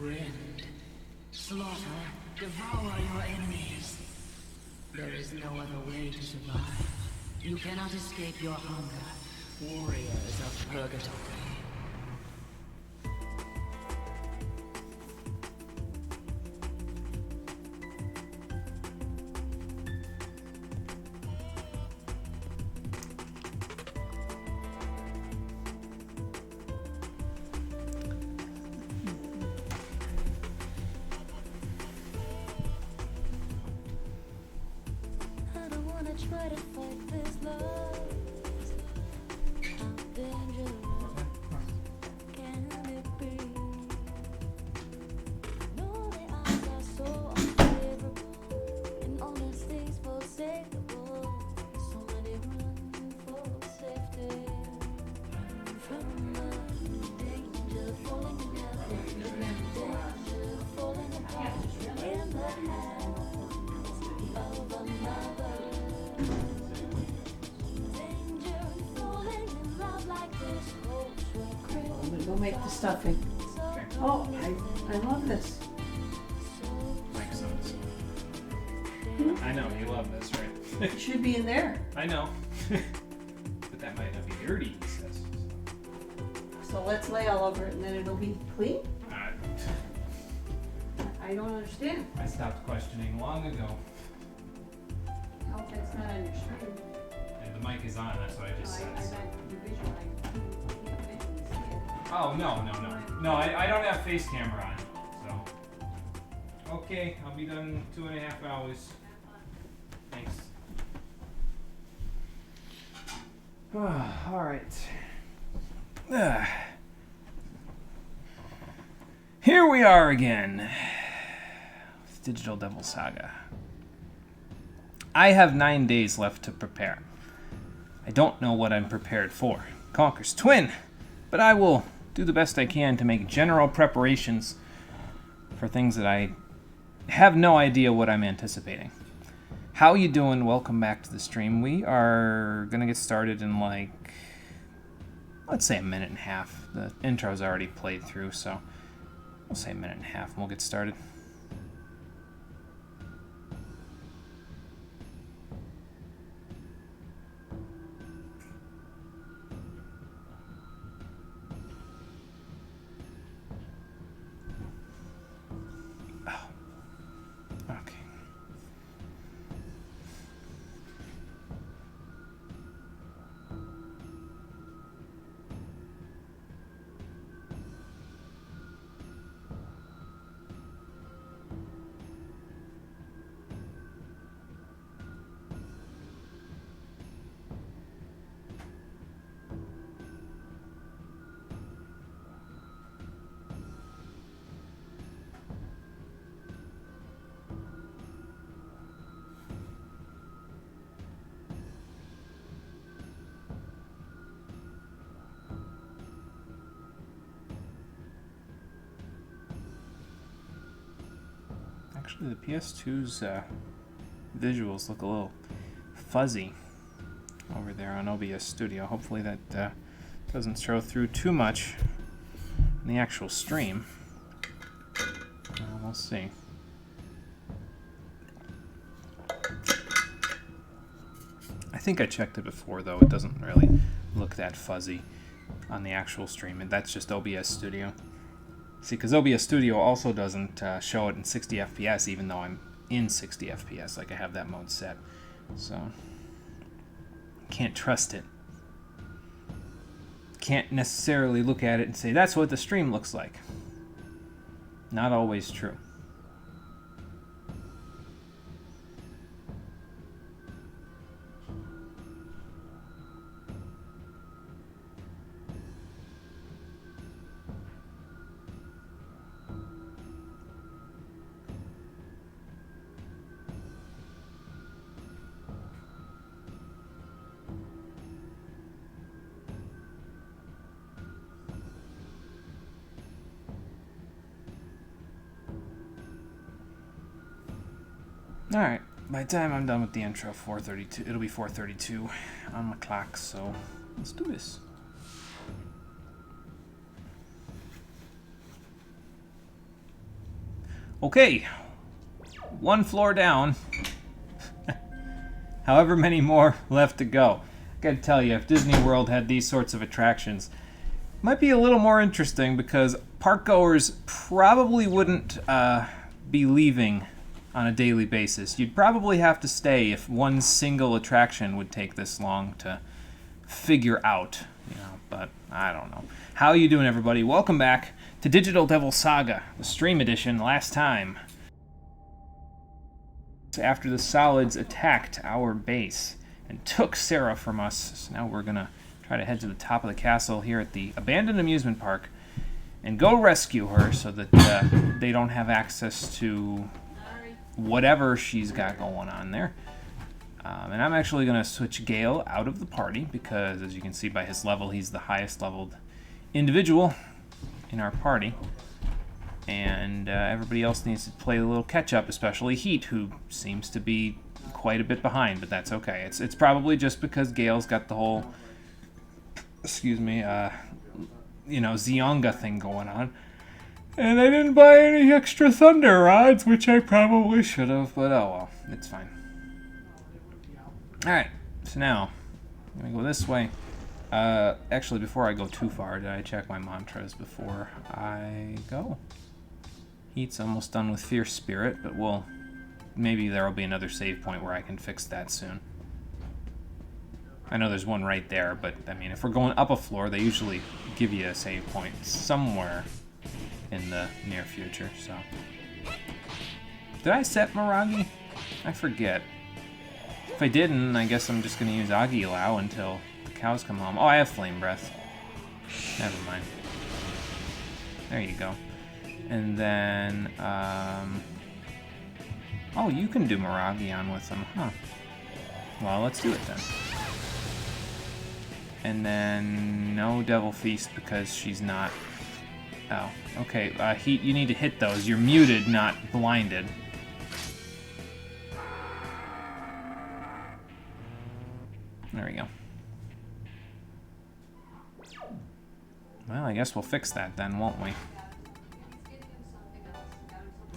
rend, slaughter, devour your enemies. There is no other way to survive. You cannot escape your hunger. Warriors of Purgatory. Try to fight this love. How dangerous can it be? No, the odds are so unfavorable, and all these things forsakable. So many run for safety from the danger, falling in love, danger, falling apart in the hands of another. I'm gonna go make the stuffing. Oh, I love this. Mike's on this. I know, you love this, right? It should be in there. I know. But that might not be dirty, he says. So let's lay all over it and then it'll be clean? I don't understand. I stopped questioning long ago. I hope that's not on your screen. And the mic is on, that's what I just said. I So. got your visual. I can't visually see it. Oh, no. No, I don't have face camera on, so. Okay, I'll be done in 2.5 hours. Thanks. Alright. Here we are again with Digital Devil Saga. I have 9 days left to prepare. I don't know what I'm prepared for. Conquer's twin, but I will do the best I can to make general preparations for things that I have no idea what I'm anticipating. How you doing? Welcome back to the stream. We are gonna get started in let's say a minute and a half. The intro's already played through, so we'll say a minute and a half and we'll get started. Okay. Actually, the PS2's visuals look a little fuzzy over there on OBS Studio. Hopefully that doesn't show through too much in the actual stream. We'll see. I think I checked it before, though. It doesn't really look that fuzzy on the actual stream, and that's just OBS Studio. See, because OBS Studio also doesn't show it in 60 FPS, even though I'm in 60 FPS, like I have that mode set. So, can't trust it. Can't necessarily look at it and say, that's what the stream looks like. Not always true. Alright, by the time I'm done with the intro, 4:32, it'll be 4:32 on my clock, so let's do this. Okay, one floor down. However many more left to go. I gotta tell you, if Disney World had these sorts of attractions, it might be a little more interesting because park goers probably wouldn't be leaving on a daily basis. You'd probably have to stay if one single attraction would take this long to figure out, but I don't know. How you doing, everybody? Welcome back to Digital Devil Saga, the stream edition. Last time, after the Solids attacked our base and took Sarah from us, so now we're gonna try to head to the top of the castle here at the abandoned amusement park and go rescue her so that they don't have access to whatever she's got going on there. And I'm actually going to switch Gale out of the party because, as you can see by his level, he's the highest leveled individual in our party. And everybody else needs to play a little catch-up, especially Heat, who seems to be quite a bit behind, but that's okay. It's probably just because Gale's got the whole, Zionga thing going on. And I didn't buy any extra thunder rods, which I probably should have, but oh well, it's fine. Alright, so now, I'm going to go this way. Actually, before I go too far, did I check my mantras before I go? Heat's almost done with Fierce Spirit, but maybe there will be another save point where I can fix that soon. I know there's one right there, but I mean, if we're going up a floor, they usually give you a save point somewhere in the near future, so. Did I set Miragi? I forget. If I didn't, I guess I'm just going to use Agilau until the cows come home. Oh, I have Flame Breath. Never mind. There you go. And then, oh, you can do Miragi on with them, huh? Well, let's do it then. And then no Devil Feast because she's not... Oh, okay. Heat, you need to hit those. You're muted, not blinded. There we go. Well, I guess we'll fix that then, won't we?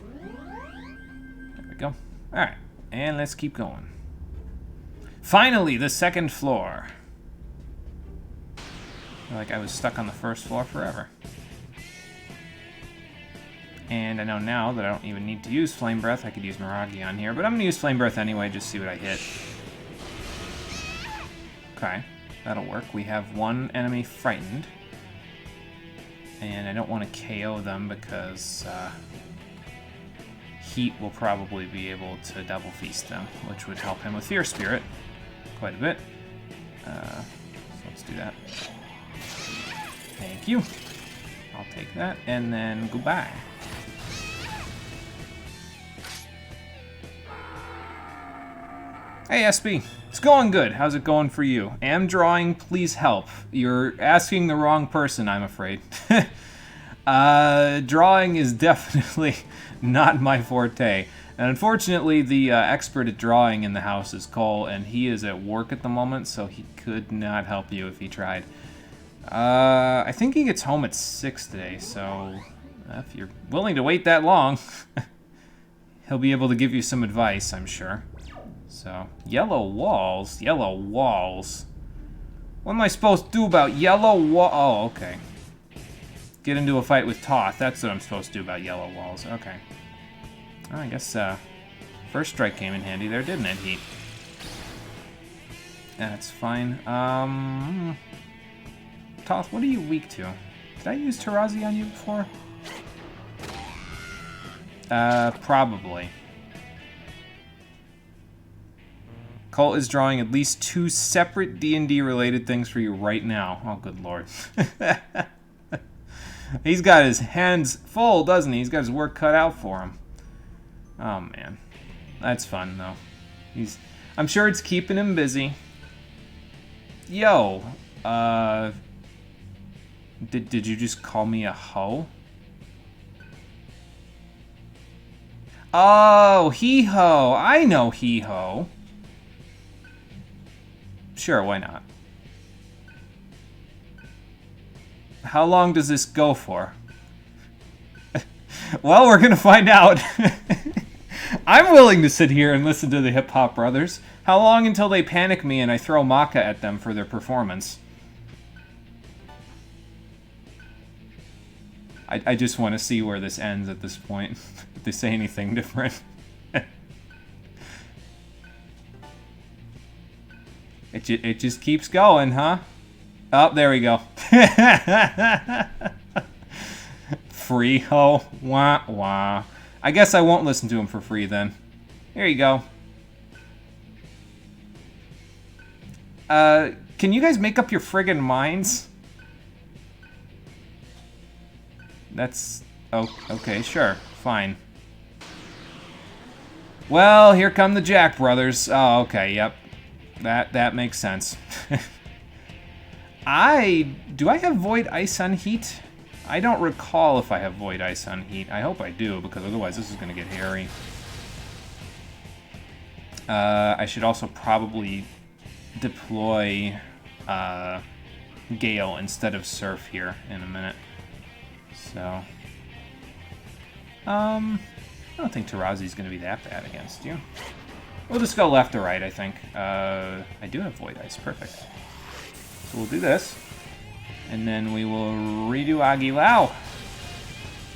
There we go. Alright, and let's keep going. Finally, the second floor. I feel like I was stuck on the first floor forever. And I know now that I don't even need to use Flame Breath. I could use Miragi on here, but I'm going to use Flame Breath anyway, just see what I hit. Okay, that'll work. We have one enemy frightened. And I don't want to KO them because Heat will probably be able to Double Feast them, which would help him with Fear Spirit quite a bit. So let's do that. Thank you. I'll take that, and then goodbye. Hey, SB. It's going good. How's it going for you? Am drawing, please help. You're asking the wrong person, I'm afraid. Drawing is definitely not my forte. And unfortunately, the expert at drawing in the house is Cole, and he is at work at the moment, so he could not help you if he tried. I think he gets home at 6 today, so if you're willing to wait that long, he'll be able to give you some advice, I'm sure. So, yellow walls? Yellow walls? What am I supposed to do about yellow wall? Oh, okay. Get into a fight with Toth. That's what I'm supposed to do about yellow walls. Okay. Oh, I guess, first strike came in handy there, didn't it, Heat? That's fine. Toth, what are you weak to? Did I use Tarazi on you before? Probably. Colt is drawing at least 2 separate D&D related things for you right now. Oh, good lord. He's got his hands full, doesn't he? He's got his work cut out for him. Oh, man. That's fun, though. I'm sure it's keeping him busy. Yo, did you just call me a hoe? Oh, hee-ho. I know hee-ho. Sure, why not? How long does this go for? Well, we're gonna find out. I'm willing to sit here and listen to the Hip Hop Brothers. How long until they panic me and I throw maca at them for their performance? I just want to see where this ends at this point. If they say anything different. It just keeps going, huh? Oh, there we go. Free ho. Wah, wah. I guess I won't listen to him for free then. Here you go. Can you guys make up your friggin' minds? That's... Oh, okay, sure. Fine. Well, here come the Jack Brothers. Oh, okay, yep. That makes sense. Do I have Void Ice on Heat? I don't recall if I have Void Ice on Heat. I hope I do, because otherwise this is going to get hairy. I should also probably deploy Gale instead of Surf here in a minute. So, I don't think Tarazi's going to be that bad against you. We'll just go left or right, I think. I do have Void Ice. Perfect. So we'll do this. And then we will redo Agilao.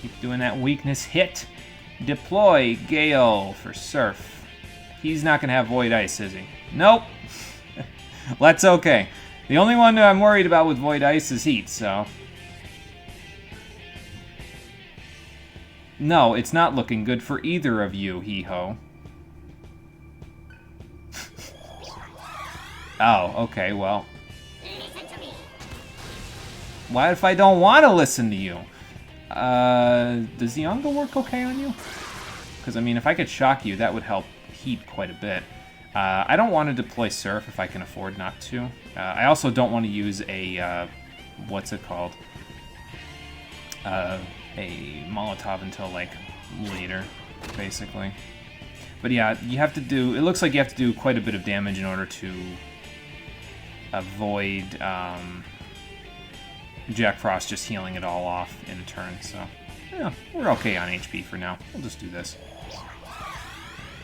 Keep doing that weakness hit. Deploy Gale for Surf. He's not going to have Void Ice, is he? Nope. That's okay. The only one that I'm worried about with Void Ice is Heat, so... No, it's not looking good for either of you, hee-ho. Oh, okay, well. What if I don't want to listen to you? Does the Yonga work okay on you? Because, I mean, if I could shock you, that would help Heat quite a bit. I don't want to deploy Surf if I can afford not to. I also don't want to use a, what's it called? A Molotov until, like, later, basically. But yeah, you have to do... It looks like you have to do quite a bit of damage in order to avoid Jack Frost just healing it all off in a turn, so... Yeah, we're okay on HP for now. We'll just do this.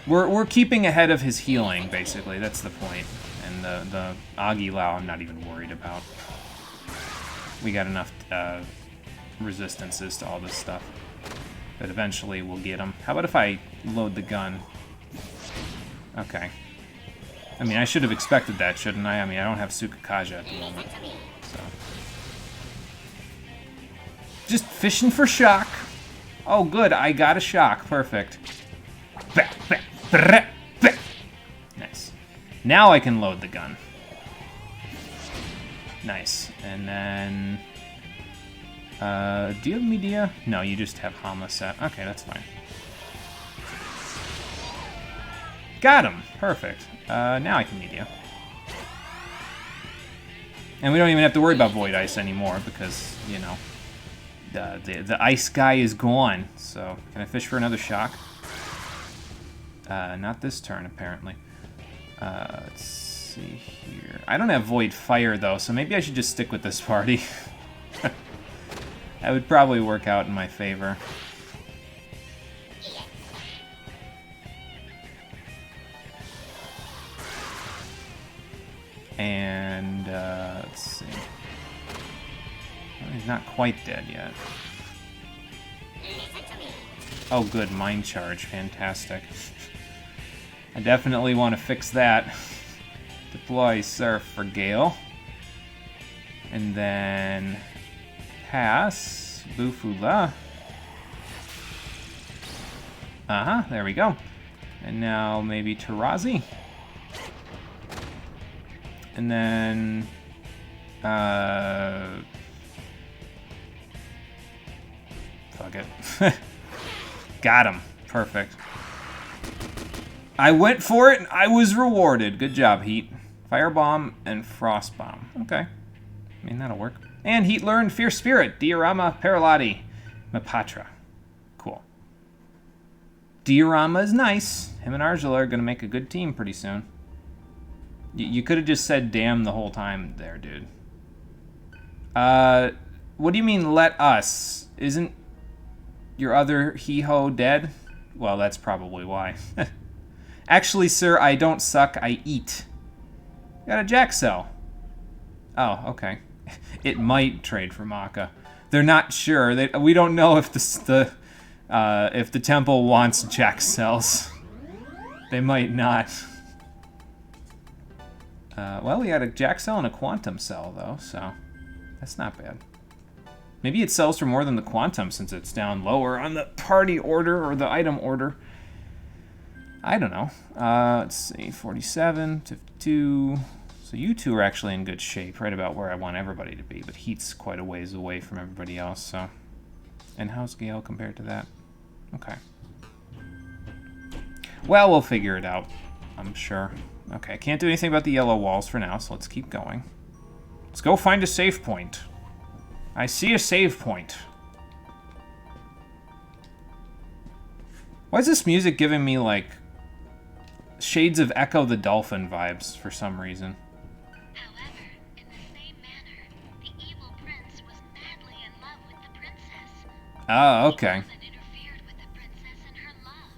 We're keeping ahead of his healing, basically. That's the point. And the Agilao I'm not even worried about. We got enough resistances to all this stuff. But eventually we'll get him. How about if I load the gun? Okay. I mean, I should have expected that, shouldn't I? I mean, I don't have Sukakaja at the moment. So. Just fishing for shock. Oh, good. I got a shock. Perfect. Nice. Now I can load the gun. Nice. And then... do you have Medea? No, you just have Hama set. Okay, that's fine. Got him! Perfect. Now I can Medea. And we don't even have to worry about Void Ice anymore because, you know, the ice guy is gone. So, can I fish for another shock? Not this turn, apparently. Let's see here. I don't have Void Fire, though, so maybe I should just stick with this party. That would probably work out in my favor. And, let's see. Well, he's not quite dead yet. Oh, good. Mind Charge. Fantastic. I definitely want to fix that. Deploy Surf for Gale. And then... Pass. Bufula. Uh-huh. There we go. And now maybe Tarazi. And then... Fuck it. Got him. Perfect. I went for it and I was rewarded. Good job, Heat. Firebomb and Frostbomb. Okay. I mean, that'll work. And Heat learned Fierce Spirit. Diorama, Paralati, Mapatra. Cool. Diorama is nice. Him and Argila are going to make a good team pretty soon. You could have just said damn the whole time there, dude. What do you mean, let us? Isn't your other hee-ho dead? Well, that's probably why. Actually, sir, I don't suck, I eat. Got a jack cell. Oh, okay. It might trade for Maka. They're not sure. We don't know if the temple wants jack cells. They might not. Well, we got a jack cell and a quantum cell, though, so that's not bad. Maybe it sells for more than the quantum since it's down lower on the party order or the item order. I don't know. Let's see, 47, 52. So you two are actually in good shape, right about where I want everybody to be, but Heat's quite a ways away from everybody else, so. And how's Gale compared to that? Okay. Well, we'll figure it out, I'm sure. Okay, I can't do anything about the yellow walls for now, so let's keep going. Let's go find a save point. I see a save point. Why is this music giving me, like, shades of Echo the Dolphin vibes for some reason? However, in the same manner, the evil prince was madly in love with the princess. Oh, okay. He interfered with the princess in her love.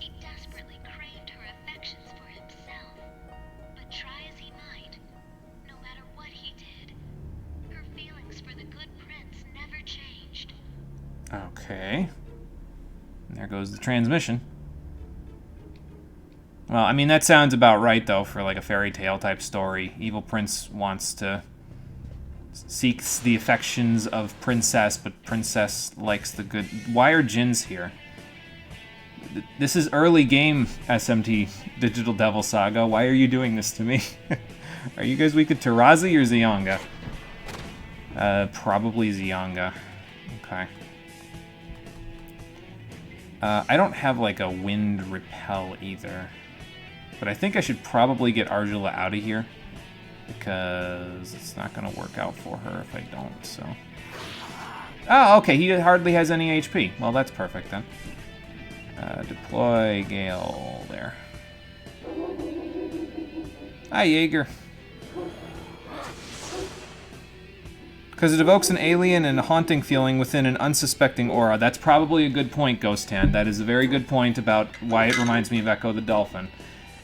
He desperately craved her affections for himself. But try as he might, no matter what he did, her feelings for the good prince never changed. Okay. And there goes the transmission. Well, I mean, that sounds about right, though, for like a fairy tale type story. Evil prince wants to seeks the affections of princess, but princess likes the good. Why are Jinns here? This is early game SMT Digital Devil Saga. Why are you doing this to me? Are you guys weak to Tarazi or Zionga? Probably Zionga. Okay. I don't have like a wind repel either. But I think I should probably get Argila out of here. Because it's not going to work out for her if I don't, so. Oh, okay, he hardly has any HP. Well, that's perfect then. Deploy Gale there. Hi, Jaeger. Because it evokes an alien and a haunting feeling within an unsuspecting aura. That's probably a good point, Ghost Hand. That is a very good point about why it reminds me of Echo the Dolphin.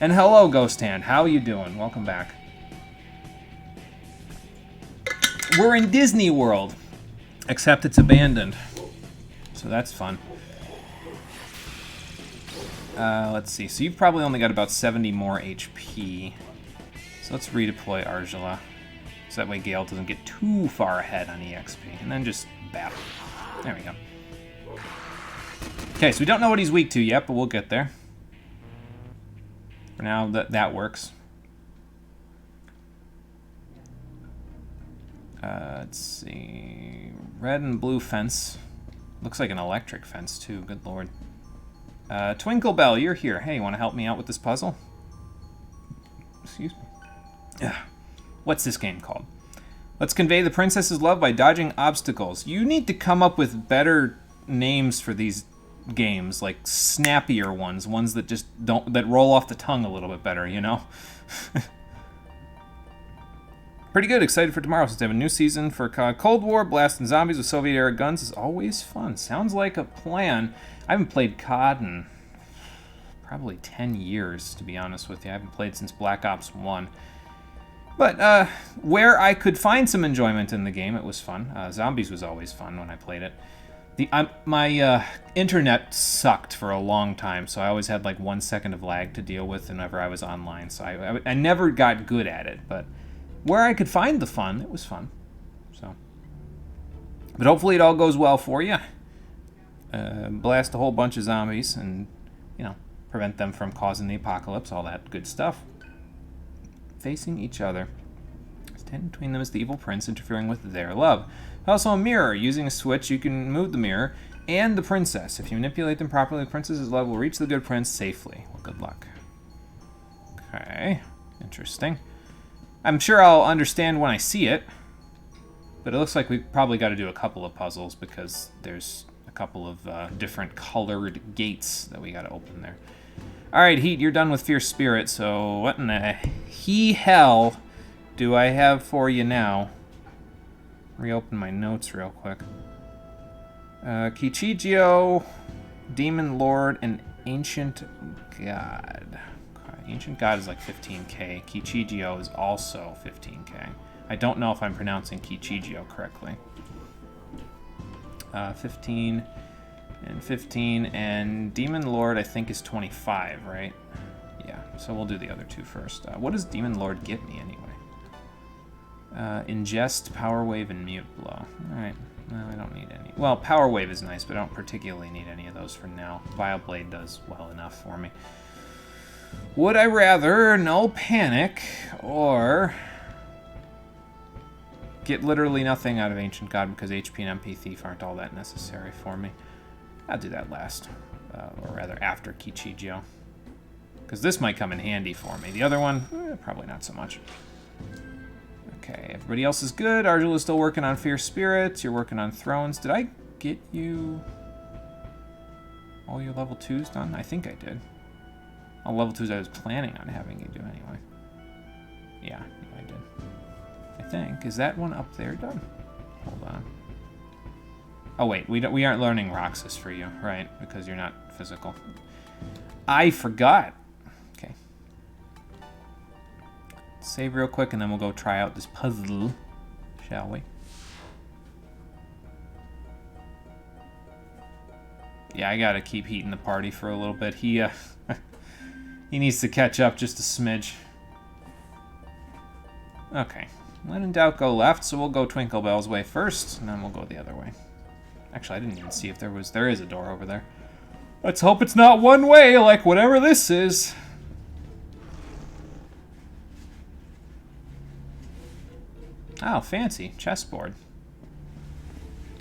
And hello, Ghost Hand. How you doing? Welcome back. We're in Disney World, except it's abandoned. So that's fun. Let's see. So you've probably only got about 70 more HP. So let's redeploy Argila. So that way Gale doesn't get too far ahead on EXP. And then just bap. There we go. Okay, so we don't know what he's weak to yet, but we'll get there. For now, that works. Let's see. Red and blue fence. Looks like an electric fence, too. Good lord. Twinkle Bell, you're here. Hey, you want to help me out with this puzzle? Excuse me. Ugh. What's this game called? Let's convey the princess's love by dodging obstacles. You need to come up with better names for these games, like snappier ones that just that roll off the tongue a little bit better, you know? Pretty good. Excited for tomorrow since they have a new season for Cold War. Blasting zombies with Soviet-era guns is always fun. Sounds like a plan. I haven't played COD in probably 10 years, to be honest with you. I haven't played since Black Ops 1. But where I could find some enjoyment in the game, it was fun. Zombies was always fun when I played it. My internet sucked for a long time, so I always had like 1 second of lag to deal with whenever I was online. So I never got good at it, but where I could find the fun, it was fun. So, but hopefully it all goes well for you. Blast a whole bunch of zombies and, you know, prevent them from causing the apocalypse, all that good stuff. Facing each other. Standing between them is the evil prince interfering with their love. Also a mirror. Using a switch, you can move the mirror and the princess. If you manipulate them properly, the princess's love will reach the good prince safely. Well, good luck. Okay. Interesting. I'm sure I'll understand when I see it. But it looks like we've probably got to do a couple of puzzles because there's a couple of different colored gates that we got to open there. Alright, Heat, you're done with Fierce Spirit, so what in the hell do I have for you now? Reopen my notes real quick. Kichijio, Demon Lord, and Ancient God. Okay, Ancient God is like 15k. Kichijio is also 15k. I don't know if I'm pronouncing Kichijio correctly. 15 and 15, and Demon Lord I think is 25, right? Yeah, so we'll do the other two first. What does Demon Lord get me anyway? Ingest, Power Wave, and Mute Blow. Alright, no, I don't need any. Well, Power Wave is nice, but I don't particularly need any of those for now. Vileblade does well enough for me. Would I rather no panic, or get literally nothing out of Ancient God because HP and MP Thief aren't all that necessary for me? I'll do that last, or rather after Kichijio. Because this might come in handy for me. The other one, probably not so much. Okay, everybody else is good. Argel is still working on Fierce Spirits. You're working on Thrones. Did I get you all your level 2s done? I think I did. All level 2s I was planning on having you do anyway. Yeah, I did. I think. Is that one up there done? Hold on. Oh wait, we aren't learning Roxas for you, right? Because you're not physical. I forgot. Okay. Save real quick and then we'll go try out this puzzle, shall we? Yeah, I gotta keep heating the party for a little bit. He he needs to catch up just a smidge. Okay. When in doubt, go left, so we'll go Twinkle Bell's way first, and then we'll go the other way. Actually, I didn't even see if there is a door over there. Let's hope it's not one way, like whatever this is. Oh, fancy. Chessboard.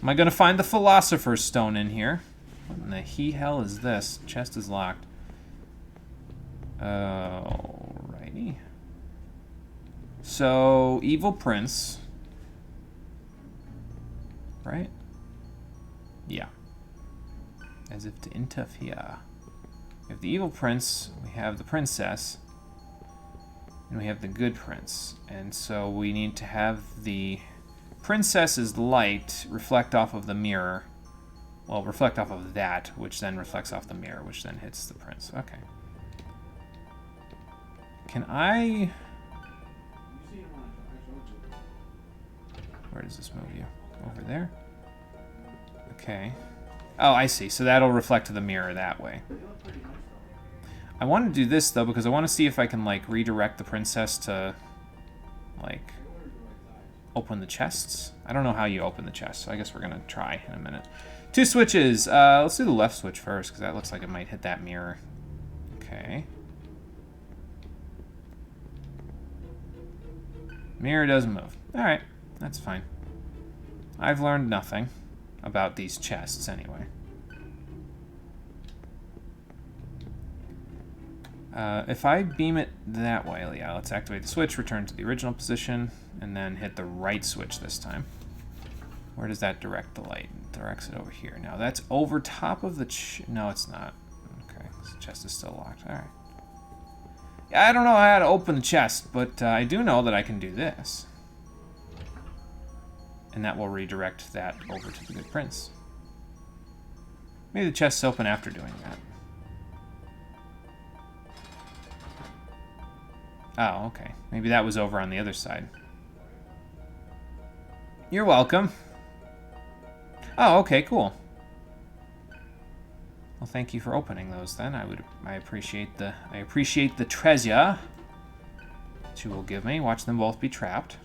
Am I going to find the Philosopher's Stone in here? What in the hell is this? Chest is locked. Alrighty. So, Evil Prince. Right? Yeah. As if to interfere. We have the Evil Prince, we have the Princess, and we have the Good Prince. And so we need to have the Princess's light reflect off of the mirror. Well, reflect off of that, which then reflects off the mirror, which then hits the Prince. Okay. Can I... Where does this move you? Over there? Okay. Oh, I see. So that'll reflect to the mirror that way. I want to do this, though, because I want to see if I can, like, redirect the princess to, like, open the chests. I don't know how you open the chest, so I guess we're going to try in a minute. 2 switches. Let's do the left switch first, because that looks like it might hit that mirror. Okay. Mirror doesn't move. Alright, that's fine. I've learned nothing about these chests anyway. If I beam it that way, yeah, let's activate the switch, return to the original position, and then hit the right switch this time. Where does that direct the light? It directs it over here. Now that's over top of the no, it's not. Okay, this chest is still locked. Alright. Yeah, I don't know how to open the chest, but I do know that I can do this. And that will redirect that over to the Good Prince. Maybe the chest's open after doing that. Oh, okay. Maybe that was over on the other side. You're welcome. Oh, okay, cool. Well, thank you for opening those then. I appreciate the treasure that you will give me. Watch them both be trapped.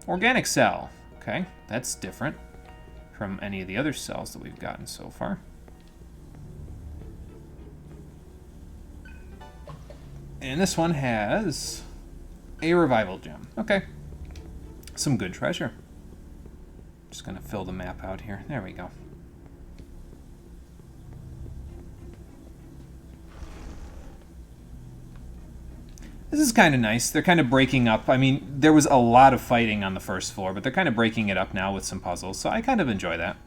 Organic cell. Okay, that's different from any of the other cells that we've gotten so far. And this one has a revival gem. Okay. Some good treasure. Just gonna fill the map out here. There we go. This is kind of nice. They're kind of breaking up. I mean, there was a lot of fighting on the first floor, but they're kind of breaking it up now with some puzzles, so I kind of enjoy that.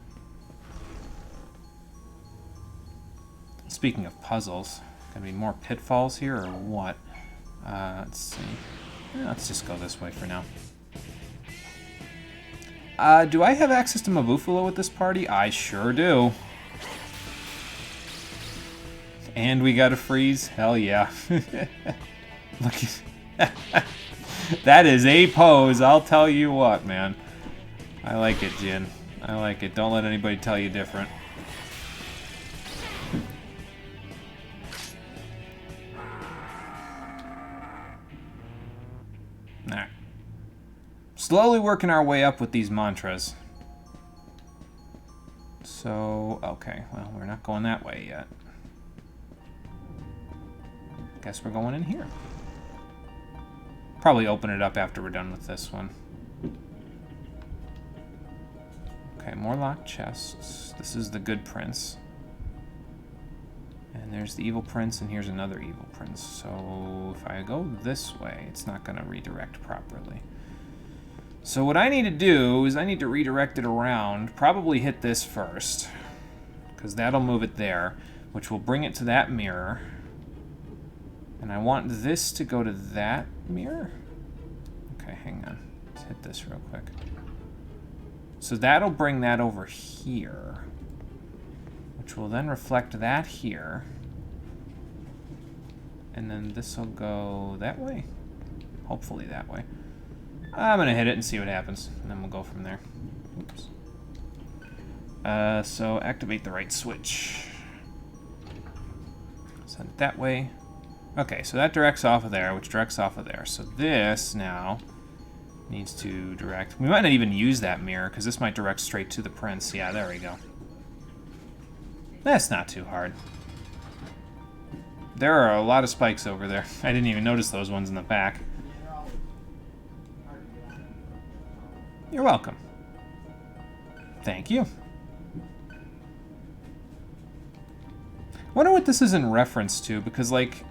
Speaking of puzzles, gonna be more pitfalls here, or what? Let's see. Yeah, let's just go this way for now. Do I have access to Mabufalo with this party? I sure do. And we got a freeze? Hell yeah. Look at... That is a pose, I'll tell you what, man. I like it, Jin. I like it. Don't let anybody tell you different. Alright. Slowly working our way up with these mantras. So, okay. Well, we're not going that way yet. Guess we're going in here. Probably open it up after we're done with this one. Okay, more locked chests. This is the good prince. And there's the evil prince, and here's another evil prince. So if I go this way, it's not going to redirect properly. So what I need to do is I need to redirect it around. Probably hit this first, because that'll move it there, which will bring it to that mirror. And I want this to go to that mirror. Okay, hang on. Let's hit this real quick. So that'll bring that over here, which will then reflect that here. And then this will go that way. Hopefully that way. I'm going to hit it and see what happens, and then we'll go from there. Oops. So activate the right switch. Send it that way. Okay, so that directs off of there, which directs off of there. So this now needs to direct... We might not even use that mirror, because this might direct straight to the prince. Yeah, there we go. That's not too hard. There are a lot of spikes over there. I didn't even notice those ones in the back. You're welcome. Thank you. Wonder what this is in reference to, because, like,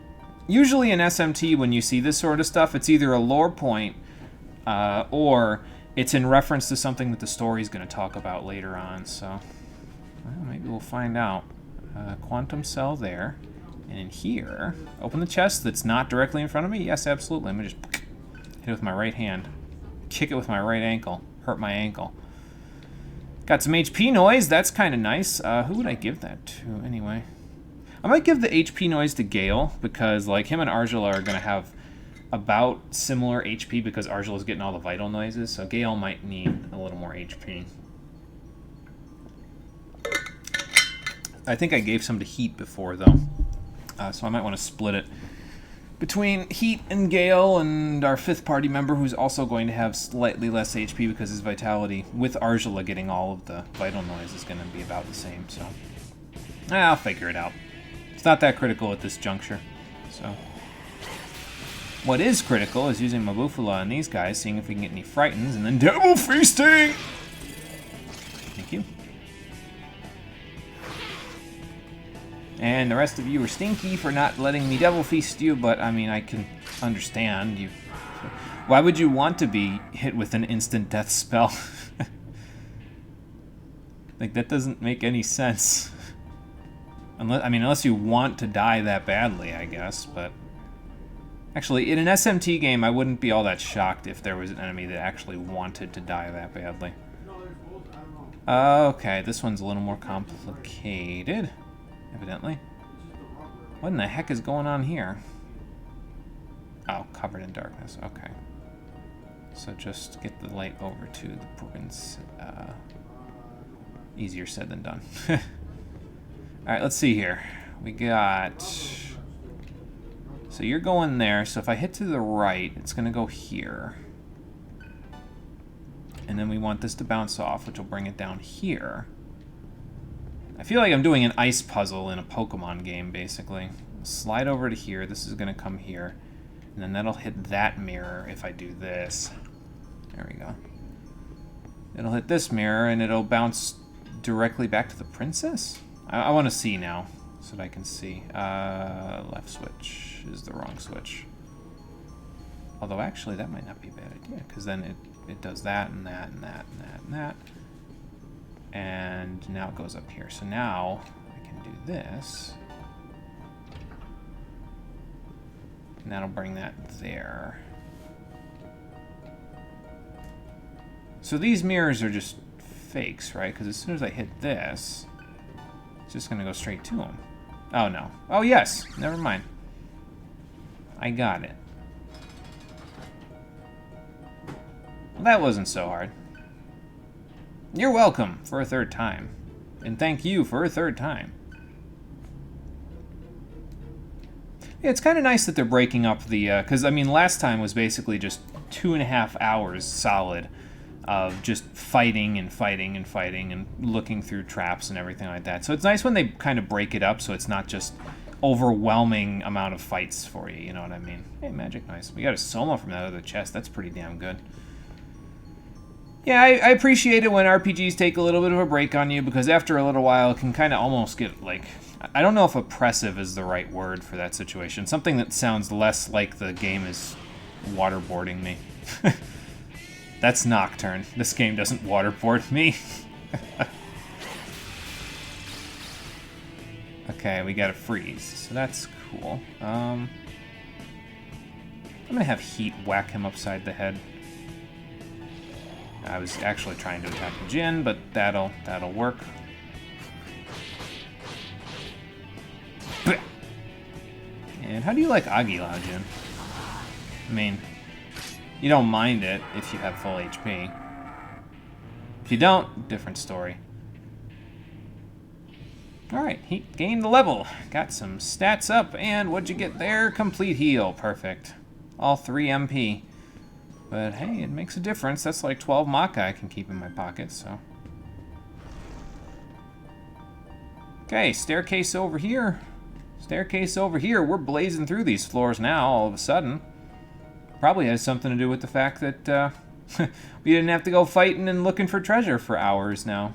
usually in SMT, when you see this sort of stuff, it's either a lore point, or it's in reference to something that the story's going to talk about later on, so... Well, maybe we'll find out. Quantum cell there. And in here, open the chest that's not directly in front of me? Yes, absolutely. Let me just hit it with my right hand. Kick it with my right ankle. Hurt my ankle. Got some HP noise. That's kind of nice. Who would I give that to, anyway? I might give the HP noise to Gale, because like him and Argela are going to have about similar HP, because Argela's getting all the vital noises, so Gale might need a little more HP. I think I gave some to Heat before, though. So I might want to split it between Heat and Gale and our 5th party member, who's also going to have slightly less HP because his vitality, with Argela getting all of the vital noise, is going to be about the same. So I'll figure it out. It's not that critical at this juncture. So what is critical is using Mabufala on these guys, seeing if we can get any frightens, and then Devil Feasting! Thank you. And the rest of you are stinky for not letting me Devil Feast you, but I mean, I can understand. Why would you want to be hit with an instant death spell? Like, that doesn't make any sense. Unless you want to die that badly, I guess, but... Actually, in an SMT game, I wouldn't be all that shocked if there was an enemy that actually wanted to die that badly. Okay, this one's a little more complicated. Evidently. What in the heck is going on here? Oh, covered in darkness. Okay. So just get the light over to the prince. Easier said than done. Alright, let's see here. We got... So you're going there. So if I hit to the right, it's going to go here. And then we want this to bounce off, which will bring it down here. I feel like I'm doing an ice puzzle in a Pokemon game, basically. Slide over to here. This is going to come here. And then that'll hit that mirror if I do this. There we go. It'll hit this mirror, and it'll bounce directly back to the princess? I want to see now, so that I can see. Left switch is the wrong switch. Although, actually, that might not be a bad idea, because then it does that, and that, and that, and that, and that. And now it goes up here. So now I can do this. And that'll bring that there. So these mirrors are just fakes, right? Because as soon as I hit this, it's just going to go straight to them. Oh, no. Oh, yes. Never mind. I got it. Well, that wasn't so hard. You're welcome for a third time. And thank you for a third time. Yeah, it's kind of nice that they're breaking up the... Because, I mean, last time was basically just 2.5 hours solid of just fighting and fighting and fighting and looking through traps and everything like that. So it's nice when they kind of break it up so it's not just overwhelming amount of fights for you, you know what I mean? Hey, magic, nice. We got a soma from that other chest. That's pretty damn good. Yeah, I appreciate it when RPGs take a little bit of a break on you, because after a little while it can kind of almost get, like... I don't know if oppressive is the right word for that situation. Something that sounds less like the game is waterboarding me. That's Nocturne. This game doesn't waterboard me. Okay, we got a freeze, so that's cool. I'm gonna have Heat whack him upside the head. I was actually trying to attack Jin, but that'll work. And how do you like Agilao, Jin? I mean, you don't mind it if you have full HP. If you don't, different story. Alright, he gained the level. Got some stats up, and what'd you get there? Complete heal. Perfect. All 3 MP. But hey, it makes a difference. That's like 12 Maka I can keep in my pocket, so... Okay, staircase over here. Staircase over here. We're blazing through these floors now, all of a sudden. Probably has something to do with the fact that we didn't have to go fighting and looking for treasure for hours now.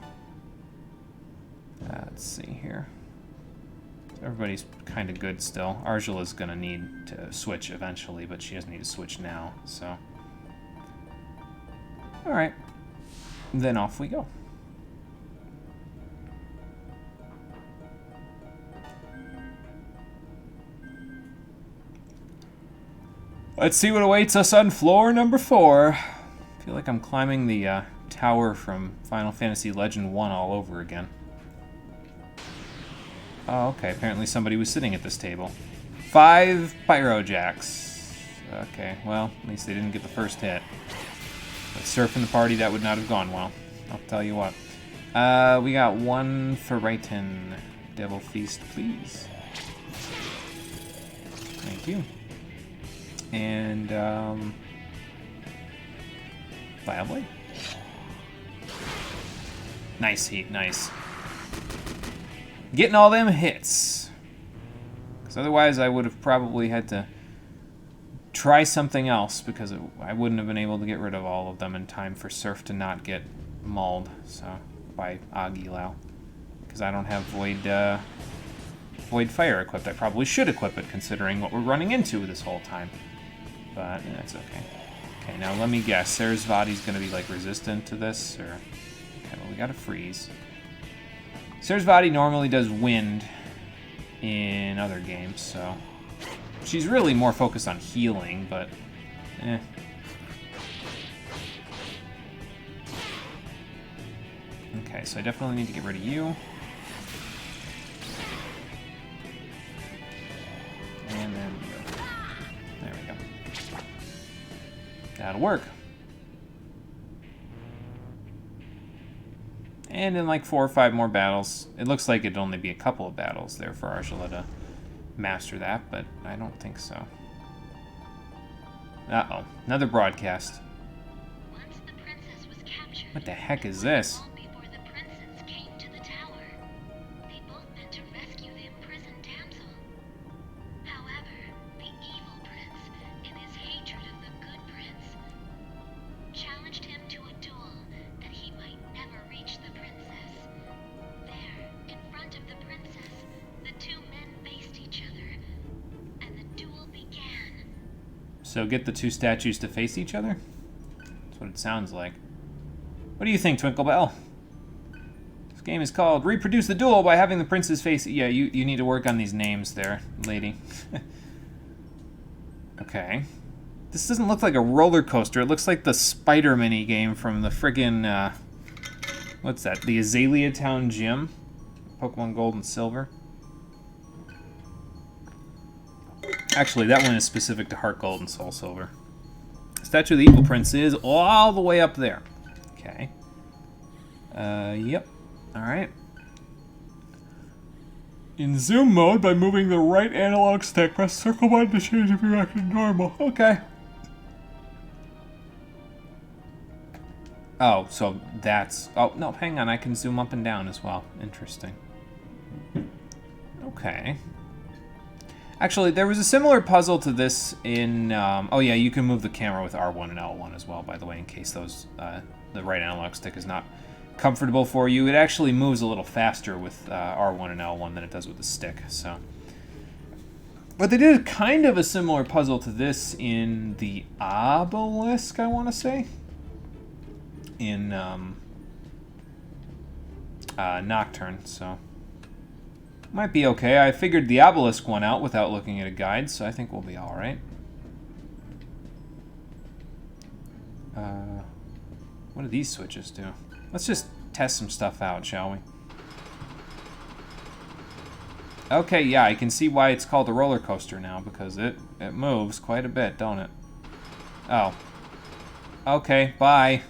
Let's see here. Everybody's kind of good still. Arjula's gonna need to switch eventually, but she doesn't need to switch now, so... Alright. Then off we go. Let's see what awaits us on floor number 4. I feel like I'm climbing the tower from Final Fantasy Legend 1 all over again. Oh, okay. Apparently somebody was sitting at this table. 5 Pyrojacks. Okay, well, at least they didn't get the first hit. With Surf in the party, that would not have gone well. I'll tell you what. We got 1 for Raiton. Devil Feast, please. Thank you. And, Viably. Nice Heat, nice. Getting all them hits. Because otherwise I would have probably had to try something else, because I wouldn't have been able to get rid of all of them in time for Surf to not get mauled, so, by Agilao. Because I don't have Void Fire equipped. I probably should equip it, considering what we're running into this whole time. But that's okay. Okay, now let me guess. Sarasvati's going to be, like, resistant to this, or... Okay, well, we got a freeze. Sarasvati normally does wind in other games, so... She's really more focused on healing, but... eh. Okay, so I definitely need to get rid of you. And then you. There we go. That'll work. And in like 4 or 5 more battles, it looks like it'd only be a couple of battles there for Arjula to master that, but I don't think so. Uh-oh, another broadcast. Once the princess was captured, What the heck is this? long before the princes came to the tower, they both meant to rescue the imprisoned damsel. However, the evil prince, in his hatred of the good prince, challenged him to a duel that he might never reach the princess. There, in front of the princess, the 2 men faced each other, and the duel began. So get the 2 statues to face each other? That's what it sounds like. What do you think, Twinklebell? This game is called Reproduce the Duel by having the princes face... Yeah, you need to work on these names there, lady. Okay. This doesn't look like a roller coaster. It looks like the spider mini game from the friggin', what's that? The Azalea Town Gym? Pokemon Gold and Silver. Actually, that one is specific to Heart Gold and Soul Silver. Statue of the Evil Prince is all the way up there. Okay. Yep. Alright. In zoom mode, by moving the right analog stick, press circle button to change if you're acting normal. Okay. Oh, so that's... Oh, no, hang on. I can zoom up and down as well. Interesting. Okay. Actually, there was a similar puzzle to this in... oh, yeah, you can move the camera with R1 and L1 as well, by the way, in case those the right analog stick is not comfortable for you. It actually moves a little faster with R1 and L1 than it does with the stick, so... But they did kind of a similar puzzle to this in the Obelisk, I want to say. In Nocturne, so might be okay. I figured the Obelisk one out without looking at a guide, so I think we'll be all right. What do these switches do? Let's just test some stuff out, shall we? Okay, yeah, I can see why it's called a roller coaster now, because it moves quite a bit, don't it? Oh. Okay, bye.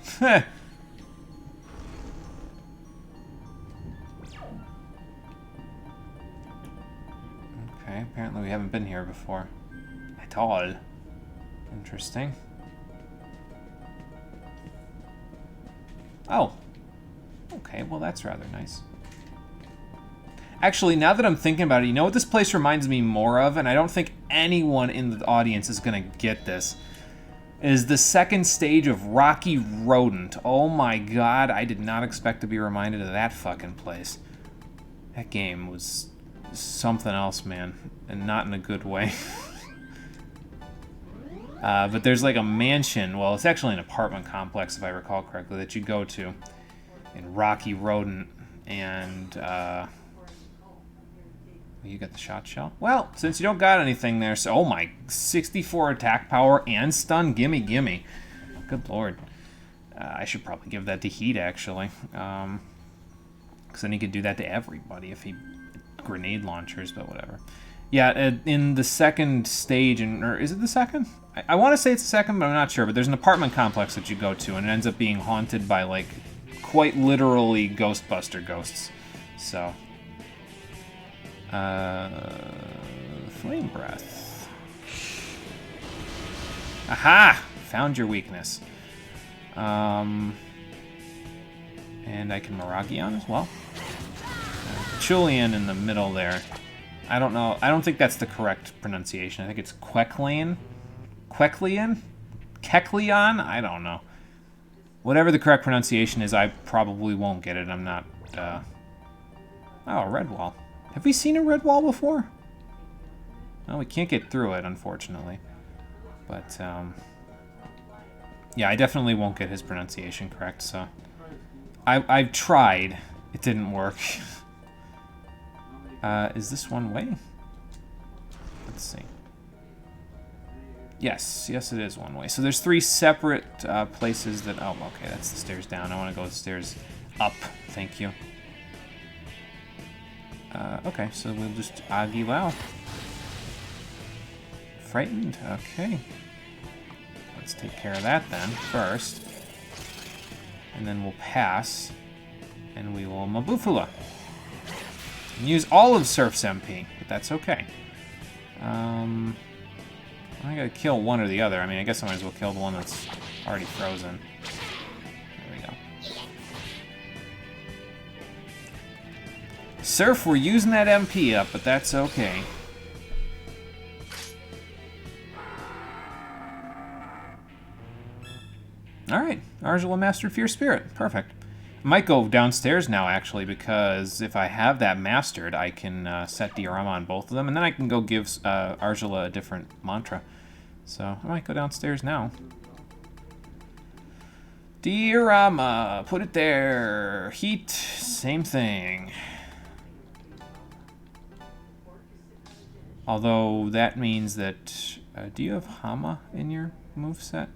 Okay, apparently we haven't been here before. At all. Interesting. Oh. Okay, well that's rather nice. Actually, now that I'm thinking about it, you know what this place reminds me more of, and I don't think anyone in the audience is gonna get this, is the second stage of Rocky Rodent. Oh my god, I did not expect to be reminded of that fucking place. That game was something else, man, and not in a good way. But there's like a mansion, well, it's actually an apartment complex, if I recall correctly, that you go to in Rocky Rodent, and you got the shot shell? Well, since you don't got anything there, so, oh my, 64 attack power and stun, gimme, gimme. Good lord. I should probably give that to Heat, actually. Because then he could do that to everybody if he... grenade launchers, but whatever. Yeah, in the second stage, or is it the second? I want to say it's the second, but I'm not sure. But there's an apartment complex that you go to, and it ends up being haunted by, like, quite literally Ghostbuster ghosts. So... Flame Breath. Aha! Found your weakness. And I can Miragion as well. Chulian in the middle there. I don't know. I don't think that's the correct pronunciation. I think it's Queklian? Queklian? Keklion? I don't know. Whatever the correct pronunciation is, I probably won't get it. I'm not, Oh, Redwall. Have we seen a Redwall before? Well, we can't get through it, unfortunately. But, yeah, I definitely won't get his pronunciation correct, so... I've tried. It didn't work. Is this one way? Let's see. Yes, yes it is one way. So there's 3 separate places that... Oh, okay, that's the stairs down. I want to go the stairs up. Thank you. Okay, so we'll just Agi Wow. Frightened? Okay. Let's take care of that then, first. And then we'll pass. And we will Mabufula. And use all of Surf's MP, but that's okay. I gotta kill one or the other. I mean, I guess I might as well kill the one that's already frozen. There we go. Surf, we're using that MP up, but that's okay. Alright, Argela mastered Fear Spirit. Perfect. I might go downstairs now, actually, because if I have that mastered, I can set Diorama on both of them, and then I can go give Argela a different mantra. So, I might go downstairs now. Diorama, put it there. Heat, same thing. Although, that means that... do you have Hama in your moveset?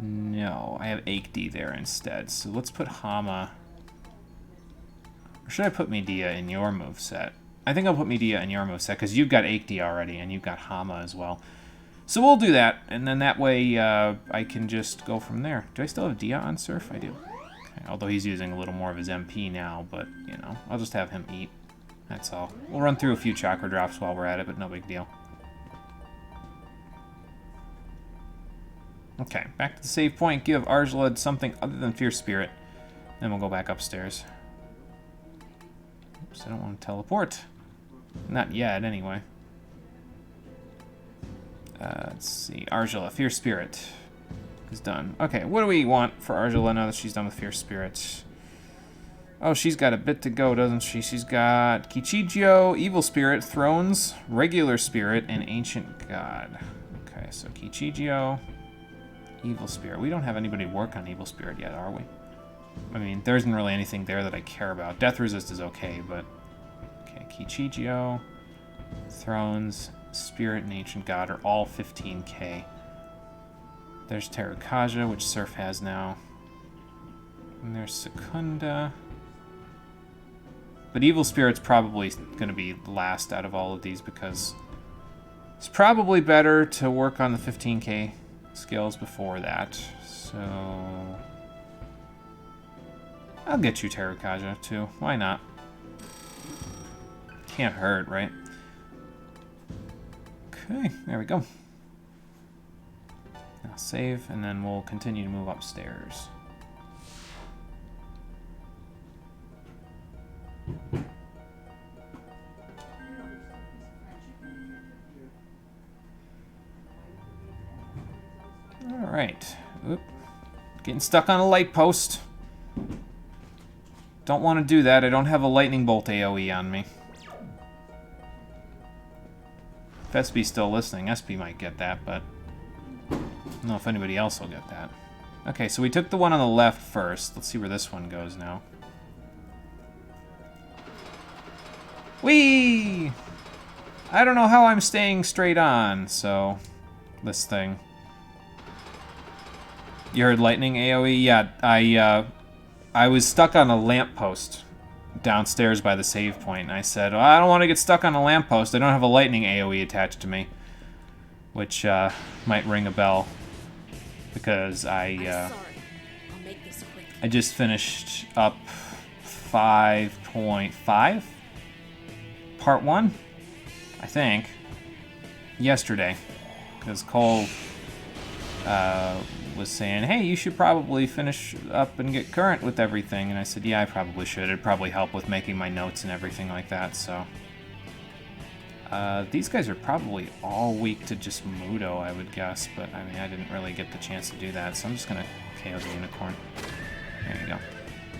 No, I have Aikdi there instead. So let's put Hama. Or should I put Medea in your moveset? I think I'll put Medea in your moveset because you've got Aikdi already and you've got Hama as well. So we'll do that, and then that way I can just go from there. Do I still have Dia on Surf? I do. Okay, although he's using a little more of his MP now, but, you know, I'll just have him eat. That's all. We'll run through a few chakra drops while we're at it, but no big deal. Okay, back to the save point. Give Arjula something other than Fierce Spirit. Then we'll go back upstairs. Oops, I don't want to teleport. Not yet, anyway. Let's see. Arjula, Fierce Spirit is done. Okay, what do we want for Arjula now that she's done with Fierce Spirit? Oh, she's got a bit to go, doesn't she? She's got Kichijio, Evil Spirit, Thrones, Regular Spirit, and Ancient God. Okay, so Kichijio, Evil Spirit. We don't have anybody work on Evil Spirit yet, are we? I mean, there isn't really anything there that I care about. Death Resist is okay, but... Okay, Kichijio, Thrones, Spirit, and Ancient God are all 15k. There's Terrakaja, which Surf has now. And there's Secunda. But Evil Spirit's probably going to be last out of all of these because it's probably better to work on the 15k skills before that. So I'll get you Terrakaja too. Why not? Can't hurt, right? Okay, there we go. Now save, and then we'll continue to move upstairs. Alright. Oop. Getting stuck on a light post. Don't want to do that. I don't have a lightning bolt AoE on me. If SB's still listening, SB might get that, but I don't know if anybody else will get that. Okay, so we took the one on the left first. Let's see where this one goes now. Whee! I don't know how I'm staying straight on, so... This thing. You heard lightning AoE? Yeah, I was stuck on a lamppost downstairs by the save point, and I said, well, I don't want to get stuck on a lamppost. I don't have a lightning AoE attached to me. Which, might ring a bell. Because I just finished up 5.5? Part 1? I think. Yesterday. Because Cole was saying, hey, you should probably finish up and get current with everything. And I said, yeah, I probably should. It'd probably help with making my notes and everything like that, so. These guys are probably all weak to just Mudo, I would guess. But, I mean, I didn't really get the chance to do that, so I'm just going to KO the Unicorn. There you go.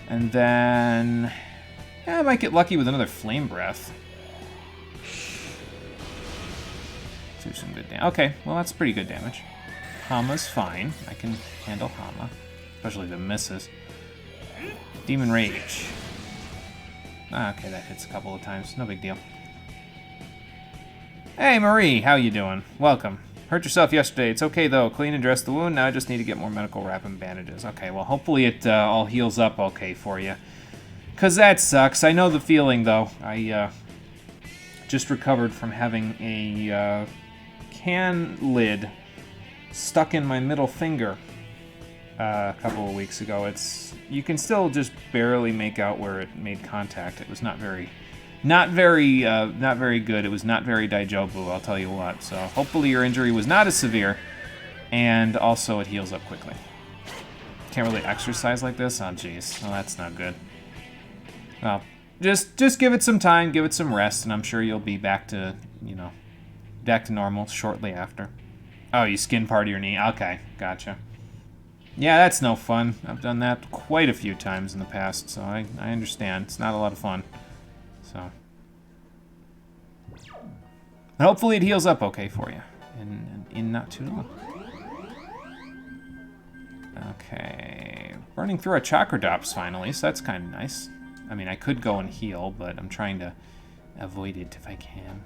And then... yeah, I might get lucky with another Flame Breath. Do some good damage. Okay, well, that's pretty good damage. Hama's fine. I can handle Hama. Especially if it misses. Demon Rage. Okay, that hits a couple of times. No big deal. Hey, Marie, how you doing? Welcome. Hurt yourself yesterday. It's okay, though. Clean and dress the wound. Now I just need to get more medical wrap and bandages. Okay, well, hopefully it all heals up okay for you. Because that sucks. I know the feeling, though. I just recovered from having a can lid stuck in my middle finger a couple of weeks ago. You can still just barely make out where it made contact. It was not very good. It was not very daijobu, I'll tell you what. So hopefully your injury was not as severe, and also it heals up quickly. Can't really exercise like this? Oh, jeez. Well, that's not good. Well, just give it some time, give it some rest, and I'm sure you'll be back to, back to normal shortly after. Oh, you skin part of your knee. Okay, gotcha. Yeah, that's no fun. I've done that quite a few times in the past, so I understand. It's not a lot of fun. So, but hopefully it heals up okay for you in not too long. Okay, burning through our chakra drops finally, so that's kind of nice. I mean, I could go and heal, but I'm trying to avoid it if I can.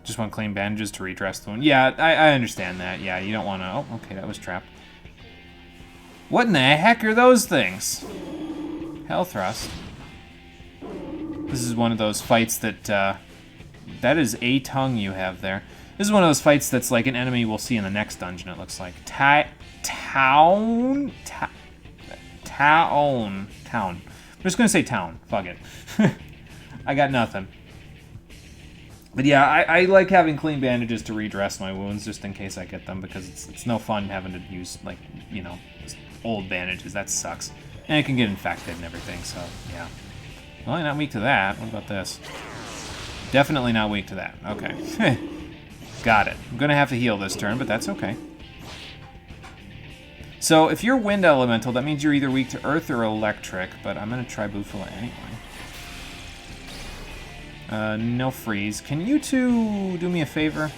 Just want clean bandages to redress the wound. Yeah, I understand that. Yeah, you don't want to... Oh, okay, that was trapped. What in the heck are those things? Hell thrust. This is one of those fights that... that is a tongue you have there. This is one of those fights that's like an enemy we'll see in the next dungeon, it looks like. Town? Town. I'm just going to say town. Fuck it. I got nothing. But yeah, I like having clean bandages to redress my wounds just in case I get them, because it's no fun having to use, like, you know, old bandages. That sucks. And it can get infected and everything, so yeah. Well, I'm not weak to that. What about this? Definitely not weak to that. Okay. Got it. I'm going to have to heal this turn, but that's okay. So if you're wind elemental, that means you're either weak to earth or electric, but I'm going to try Bufala anyway. No freeze. Can you two do me a favor?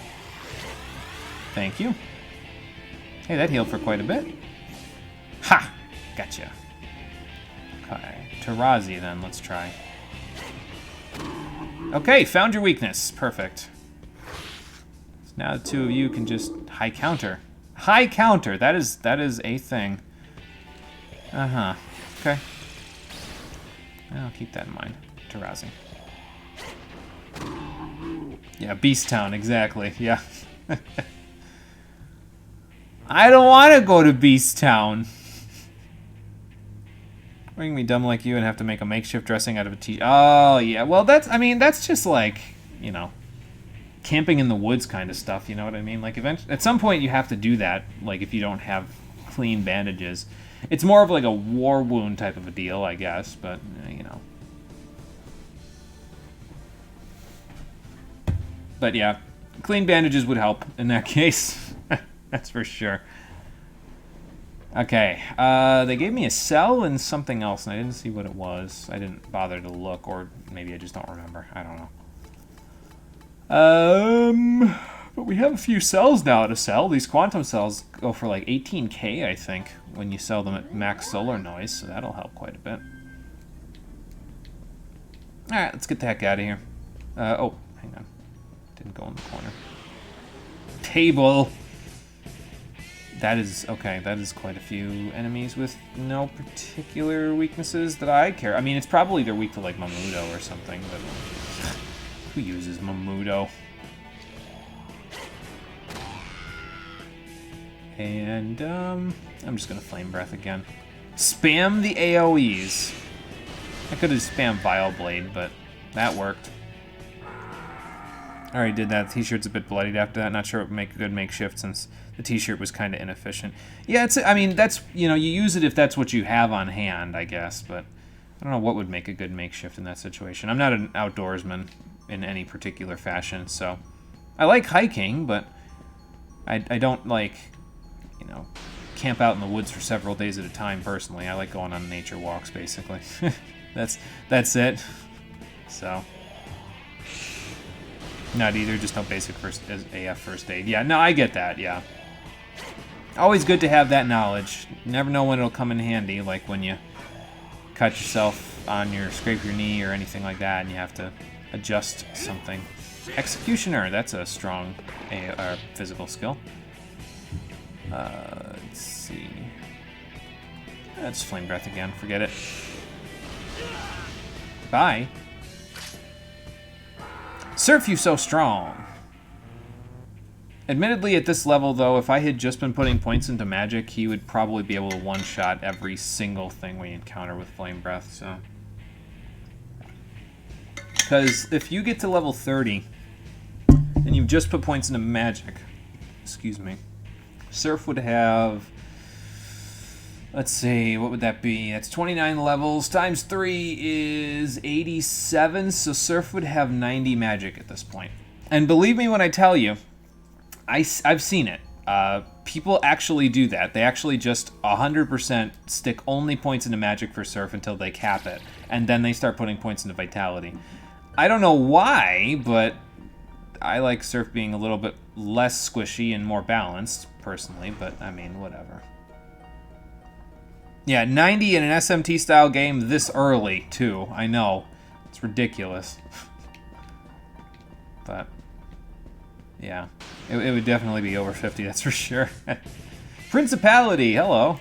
Thank you. Hey, that healed for quite a bit. Ha! Gotcha. Okay. Tarazi, then. Let's try. Okay, found your weakness. Perfect. So now the two of you can just high counter. High counter! That is a thing. Uh-huh. Okay. I'll keep that in mind. Tarazi. Yeah, Beast Town, exactly. Yeah. I don't want to go to Beast Town. Or you can be dumb like you and have to make a makeshift dressing out of a tea. Oh, yeah. Well, that's just like, you know, camping in the woods kind of stuff, you know what I mean? Like, at some point you have to do that, like, if you don't have clean bandages. It's more of like a war wound type of a deal, I guess, but, you know. But yeah, clean bandages would help in that case. That's for sure. Okay, they gave me a cell and something else, and I didn't see what it was. I didn't bother to look, or maybe I just don't remember. I don't know. But we have a few cells now to sell. These quantum cells go for like 18k, I think, when you sell them at max solar noise, so that'll help quite a bit. Alright, let's get the heck out of here. Oh, hang on. Didn't go in the corner. Table! That is, okay, that is quite a few enemies with no particular weaknesses that I care. I mean, it's probably they're weak to, like, Mamudo or something, but who uses Mamudo? And, I'm just gonna Flame Breath again. Spam the AoEs. I could have spammed Vile Blade, but that worked. I already did that. The t-shirt's a bit bloodied after that. Not sure it would make a good makeshift since the t-shirt was kind of inefficient. Yeah, I mean, that's, you know, you use it if that's what you have on hand, I guess, but I don't know what would make a good makeshift in that situation. I'm not an outdoorsman in any particular fashion, so I like hiking, but I don't like, you know, camp out in the woods for several days at a time personally. I like going on nature walks, basically. That's it. So... Not either, just no basic AF first aid. Yeah, no, I get that, yeah. Always good to have that knowledge. You never know when it'll come in handy, like when you cut yourself on scrape your knee or anything like that, and you have to adjust something. Executioner, that's a strong physical skill. Let's see. That's Flame Breath again, forget it. Bye. Surf you so strong. Admittedly, at this level, though, if I had just been putting points into magic, he would probably be able to one-shot every single thing we encounter with Flame Breath, so... Because if you get to level 30, and you've just put points into magic, excuse me, Surf would have... Let's see, what would that be? That's 29 levels, times 3 is 87, so Surf would have 90 magic at this point. And believe me when I tell you, I've seen it. People actually do that. They actually just 100% stick only points into magic for Surf until they cap it, and then they start putting points into vitality. I don't know why, but I like Surf being a little bit less squishy and more balanced, personally, but I mean, whatever. Yeah, 90 in an SMT-style game this early, too. I know. It's ridiculous. But, Yeah, it would definitely be over 50, that's for sure. Principality, hello.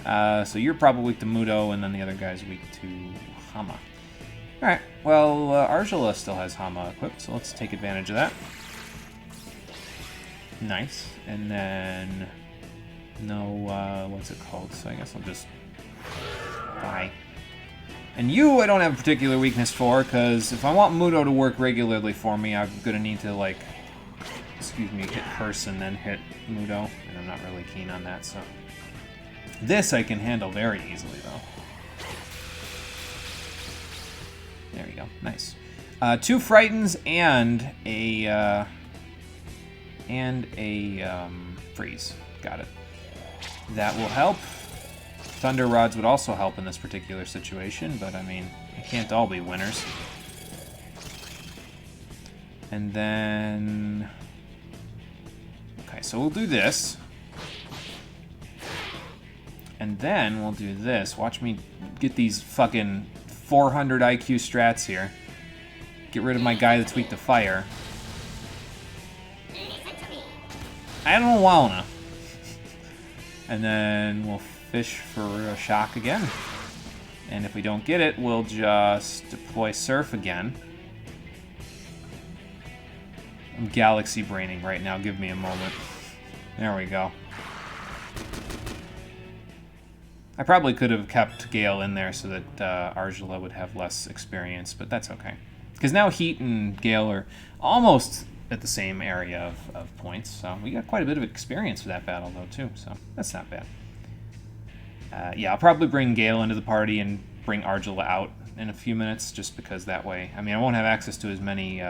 So you're probably weak to Mudo, and then the other guy's weak to Hama. Alright, well, Argela still has Hama equipped, so let's take advantage of that. Nice. And then... no, what's it called? So I guess I'll just... bye. And you I don't have a particular weakness for, because if I want Mudo to work regularly for me, I'm going to need to, like... excuse me, hit Curse and then hit Mudo, and I'm not really keen on that, so... This I can handle very easily, though. There we go. Nice. 2 Frightens and a Freeze. Got it. That will help. Thunder Rods would also help in this particular situation, but I mean, it can't all be winners. And then... okay, so we'll do this. And then we'll do this. Watch me get these fucking 400 IQ strats here. Get rid of my guy that's weak to fire. I don't wanna. And then we'll fish for a shock again. And if we don't get it, we'll just deploy Surf again. I'm galaxy braining right now. Give me a moment. There we go. I probably could have kept Gale in there so that Argela would have less experience, but that's okay. Because now Heat and Gale are almost at the same area of points, so we got quite a bit of experience for that battle, though, too, so that's not bad. Yeah, I'll probably bring Gale into the party and bring Argela out in a few minutes, just because that way... I mean, I won't have access to as many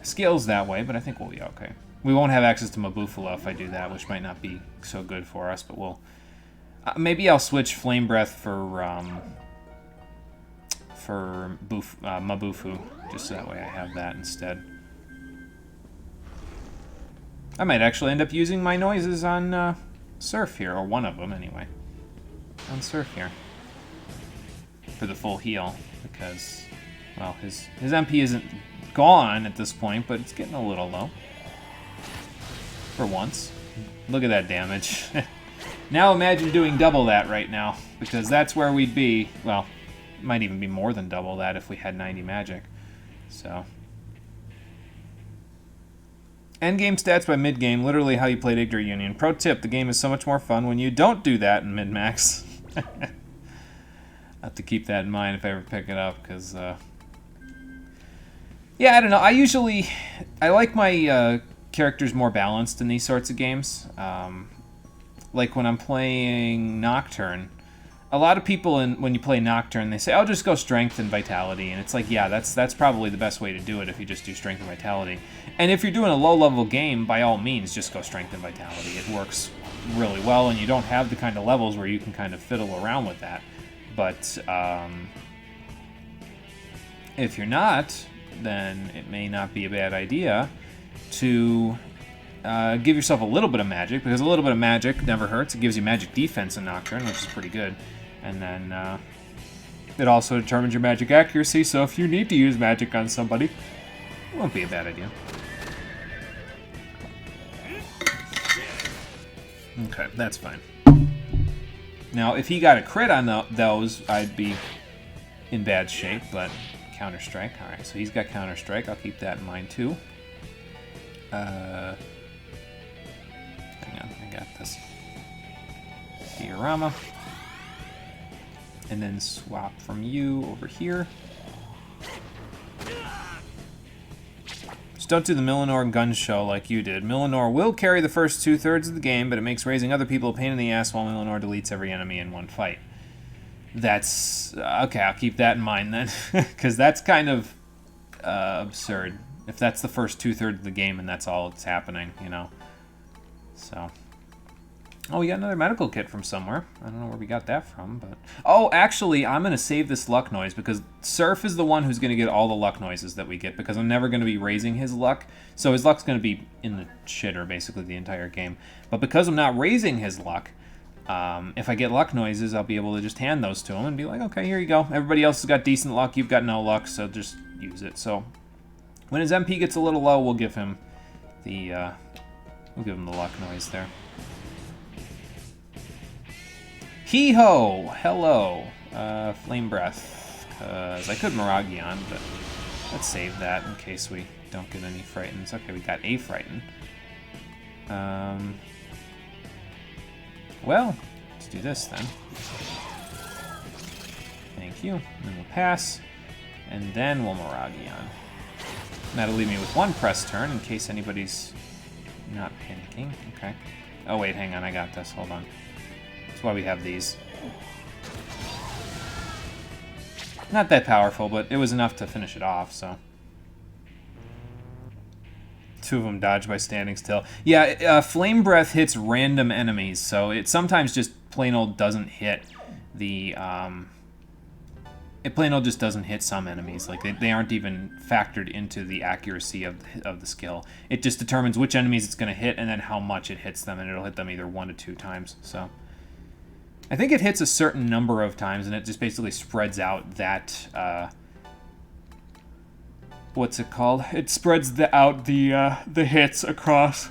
skills that way, but I think we'll be okay. We won't have access to Mabufala if I do that, which might not be so good for us, but we'll... maybe I'll switch Flame Breath for Mabufu, just so that way I have that instead. I might actually end up using my noises on Surf here, or one of them anyway. On Surf here. For the full heal, because, well, his MP isn't gone at this point, but it's getting a little low. For once. Look at that damage. Now imagine doing double that right now, because that's where we'd be. Well, it might even be more than double that if we had 90 magic. So. Endgame stats by mid-game, literally how you played Igdra Union. Pro tip, the game is so much more fun when you don't do that in mid-max. I have to keep that in mind if I ever pick it up, because, yeah, I don't know. I like my characters more balanced in these sorts of games. Like when I'm playing Nocturne, a lot of people, when you play Nocturne, they say, "I'll just go Strength and Vitality," and it's like, yeah, that's probably the best way to do it if you just do Strength and Vitality. And if you're doing a low-level game, by all means, just go Strength and Vitality. It works really well, and you don't have the kind of levels where you can kind of fiddle around with that. But if you're not, then it may not be a bad idea to give yourself a little bit of magic, because a little bit of magic never hurts. It gives you magic defense in Nocturne, which is pretty good. And then it also determines your magic accuracy, so if you need to use magic on somebody, it won't be a bad idea. Okay, that's fine. Now, if he got a crit on those, I'd be in bad shape, but Counter-Strike. Alright, so he's got Counter-Strike. I'll keep that in mind, too. Hang on, I got this. Diorama. And then swap from you over here. Just don't do the Millinor gun show like you did. Millinor will carry the first 2/3 of the game, but it makes raising other people a pain in the ass while Millinor deletes every enemy in one fight. That's... okay, I'll keep that in mind then. Because that's kind of absurd. If that's the first 2/3 of the game and that's all that's happening, you know. So... oh, we got another medical kit from somewhere. I don't know where we got that from, but... oh, actually, I'm going to save this luck noise, because Surf is the one who's going to get all the luck noises that we get, because I'm never going to be raising his luck. So his luck's going to be in the shitter, basically, the entire game. But because I'm not raising his luck, if I get luck noises, I'll be able to just hand those to him and be like, okay, here you go. Everybody else has got decent luck, you've got no luck, so just use it. So When his MP gets a little low, we'll give him the luck noise there. Hee-ho! Hello. Flame Breath. I could Miragion, but let's save that in case we don't get any Frightens. Okay, we got a Frighten. Well, let's do this then. Thank you. And then we'll pass. And then we'll Miragion. And that'll leave me with one press turn in case anybody's not panicking. Okay. Oh, wait, hang on. I got this. Hold on. That's why we have these. Not that powerful, but it was enough to finish it off, so. Two of them dodge by standing still. Yeah, Flame Breath hits random enemies, so it sometimes just plain old doesn't hit the, it plain old just doesn't hit some enemies. Like, they aren't even factored into the accuracy of the skill. It just determines which enemies it's going to hit and then how much it hits them, and it'll hit them either 1 to 2 times, so. I think it hits a certain number of times, and it just basically spreads out that, what's it called? It spreads out the hits across,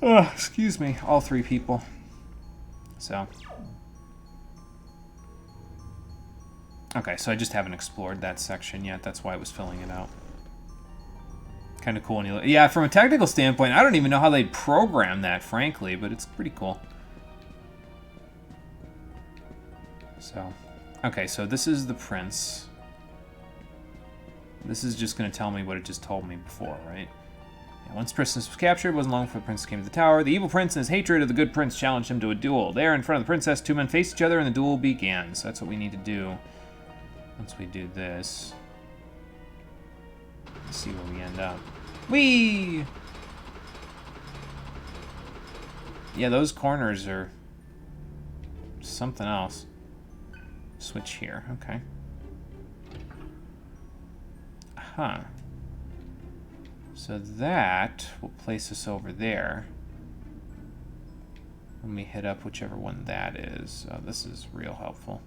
excuse me, all 3 people. So. Okay, so I just haven't explored that section yet. That's why I was filling it out. Kind of cool. When you look. Yeah, from a technical standpoint, I don't even know how they'd program that, frankly, but it's pretty cool. So, okay, so this is the prince. This is just going to tell me what it just told me before, right? Yeah, once Princess was captured, it wasn't long before the prince came to the tower. The evil prince and his hatred of the good prince challenged him to a duel. There, in front of the princess, 2 men faced each other, and the duel began. So that's what we need to do. Once we do this, let's see where we end up. Whee! Yeah, those corners are something else. Switch here, okay. Huh. So that will place us over there. Let me hit up whichever one that is. Oh, this is real helpful.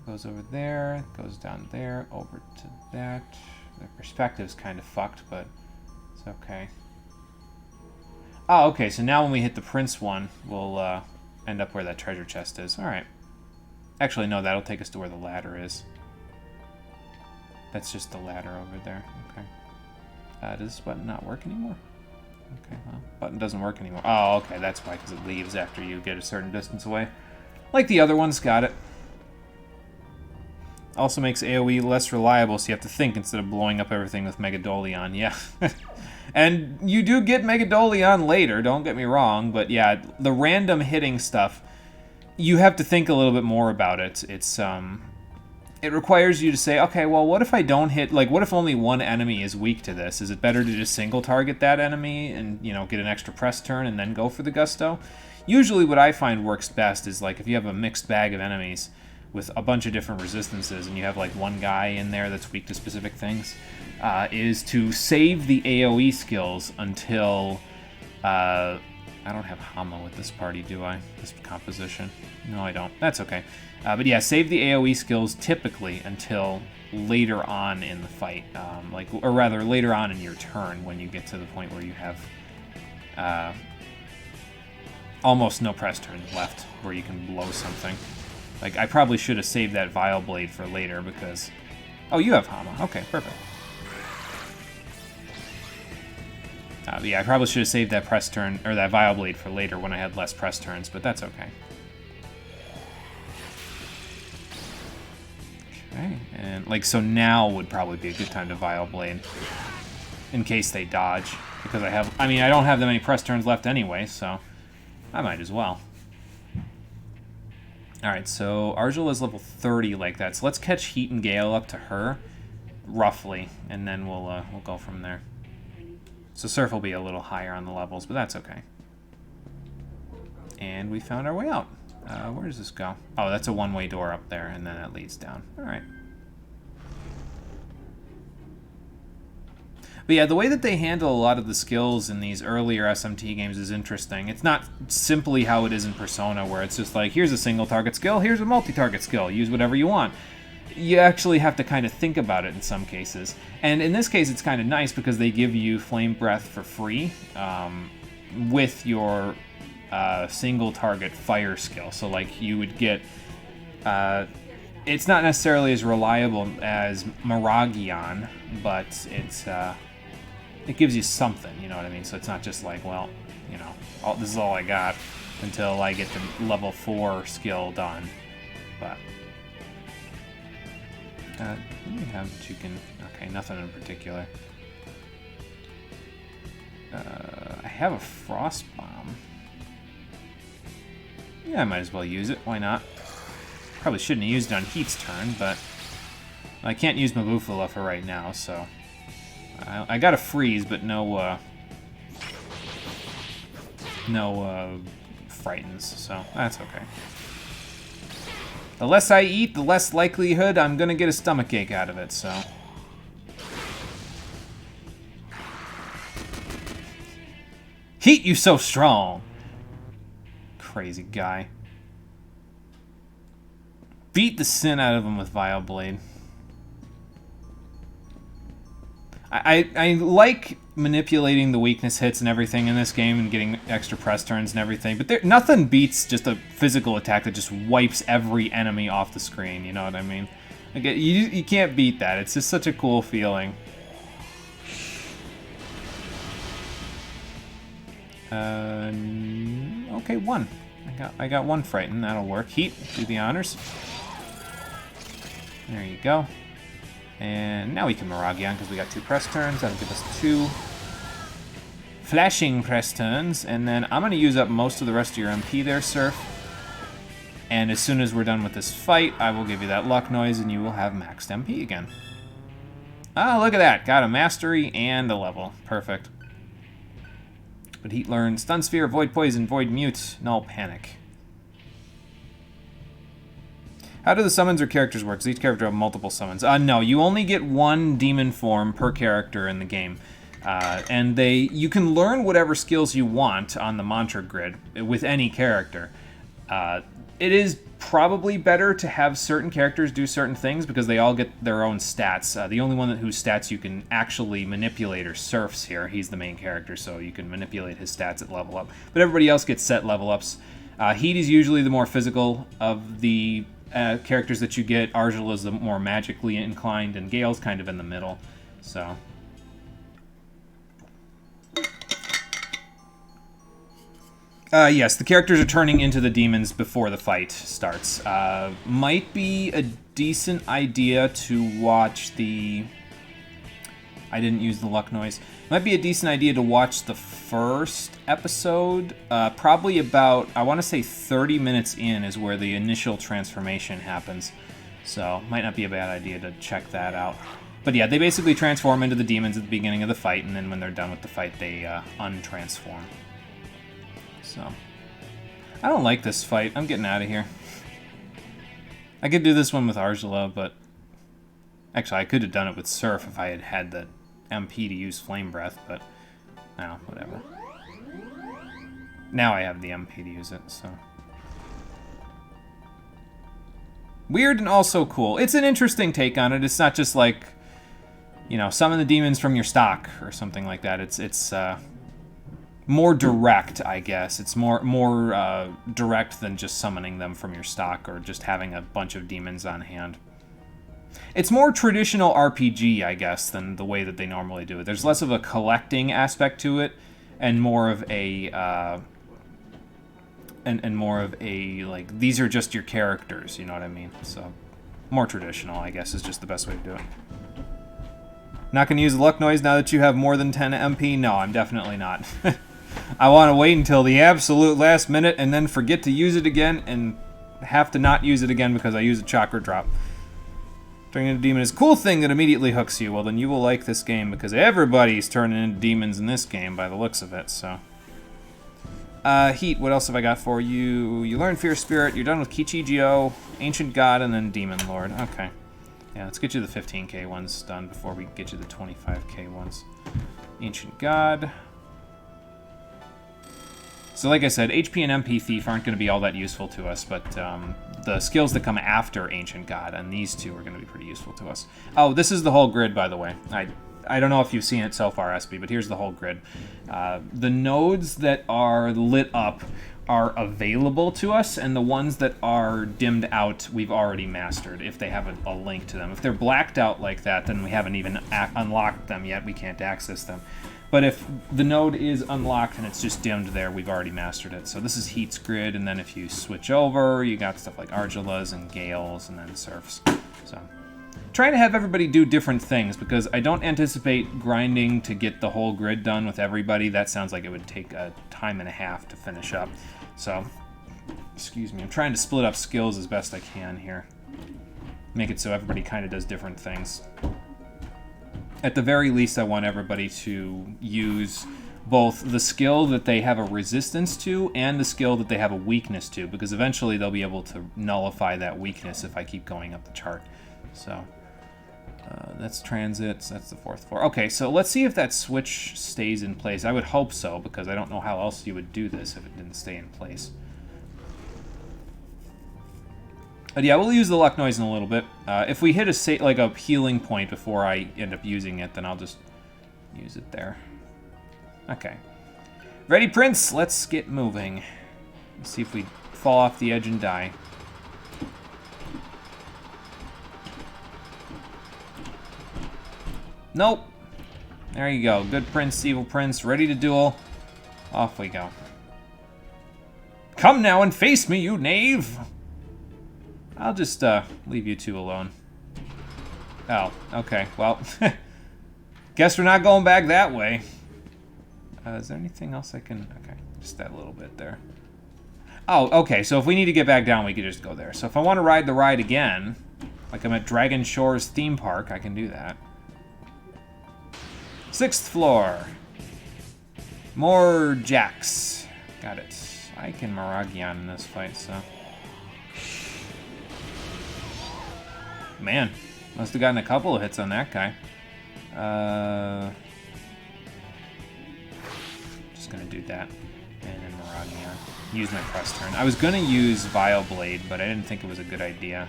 Goes over there, goes down there, over to that. The perspective's kind of fucked, but it's okay. Oh, okay, so now when we hit the prince one, we'll end up where that treasure chest is. Alright. Actually, no, that'll take us to where the ladder is. That's just the ladder over there. Okay. Does this button not work anymore? Okay, well, button doesn't work anymore. Oh, okay, that's why, because it leaves after you get a certain distance away. Like the other ones, got it. Also makes AoE less reliable, so you have to think instead of blowing up everything with Megadolion. Yeah. And you do get Megadolion later, don't get me wrong, but yeah, the random hitting stuff, you have to think a little bit more about it. It requires you to say, okay, well, what if I don't hit, like, what if only one enemy is weak to this? Is it better to just single target that enemy and, you know, get an extra press turn and then go for the gusto? Usually what I find works best is, like, if you have a mixed bag of enemies with a bunch of different resistances and you have, like, one guy in there that's weak to specific things, is to save the AoE skills until, I don't have Hama with this party, do I? This composition? No, I don't. That's okay. But yeah, save the AoE skills typically until later on in the fight, or rather later on in your turn when you get to the point where you have almost no press turn left where you can blow something. Like, I probably should have saved that Vile Blade for later because... Oh, you have Hama. Okay, perfect. Yeah, I probably should have saved that press turn, or that Vile Blade for later when I had less press turns, but that's okay. Okay, and, like, so now would probably be a good time to Vile Blade. In case they dodge. Because I don't have that many press turns left anyway, so I might as well. Alright, so Argel is level 30 like that, so let's catch Heat and Gale up to her, roughly, and then we'll go from there. So Surf will be a little higher on the levels, but that's okay. And we found our way out. Where does this go? Oh, that's a one-way door up there, and then that leads down. Alright. But yeah, the way that they handle a lot of the skills in these earlier SMT games is interesting. It's not simply how it is in Persona, where it's just like, here's a single target skill, here's a multi-target skill, use whatever you want. you actually have to kind of think about it in some cases. And in this case, it's kind of nice because they give you Flame Breath for free with your single target fire skill. So like you would get... it's not necessarily as reliable as Miragion, but it gives you something, you know what I mean? So it's not just like, well, you know, this is all I got until I get the level 4 skill done. But what do you have that you can... Okay, nothing in particular. I have a Frost Bomb. Yeah, I might as well use it. Why not? Probably shouldn't have used it on Heat's turn, but I can't use Mabufula for right now, so... I got a freeze, but no frightens, so that's okay. The less I eat, the less likelihood I'm gonna get a stomachache out of it, so... Heat, you so strong! Crazy guy. Beat the sin out of him with Vile Blade. I like manipulating the weakness hits and everything in this game and getting extra press turns and everything, but nothing beats just a physical attack that just wipes every enemy off the screen, you know what I mean? Like, you can't beat that. It's just such a cool feeling. Okay, 1. I got 1 Frighten. That'll work. Heat, do the honors. There you go. And now we can Miragion because we got 2 press turns. That'll give us 2 flashing press turns. And then I'm going to use up most of the rest of your MP there, Surf. And as soon as we're done with this fight, I will give you that luck noise and you will have maxed MP again. Oh, look at that. Got a mastery and a level. Perfect. But Heat learned Stun Sphere, Void Poison, Void Mute, Null Panic. How do the summons or characters work? Does each character have multiple summons? No, you only get 1 demon form per character in the game. And you can learn whatever skills you want on the mantra grid with any character. It is probably better to have certain characters do certain things because they all get their own stats. The only one whose stats you can actually manipulate are Surf's here. He's the main character, so you can manipulate his stats at level up. But everybody else gets set level ups. Heat is usually the more physical of the characters that you get. Argel is the more magically inclined, and Gale's kind of in the middle. So... yes, the characters are turning into the demons before the fight starts. Might be a decent idea to watch the... I didn't use the luck noise. Might be a decent idea to watch the first episode. Probably about, I want to say 30 minutes in is where the initial transformation happens. So, might not be a bad idea to check that out. But yeah, they basically transform into the demons at the beginning of the fight, and then when they're done with the fight, they untransform. So, I don't like this fight. I'm getting out of here. I could do this one with Argela, but... Actually, I could have done it with Surf if I had had the MP to use Flame Breath, but... No, whatever. Now I have the MP to use it, so... Weird and also cool. It's an interesting take on it. It's not just like, you know, summon the demons from your stock or something like that. It's more direct, I guess. It's more direct than just summoning them from your stock or just having a bunch of demons on hand. It's more traditional RPG, I guess, than the way that they normally do it. There's less of a collecting aspect to it, and more of a like, these are just your characters, you know what I mean? So, more traditional, I guess, is just the best way to do it. Not going to use the luck noise now that you have more than 10 MP? No, I'm definitely not. I want to wait until the absolute last minute and then forget to use it again and have to not use it again because I use a chakra drop. Turning into a demon is a cool thing that immediately hooks you. Well, then you will like this game because everybody's turning into demons in this game by the looks of it, so... Heat, what else have I got for you? You learn Fear Spirit, you're done with Kichijio, Ancient God, and then Demon Lord. Okay. Yeah, let's get you the 15k ones done before we get you the 25k ones. Ancient God. So like I said, HP and MP Thief aren't going to be all that useful to us, but the skills that come after Ancient God and these two are going to be pretty useful to us. Oh, this is the whole grid, by the way. I don't know if you've seen it so far, SB, but here's the whole grid. The nodes that are lit up are available to us, and the ones that are dimmed out, we've already mastered, if they have a link to them. If they're blacked out like that, then we haven't even unlocked them yet. We can't access them. But if the node is unlocked and it's just dimmed there, we've already mastered it. So this is Heat's grid, and then if you switch over, you got stuff like Argilas and Gales and then Surfs. So trying to have everybody do different things, because I don't anticipate grinding to get the whole grid done with everybody. That sounds like it would take a time and a half to finish up. So, excuse me, I'm trying to split up skills as best I can here. Make it so everybody kind of does different things. At the very least, I want everybody to use both the skill that they have a resistance to and the skill that they have a weakness to, because eventually they'll be able to nullify that weakness if I keep going up the chart. So, that's transits, that's the 4th floor. Okay, so let's see if that switch stays in place. I would hope so, because I don't know how else you would do this if it didn't stay in place. But yeah, we'll use the luck noise in a little bit. If we hit a healing point before I end up using it, then I'll just use it there. Okay. Ready, Prince? Let's get moving. Let's see if we fall off the edge and die. Nope. There you go. Good Prince, evil Prince, ready to duel. Off we go. Come now and face me, you knave! I'll just leave you two alone. Oh, okay. Well, guess we're not going back that way. Is there anything else I can... Okay, just that little bit there. Oh, okay, so if we need to get back down, we could just go there. So if I want to ride the ride again, like I'm at Dragon Shore's theme park, I can do that. 6th floor. More jacks. Got it. I can Maragion in this fight, so... Man, must have gotten a couple of hits on that guy. Just gonna do that. And then Maragion. Use my press turn. I was gonna use Vile Blade, but I didn't think it was a good idea.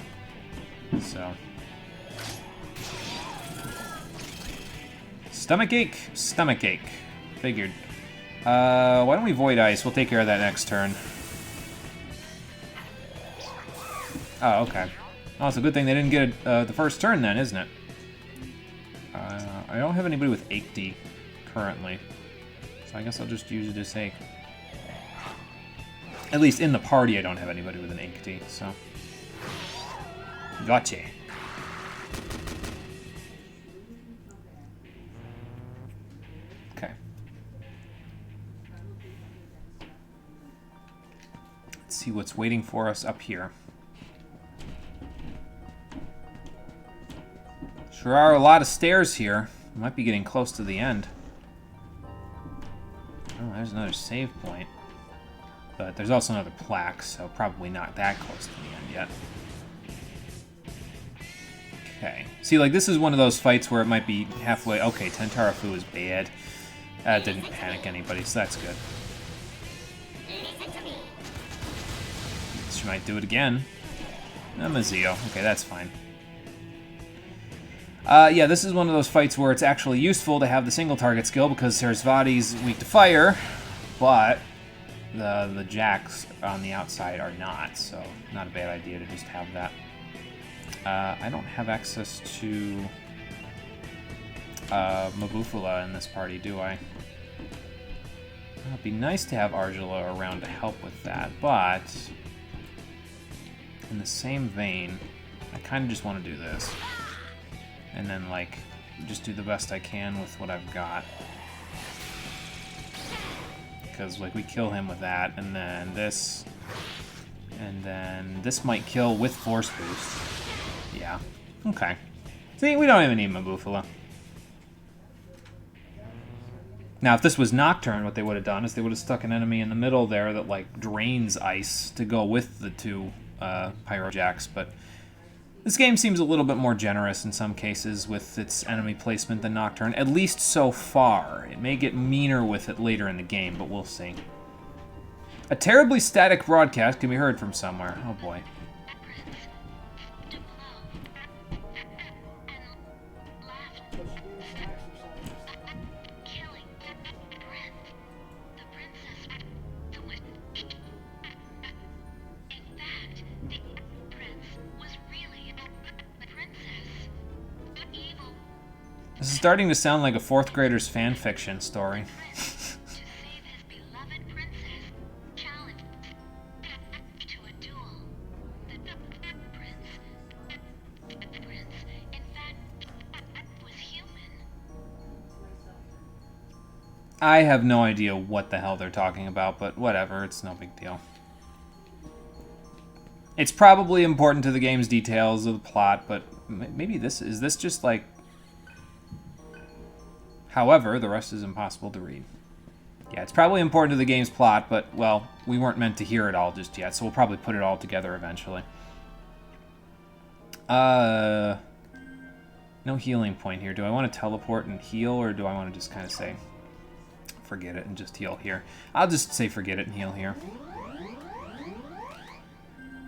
So... Stomachache? Stomachache. Figured. Why don't we Void Ice? We'll take care of that next turn. Oh, okay. Oh, it's a good thing they didn't get the first turn then, isn't it? I don't have anybody with Ache currently. So I guess I'll just use it as Ache. At least in the party I don't have anybody with an Ache, so... Gotcha. Okay. Let's see what's waiting for us up here. Sure are a lot of stairs here. Might be getting close to the end. Oh, there's another save point. But there's also another plaque, so probably not that close to the end yet. Okay. See, like, this is one of those fights where it might be halfway... Okay, Tentarafu is bad. That didn't panic anybody, so that's good. She might do it again. Mazio. Okay, that's fine. Yeah, this is one of those fights where it's actually useful to have the single target skill because Sarasvati's weak to fire, but the jacks on the outside are not, so not a bad idea to just have that. I don't have access to Mabufula in this party, do I? It'd be nice to have Argila around to help with that, but in the same vein, I kind of just want to do this. And then, like, just do the best I can with what I've got. Because, like, we kill him with that, and then this. And then this might kill with Force Boost. Yeah. Okay. See, we don't even need Mabufula. Now, if this was Nocturne, what they would have done is they would have stuck an enemy in the middle there that, like, drains ice to go with the two Pyrojacks, but... This game seems a little bit more generous in some cases with its enemy placement than Nocturne, at least so far. It may get meaner with it later in the game, but we'll see. A terribly static broadcast can be heard from somewhere. Oh boy. This is starting to sound like a fourth grader's fan fiction story. I have no idea what the hell they're talking about, but whatever, it's no big deal. It's probably important to the game's details of the plot, but maybe is this just like... However, the rest is impossible to read. Yeah, it's probably important to the game's plot, but, well, we weren't meant to hear it all just yet, so we'll probably put it all together eventually. No healing point here. Do I want to teleport and heal, or do I want to just kind of say... forget it and just heal here? I'll just say forget it and heal here.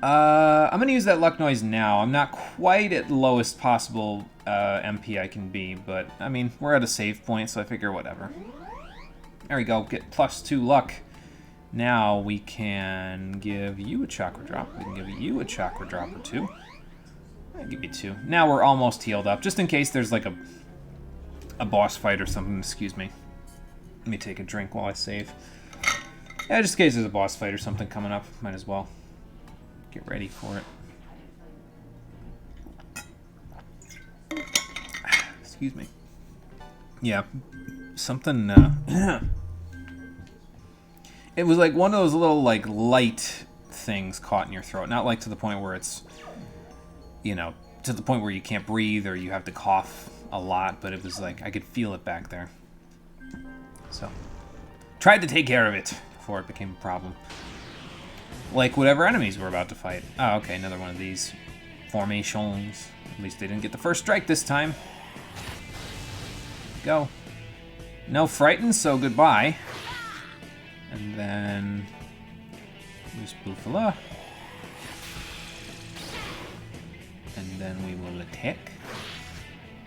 I'm going to use that luck noise now. I'm not quite at lowest possible MP I can be, but, I mean, we're at a save point, so I figure whatever. There we go, get +2 luck. Now we can give you a chakra drop. We can give you a chakra drop or 2. I'll give you 2. Now we're almost healed up, just in case there's like a boss fight or something. Excuse me. Let me take a drink while I save. Yeah, just in case there's a boss fight or something coming up, might as well get ready for it. Excuse me. Yeah, something, it was like one of those little, like, light things caught in your throat. Not like to the point where it's, you know, to the point where you can't breathe or you have to cough a lot, but it was like, I could feel it back there. So, tried to take care of it before it became a problem. Like whatever enemies we're about to fight. Oh, okay, another one of these formations. At least they didn't get the first strike this time. Go. No frightened, so goodbye. And then... use Bufala. And then we will attack.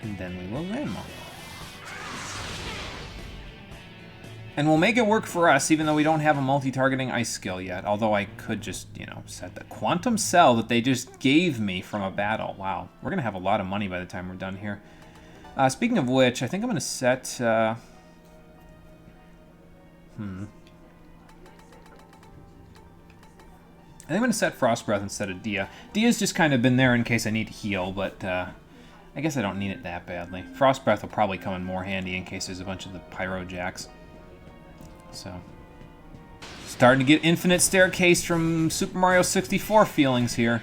And then we will Ranma. And we'll make it work for us, even though we don't have a multi-targeting ice skill yet. Although I could just, you know, set the quantum cell that they just gave me from a battle. Wow, we're going to have a lot of money by the time we're done here. Speaking of which, I think I'm going to set... I think I'm going to set Frost Breath instead of Dia. Dia's just kind of been there in case I need to heal, but I guess I don't need it that badly. Frost Breath will probably come in more handy in case there's a bunch of the Pyro Jacks. So, starting to get Infinite Staircase from Super Mario 64 feelings here.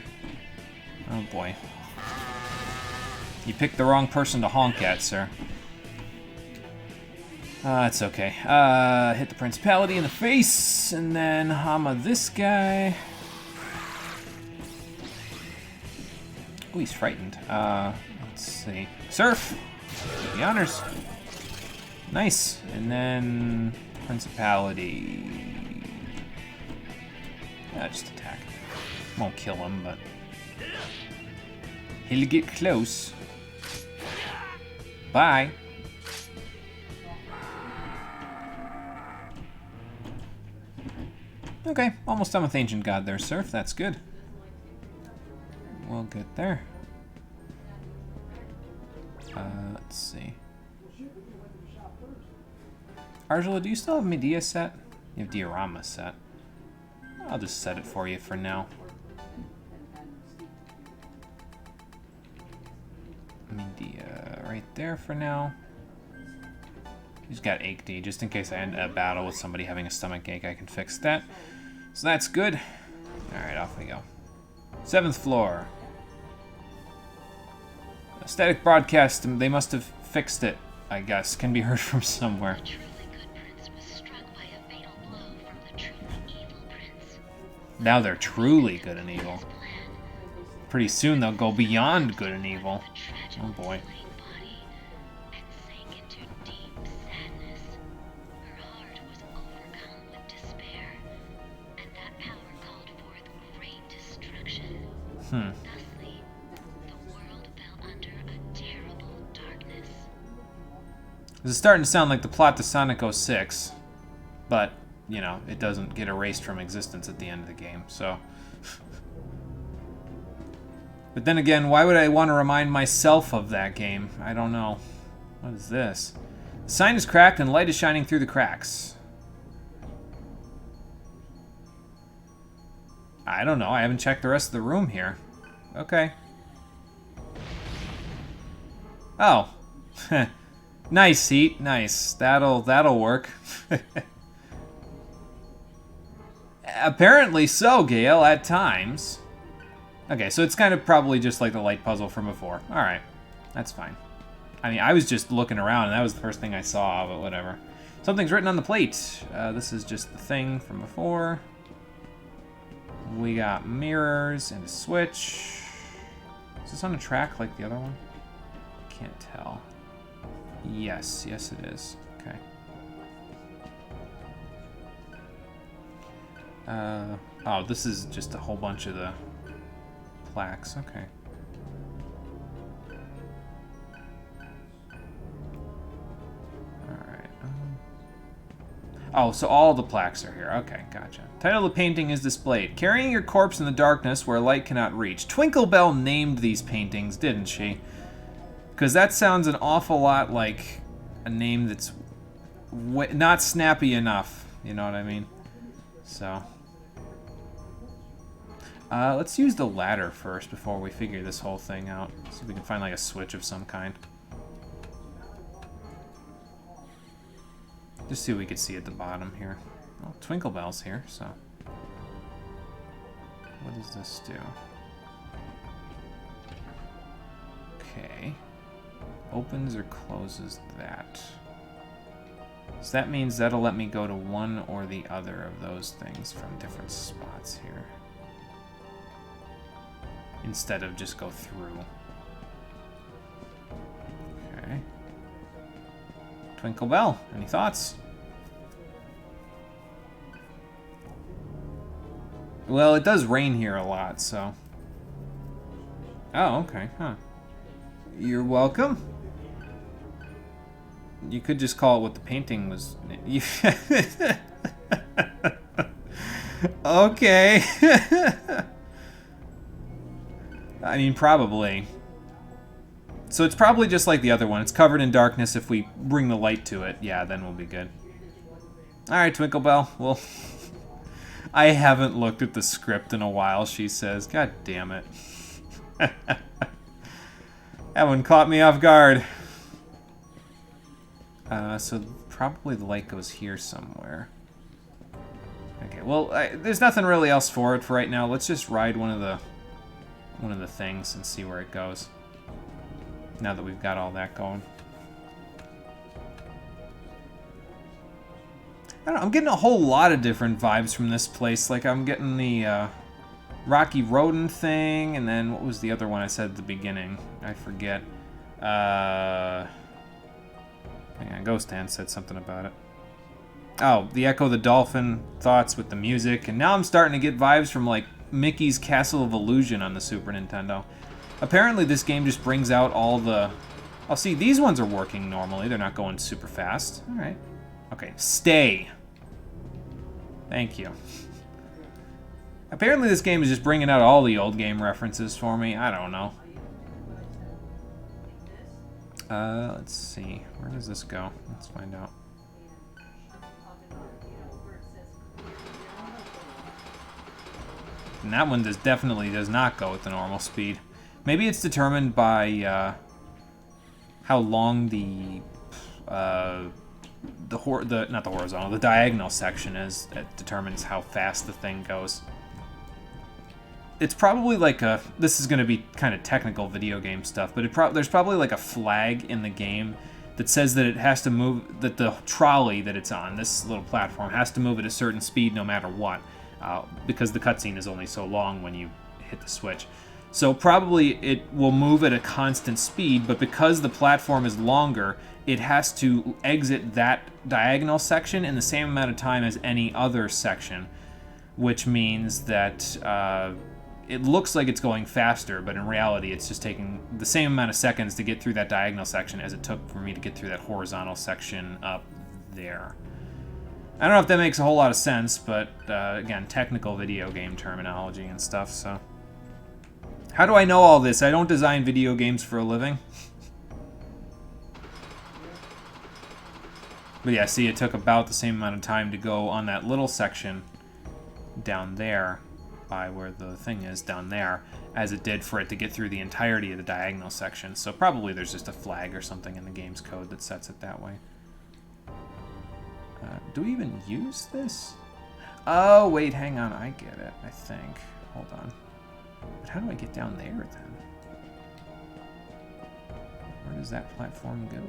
Oh boy. You picked the wrong person to honk at, sir. It's okay. Hit the Principality in the face, and then Hama this guy. Oh, he's frightened. Let's see. Surf! The honors. Nice. And then... Principality. Yeah, just attack. Won't kill him, but he'll get close. Bye. Okay, almost done with Ancient God there, Surf. That's good. We'll get there. Let's see. Argela, do you still have Medea set? You have Diorama set. I'll just set it for you for now. Medea right there for now. He's got Ache D, just in case I end a battle with somebody having a stomach ache, I can fix that. So that's good. Alright, off we go. 7th floor. A static broadcast, they must have fixed it, I guess. Can be heard from somewhere. Now they're truly good and evil. Pretty soon they'll go beyond good and evil. Oh boy. Thusly, the world fell under a terrible darkness. This is starting to sound like the plot to Sonic 06, but, you know, it doesn't get erased from existence at the end of the game, so... But then again, why would I want to remind myself of that game? I don't know. What is this? The sign is cracked and light is shining through the cracks. I don't know. I haven't checked the rest of the room here. Okay. Oh. Nice, Heat. Nice. That'll work. Apparently so, Gale, at times. Okay, so it's kind of probably just like the light puzzle from before. Alright. That's fine. I mean, I was just looking around, and that was the first thing I saw, but whatever. Something's written on the plate. This is just the thing from before. We got mirrors and a switch. Is this on a track like the other one? Can't tell. Yes, yes it is. Okay. Oh, this is just a whole bunch of the plaques. Okay. Alright. Oh, so all the plaques are here. Okay, gotcha. Title of the painting is displayed. Carrying your corpse in the darkness where light cannot reach. Twinkle Bell named these paintings, didn't she? Because that sounds an awful lot like a name that's not snappy enough. You know what I mean? So... let's use the ladder first before we figure this whole thing out. See if we can find like a switch of some kind. Just see what we could see at the bottom here. Oh, Twinkle Bell's here, so... What does this do? Okay. Opens or closes that. So that means that'll let me go to one or the other of those things from different spots here. Instead of just go through. Okay. Twinkle Bell, any thoughts? Well, it does rain here a lot, so... Oh, okay, huh. You're welcome. You could just call it what the painting was... Okay. I mean, probably. So it's probably just like the other one. It's covered in darkness. If we bring the light to it, yeah, then we'll be good. Alright, Twinkle Bell. Well, I haven't looked at the script in a while, she says. God damn it. That one caught me off guard. So probably the light goes here somewhere. Okay, well, there's nothing really else for it for right now. Let's just ride one of the things and see where it goes. Now that we've got all that going. I don't know, I'm getting a whole lot of different vibes from this place. Like, I'm getting the Rocky Rodent thing, and then what was the other one I said at the beginning? I forget. Hang on, Ghost Hand said something about it. Oh, the Echo the Dolphin thoughts with the music, and now I'm starting to get vibes from, like, Mickey's Castle of Illusion on the Super Nintendo. Apparently this game just brings out all the... Oh, see, these ones are working normally. They're not going super fast. Alright. Okay, stay. Thank you. Apparently this game is just bringing out all the old game references for me. I don't know. Let's see. Where does this go? Let's find out. And that one definitely does not go at the normal speed. Maybe it's determined by how long the diagonal section is. It determines how fast the thing goes. It's probably like a... This is going to be kind of technical video game stuff, but there's probably like a flag in the game that says that it has to move... That the trolley that it's on, this little platform, has to move at a certain speed no matter what. Because the cutscene is only so long when you hit the switch. So probably it will move at a constant speed, but because the platform is longer, it has to exit that diagonal section in the same amount of time as any other section, which means that it looks like it's going faster, but in reality it's just taking the same amount of seconds to get through that diagonal section as it took for me to get through that horizontal section up there. I don't know if that makes a whole lot of sense, but again, technical video game terminology and stuff, so. How do I know all this? I don't design video games for a living. But yeah, see, it took about the same amount of time to go on that little section down there, by where the thing is down there, as it did for it to get through the entirety of the diagonal section. So probably there's just a flag or something in the game's code that sets it that way. Do we even use this? Oh, wait, hang on. I get it, I think. Hold on. But how do I get down there, then? Where does that platform go?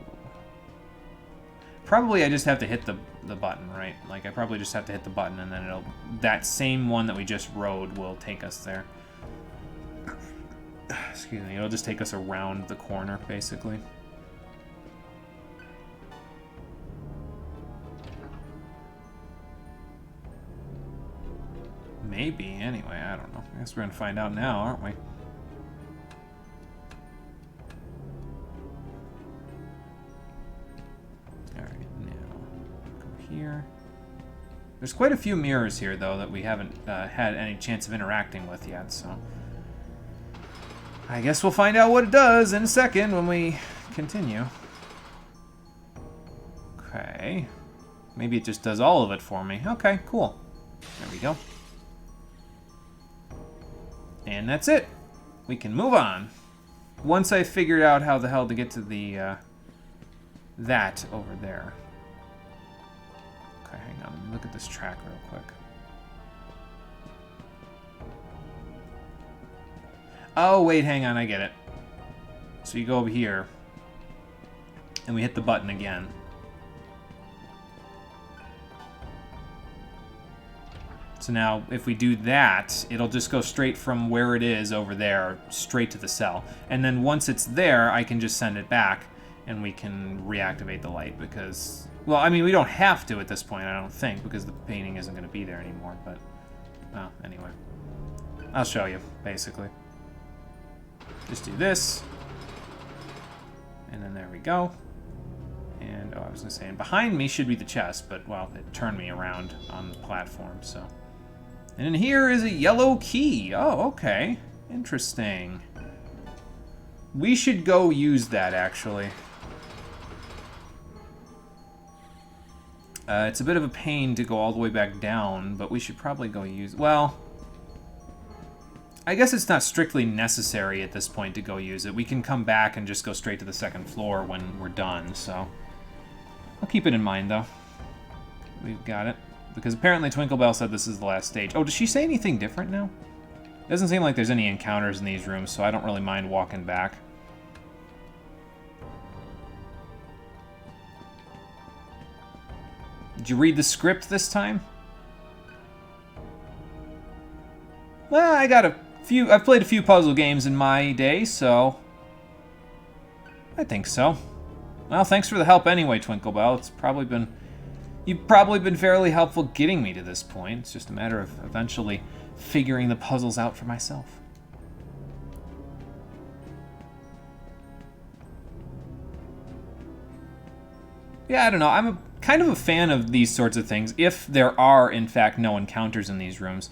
Probably I just have to hit the button, right? Like, I probably just have to hit the button, and then it'll... That same one that we just rode will take us there. Excuse me. It'll just take us around the corner, basically. Maybe, anyway, I don't know. I guess we're gonna find out now, aren't we? Alright, now, go here. There's quite a few mirrors here, though, that we haven't had any chance of interacting with yet, so... I guess we'll find out what it does in a second when we continue. Okay. Maybe it just does all of it for me. Okay, cool. There we go. And that's it. We can move on. Once I figured out how the hell to get to the, that over there. Okay, hang on. Let me look at this track real quick. Oh, wait, hang on. I get it. So you go over here. And we hit the button again. So now, if we do that, it'll just go straight from where it is over there, straight to the cell. And then once it's there, I can just send it back, and we can reactivate the light, because... Well, I mean, we don't have to at this point, I don't think, because the painting isn't going to be there anymore, but... Well, anyway. I'll show you, basically. Just do this. And then there we go. And, oh, I was going to say, and behind me should be the chest, but, well, it turned me around on the platform, so... And in here is a yellow key. Oh, okay. Interesting. We should go use that, actually. It's a bit of a pain to go all the way back down, but we should probably go use... Well, I guess it's not strictly necessary at this point to go use it. We can come back and just go straight to the second floor when we're done, so... I'll keep it in mind, though. We've got it. Because apparently Twinkle said this is the last stage. Oh, does she say anything different now? It doesn't seem like there's any encounters in these rooms, so I don't really mind walking back. Did you read the script this time? Well, I've played a few puzzle games in my day, so... I think so. Well, thanks for the help anyway, Twinkle. It's probably been... You've probably been fairly helpful getting me to this point. It's just a matter of eventually figuring the puzzles out for myself. Yeah, I don't know. I'm kind of a fan of these sorts of things. If there are, in fact, no encounters in these rooms,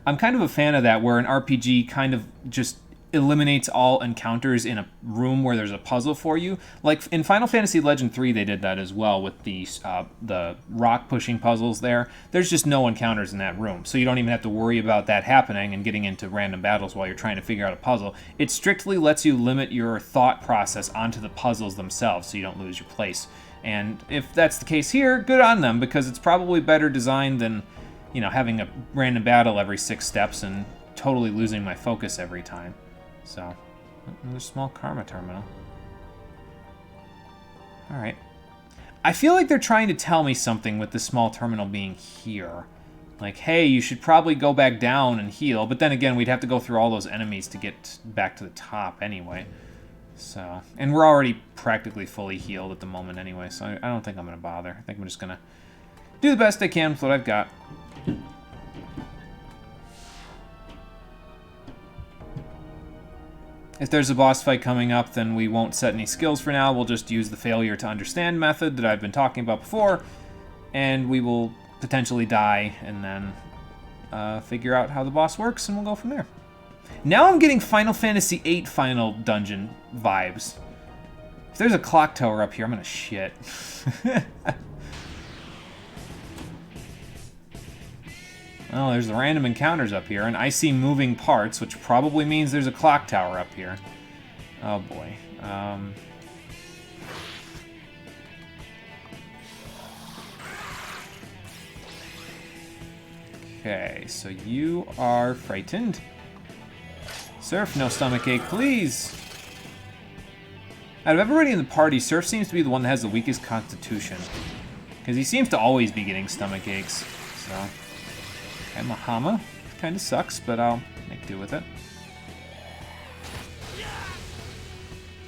I'm kind of a fan of that, where an RPG kind of just eliminates all encounters in a room where there's a puzzle for you. Like in Final Fantasy Legend 3, they did that as well with the rock pushing puzzles there. There's just no encounters in that room, so you don't even have to worry about that happening and getting into random battles while you're trying to figure out a puzzle. It strictly lets you limit your thought process onto the puzzles themselves so you don't lose your place. And if that's the case here, good on them, because it's probably better designed than, you know, having a random battle every 6 steps and totally losing my focus every time. So, another small karma terminal. Alright. I feel like they're trying to tell me something with this small terminal being here. Like, hey, you should probably go back down and heal. But then again, we'd have to go through all those enemies to get back to the top anyway. So, and we're already practically fully healed at the moment anyway, so I don't think I'm going to bother. I think I'm just going to do the best I can with what I've got. If there's a boss fight coming up, then we won't set any skills for now. We'll just use the failure to understand method that I've been talking about before, and we will potentially die and then figure out how the boss works, and we'll go from there. Now I'm getting Final Fantasy VIII final dungeon vibes. If there's a clock tower up here, I'm gonna shit. Well, there's the random encounters up here, and I see moving parts, which probably means there's a clock tower up here. Oh boy. Okay, so you are frightened. Surf, no stomachache, please. Out of everybody in the party, Surf seems to be the one that has the weakest constitution. Because he seems to always be getting stomach aches. So, okay, Mahama kind of sucks, but I'll make do with it.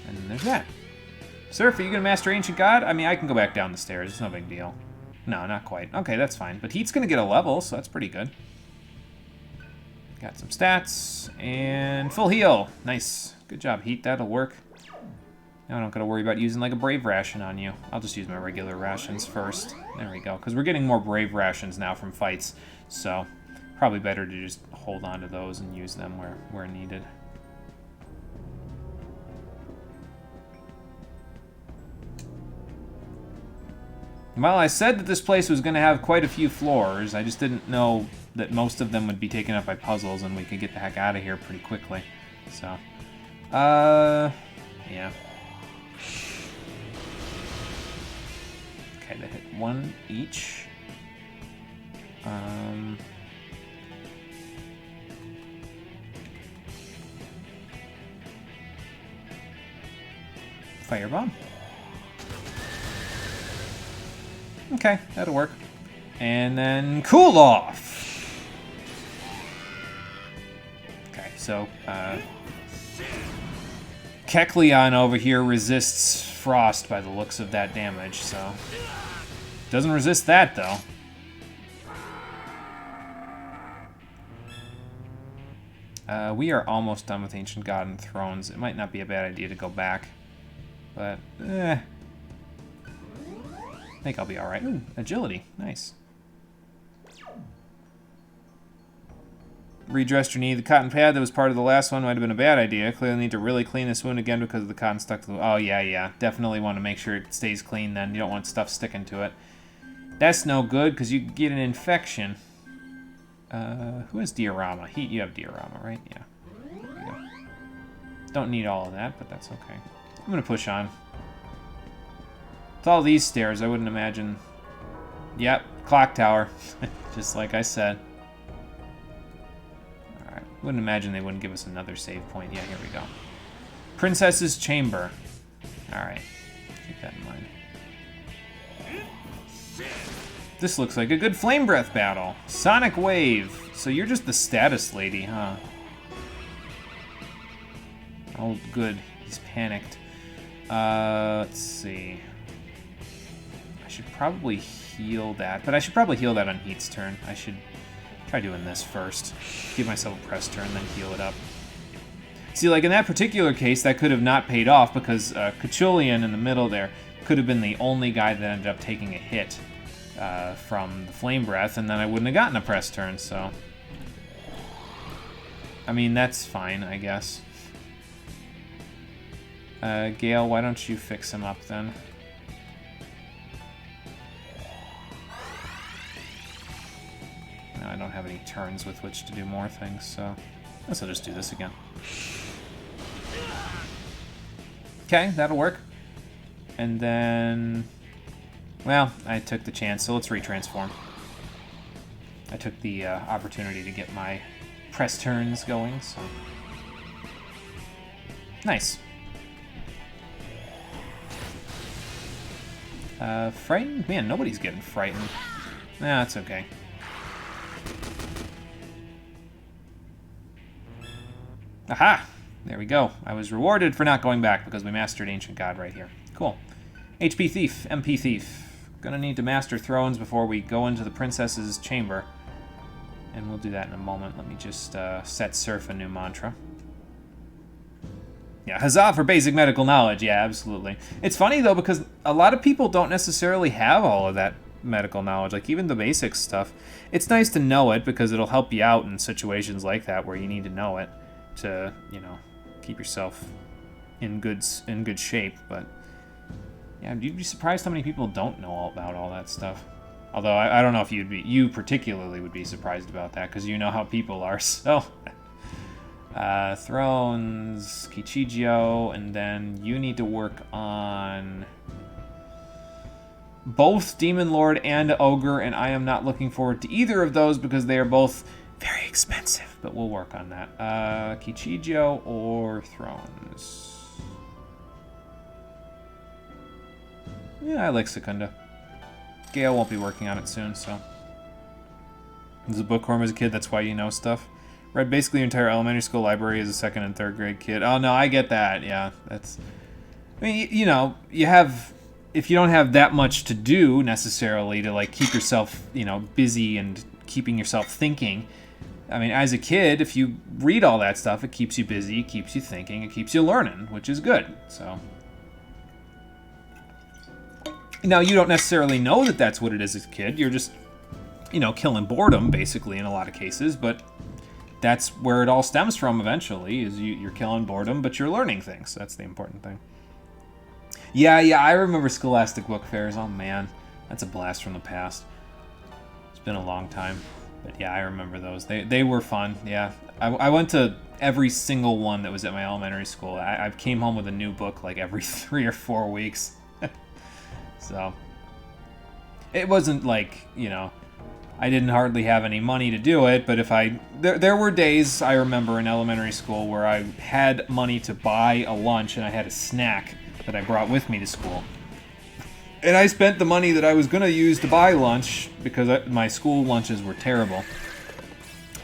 And then there's that. Surf, are you going to master Ancient God? I mean, I can go back down the stairs. It's no big deal. No, not quite. Okay, that's fine. But Heat's going to get a level, so that's pretty good. Got some stats, and full heal. Nice. Good job, Heat. That'll work. Now I don't got to worry about using like a Brave Ration on you. I'll just use my regular rations first. There we go. Because we're getting more Brave Rations now from fights, so probably better to just hold on to those and use them where needed. Well, I said that this place was going to have quite a few floors. I just didn't know that most of them would be taken up by puzzles and we could get the heck out of here pretty quickly. So, yeah. Okay, they hit one each. Firebomb. Okay, that'll work. And then cool off. Okay, so Kecleon over here resists frost by the looks of that damage, so doesn't resist that though. We are almost done with Ancient God and Thrones. It might not be a bad idea to go back, but I think I'll be alright. Ooh, agility. Nice. Redressed your knee. The cotton pad that was part of the last one might have been a bad idea. Clearly need to really clean this wound again because of the cotton stuck to the... Oh, yeah. Definitely want to make sure it stays clean then. You don't want stuff sticking to it. That's no good because you get an infection. Who has diorama? You have diorama, right? Yeah. There you go. Don't need all of that, but that's okay. I'm going to push on. With all these stairs, I wouldn't imagine... Yep, clock tower. Just like I said. Alright, wouldn't imagine they wouldn't give us another save point. Yeah, here we go. Princess's Chamber. Alright, keep that in mind. This looks like a good Flame Breath battle. Sonic Wave. So you're just the status lady, huh? Oh, good. He's panicked. Let's see. I should probably heal that, but I should probably heal that on Heat's turn. I should try doing this first. Give myself a press turn, then heal it up. See, like in that particular case, that could have not paid off because Cachulian in the middle there could have been the only guy that ended up taking a hit from the Flame Breath, and then I wouldn't have gotten a press turn, so... I mean, that's fine, I guess. Gale, why don't you fix him up then? No, I don't have any turns with which to do more things, so I guess I'll just do this again. Okay, that'll work. And then... Well, I took the chance, so let's retransform. I took the opportunity to get my press turns going, so... Nice. Frightened? Man, nobody's getting frightened. Nah, it's okay. Aha! There we go. I was rewarded for not going back because we mastered Ancient God right here. Cool. HP Thief, MP Thief. Gonna need to master Thrones before we go into the Princess's Chamber. And we'll do that in a moment. Let me just set Surf a new mantra. Yeah, huzzah for basic medical knowledge. Yeah, absolutely. It's funny, though, because a lot of people don't necessarily have all of that medical knowledge, like even the basic stuff. It's nice to know it because it'll help you out in situations like that where you need to know it to, you know, keep yourself in good shape. But yeah, you'd be surprised how many people don't know all about all that stuff. Although I don't know if you particularly would be surprised about that because you know how people are. So Thrones, Kichijio, and then you need to work on both Demon Lord and Ogre, and I am not looking forward to either of those because they are both very expensive, but we'll work on that. Kichijio or Thrones? Yeah, I like Secunda. Gale won't be working on it soon, so. There's a bookworm as a kid, that's why you know stuff. Read basically your entire elementary school library as a 2nd and 3rd grade kid. Oh, no, I get that, yeah. That's... I mean, you know, you have... If you don't have that much to do, necessarily, to, like, keep yourself, you know, busy and keeping yourself thinking... I mean, as a kid, if you read all that stuff, it keeps you busy, it keeps you thinking, it keeps you learning, which is good, so... Now, you don't necessarily know that that's what it is as a kid. You're just, you know, killing boredom, basically, in a lot of cases. But that's where it all stems from eventually, is you're killing boredom, but you're learning things. That's the important thing. Yeah, I remember Scholastic Book Fairs. Oh, man. That's a blast from the past. It's been a long time. But, yeah, I remember those. They were fun, yeah. I went to every single one that was at my elementary school. I came home with a new book, like, every 3 or 4 weeks. So, it wasn't like, you know, I didn't hardly have any money to do it, but if there were days, I remember, in elementary school where I had money to buy a lunch and I had a snack that I brought with me to school. And I spent the money that I was going to use to buy lunch, because my school lunches were terrible.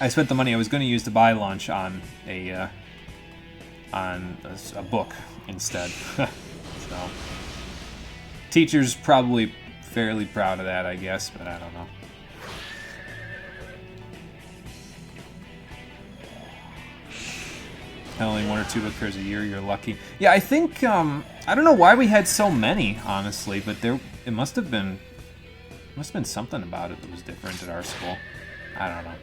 I spent the money I was going to use to buy lunch on a book instead. So... Teacher's probably fairly proud of that, I guess, but I don't know. Only 1 or 2 book fairs a year, you're lucky. Yeah, I think, I don't know why we had so many, honestly, but it must have been something about it that was different at our school. I don't know.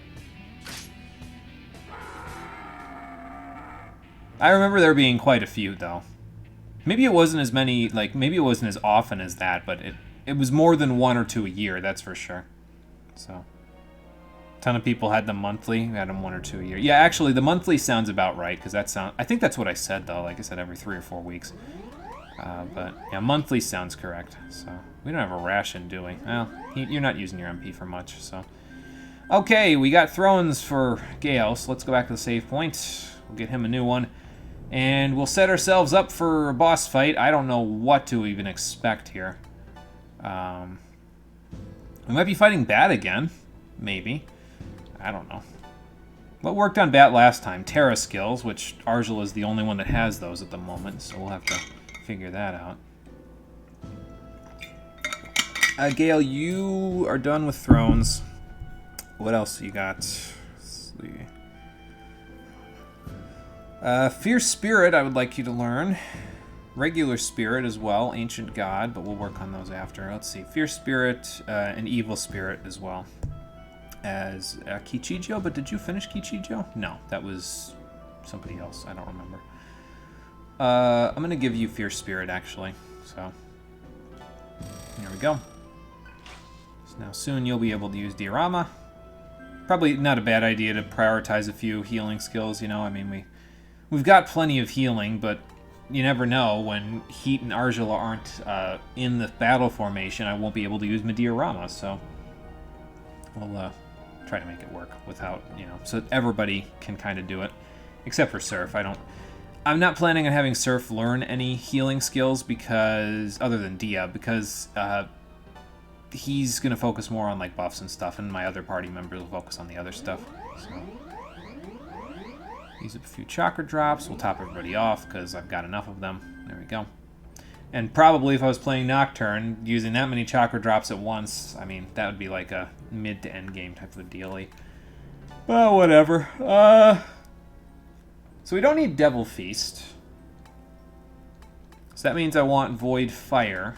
I remember there being quite a few, though. Maybe it wasn't as many, like, maybe it wasn't as often as that, but it was more than 1 or 2 a year, that's for sure. So, a ton of people had them monthly, we had them 1 or 2 a year. Yeah, actually, the monthly sounds about right, because I think that's what I said, though, like I said, every 3 or 4 weeks. But, yeah, monthly sounds correct, so. We don't have a ration, do we? Well, you're not using your MP for much, so. Okay, we got Thrones for Gale, so let's go back to the save point. We'll get him a new one. And we'll set ourselves up for a boss fight. I don't know what to even expect here. We might be fighting Bat again. Maybe. I don't know. What worked on Bat last time? Terra skills, which Argel is the only one that has those at the moment, so we'll have to figure that out. Gale, you are done with Thrones. What else you got? Let's see. Fierce Spirit, I would like you to learn. Regular Spirit as well, Ancient God, but we'll work on those after. Let's see, Fierce Spirit and Evil Spirit as well. As Kichijio, but did you finish Kichijio? No, that was somebody else, I don't remember. I'm going to give you Fierce Spirit, actually, so. There we go. So now soon you'll be able to use Diorama. Probably not a bad idea to prioritize a few healing skills, you know, I mean, We've got plenty of healing, but you never know. When Heat and Argila aren't in the battle formation, I won't be able to use Diorama, so we'll try to make it work without, you know, so everybody can kind of do it, except for Surf. I'm not planning on having Surf learn any healing skills because, other than Dia, because he's going to focus more on, like, buffs and stuff, and my other party members will focus on the other stuff, so. Use a few chakra drops. We'll top everybody off because I've got enough of them. There we go. And probably if I was playing Nocturne, using that many chakra drops at once, I mean, that would be like a mid to end game type of a dealie. Well, whatever. So we don't need Devil Feast. So that means I want Void Fire,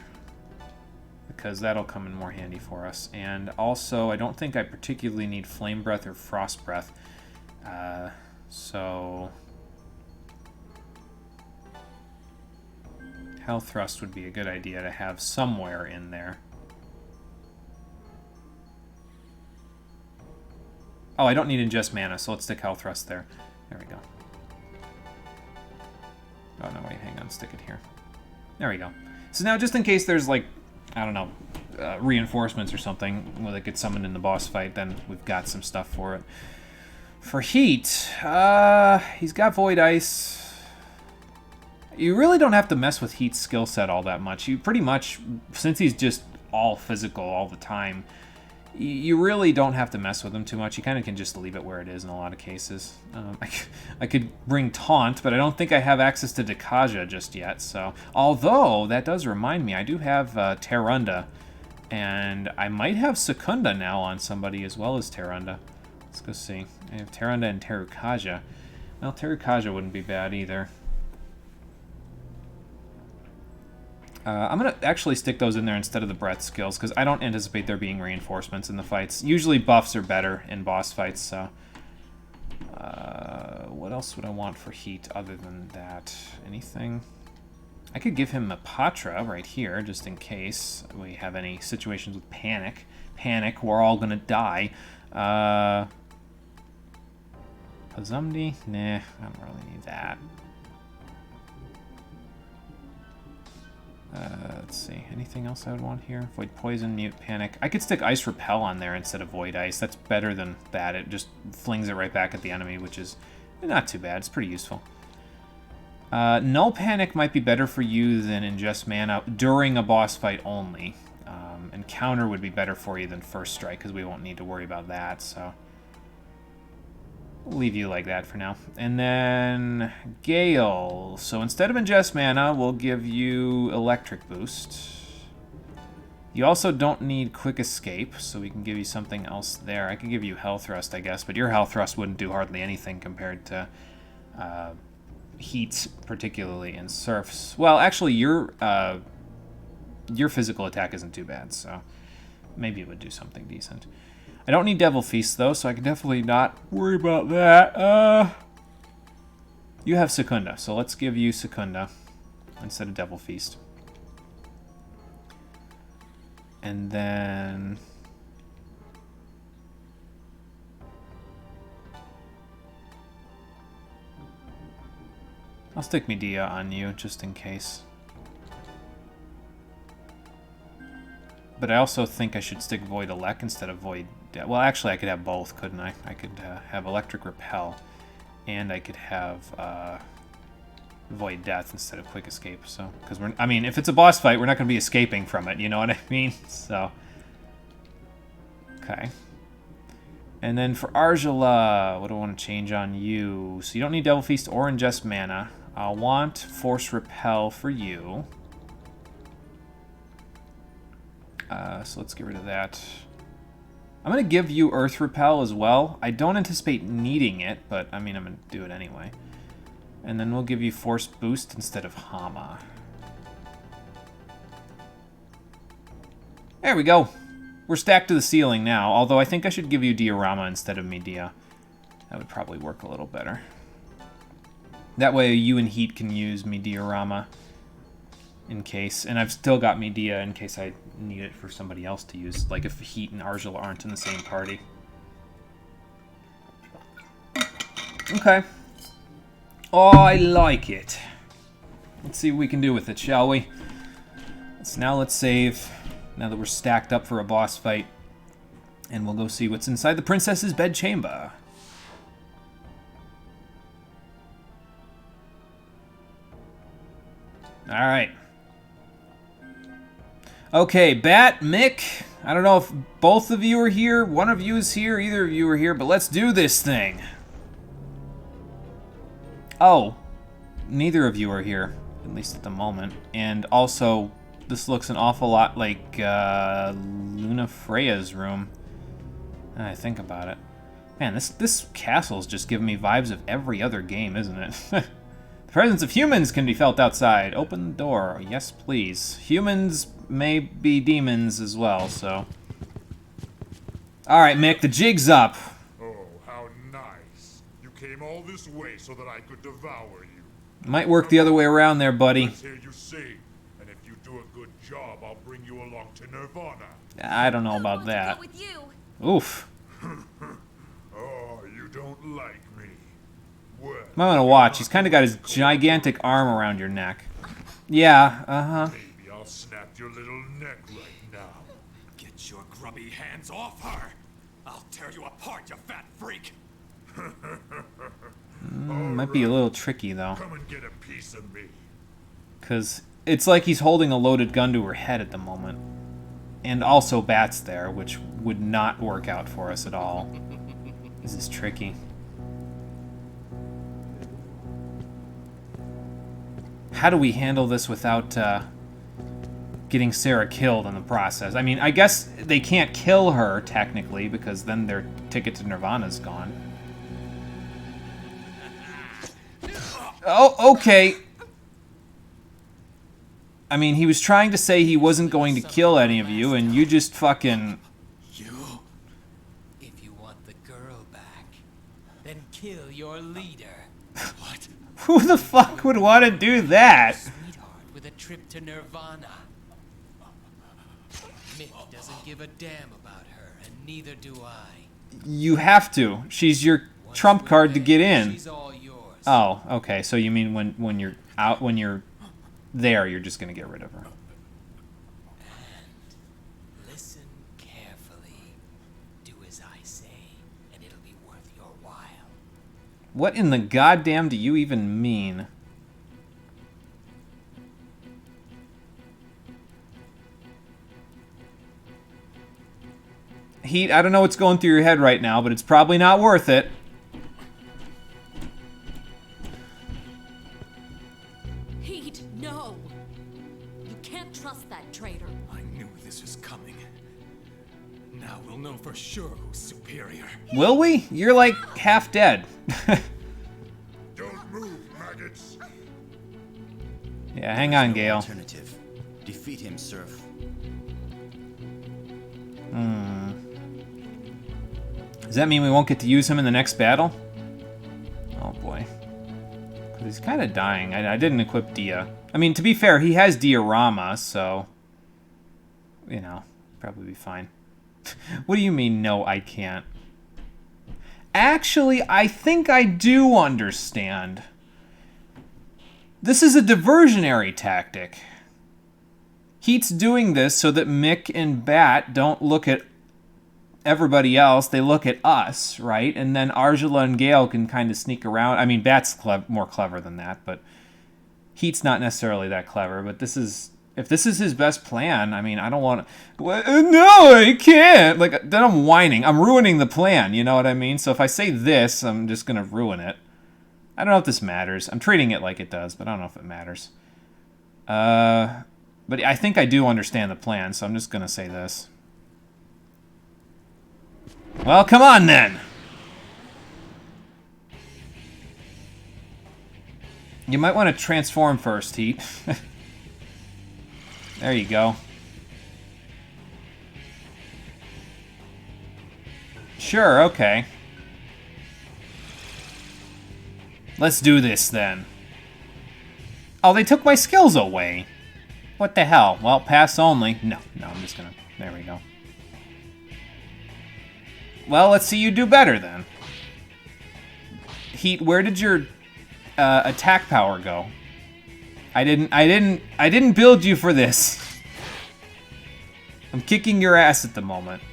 because that'll come in more handy for us. And also, I don't think I particularly need Flame Breath or Frost Breath. So Hell Thrust would be a good idea to have somewhere in there. Oh, I don't need Ingest Mana, so let's stick Hell Thrust there. There we go. Oh, no, wait, hang on, stick it here. There we go. So now, just in case there's, like, I don't know, reinforcements or something that gets summoned in the boss fight, then we've got some stuff for it. For Heat, he's got Void Ice. You really don't have to mess with Heat's skill set all that much. You pretty much, since he's just all physical all the time, you really don't have to mess with him too much. You kind of can just leave it where it is in a lot of cases. I could bring Taunt, but I don't think I have access to Dekaja just yet. So, although, that does remind me, I do have Terunda, and I might have Secunda now on somebody as well as Terunda. Let's go see. I have Terunda and Terukaja. Well, Terukaja wouldn't be bad either. I'm going to actually stick those in there instead of the breath skills, because I don't anticipate there being reinforcements in the fights. Usually buffs are better in boss fights, so... what else would I want for Heat other than that? Anything? I could give him a Patra right here, just in case we have any situations with Panic. Panic, we're all going to die. Pazumdi? Nah, I don't really need that. Let's see. Anything else I would want here? Void Poison, Mute, Panic. I could stick Ice Repel on there instead of Void Ice. That's better than that. It just flings it right back at the enemy, which is not too bad. It's pretty useful. Null Panic might be better for you than Ingest Mana during a boss fight only. And Counter would be better for you than First Strike, because we won't need to worry about that, so... We'll leave you like that for now. And then Gale. So instead of Ingest Mana, we'll give you Electric Boost. You also don't need Quick Escape, so we can give you something else there. I could give you Hell Thrust, I guess, but your Hell Thrust wouldn't do hardly anything compared to Heat, particularly in Surfs. Well, actually, your physical attack isn't too bad, so maybe it would do something decent. I don't need Devil Feast, though, so I can definitely not worry about that. You have Secunda, so let's give you Secunda instead of Devil Feast. And then... I'll stick Medea on you, just in case. But I also think I should stick Void Elect instead of Void... Well, actually, I could have both, couldn't I? I could have Electric Repel, and I could have Void Death instead of Quick Escape. So, because I mean, if it's a boss fight, we're not going to be escaping from it. You know what I mean? So, okay. And then for Argela, what do I want to change on you? So you don't need Devil Feast or Ingest Mana. I'll want Force Repel for you. So let's get rid of that. I'm going to give you Earth Repel as well. I don't anticipate needing it, but I mean, I'm going to do it anyway. And then we'll give you Force Boost instead of Hama. There we go. We're stacked to the ceiling now, although I think I should give you Diorama instead of Medea. That would probably work a little better. That way you and Heat can use Diorama in case, and I've still got Medea in case I need it for somebody else to use, like if Heat and Argela aren't in the same party. Okay. Oh, I like it. Let's see what we can do with it, shall we? Let's save, now that we're stacked up for a boss fight, and we'll go see what's inside the princess's bedchamber. Alright. Okay, Bat, Mick, I don't know if both of you are here, one of you is here, either of you are here, but let's do this thing. Oh, neither of you are here, at least at the moment. And also, this looks an awful lot like Luna Freya's room. Now I think about it. Man, this castle's just giving me vibes of every other game, isn't it? The The presence of humans can be felt outside. Open the door. Yes, please. Humans may be demons as well, so... Alright, Mick, the jig's up. Oh, how nice. You came all this way so that I could devour you. Might work the other way around there, buddy. Let's hear you sing. And if you do a good job, I'll bring you along to Nirvana. I don't know about that. With you. Oof. Oh, you don't like me. Well, Might want to watch. He's kind of got his gigantic arm around your neck. Yeah, uh-huh. maybe I'll snap your little neck right now. Get your grubby hands off her! I'll tear you apart, you fat freak! Might be a little tricky, though. Come and get a piece of me. Because it's like he's holding a loaded gun to her head at the moment. And also Bat's there, which would not work out for us at all. This is tricky. How do we handle this without getting Sarah killed in the process? I mean, I guess they can't kill her, technically, because then their ticket to Nirvana's gone. Oh, okay. I mean, he was trying to say he wasn't going to kill any of you, and you just fucking... You? If you want the girl back, then kill your leader. What? Who the fuck would want to do that? Sweetheart with a trip to Nirvana. Mick doesn't give a damn about her, and neither do I. You have to. She's your trump card to get in. She's all yours. Oh, okay. So you mean when you're out, when you're there, you're just gonna get rid of her. And listen carefully. Do as I say, and it'll be worth your while. What in the goddamn do you even mean? Heat, I don't know what's going through your head right now, but it's probably not worth it. Heat, no! You can't trust that traitor. I knew this was coming. Now we'll know for sure who's superior. Will we? You're like half dead. Don't move, maggots. Yeah, hang on, Gale. Alternative. Defeat him, Surf. Does that mean we won't get to use him in the next battle? Oh boy. 'Cause he's kind of dying. I didn't equip Dia. I mean, to be fair, he has Diorama, so... You know, probably be fine. What do you mean, no, I can't? Actually, I think I do understand. This is a diversionary tactic. Heat's doing this so that Mick and Bat don't look at everybody else, they look at us, right? And then Arjula and Gale can kind of sneak around. I mean, Bat's more clever than that, but Heat's not necessarily that clever. But this is... If this is his best plan, I mean, I don't want to... No, I can't! Like, then I'm whining. I'm ruining the plan, you know what I mean? So if I say this, I'm just going to ruin it. I don't know if this matters. I'm treating it like it does, but I don't know if it matters. But I think I do understand the plan, so I'm just going to say this. Well, come on then! You might want to transform first, Heat. There you go. Sure, okay. Let's do this then. Oh, they took my skills away. What the hell? Well, pass only. No, I'm just gonna... There we go. Well, let's see you do better then. Heat, where did your attack power go? I didn't build you for this. I'm kicking your ass at the moment.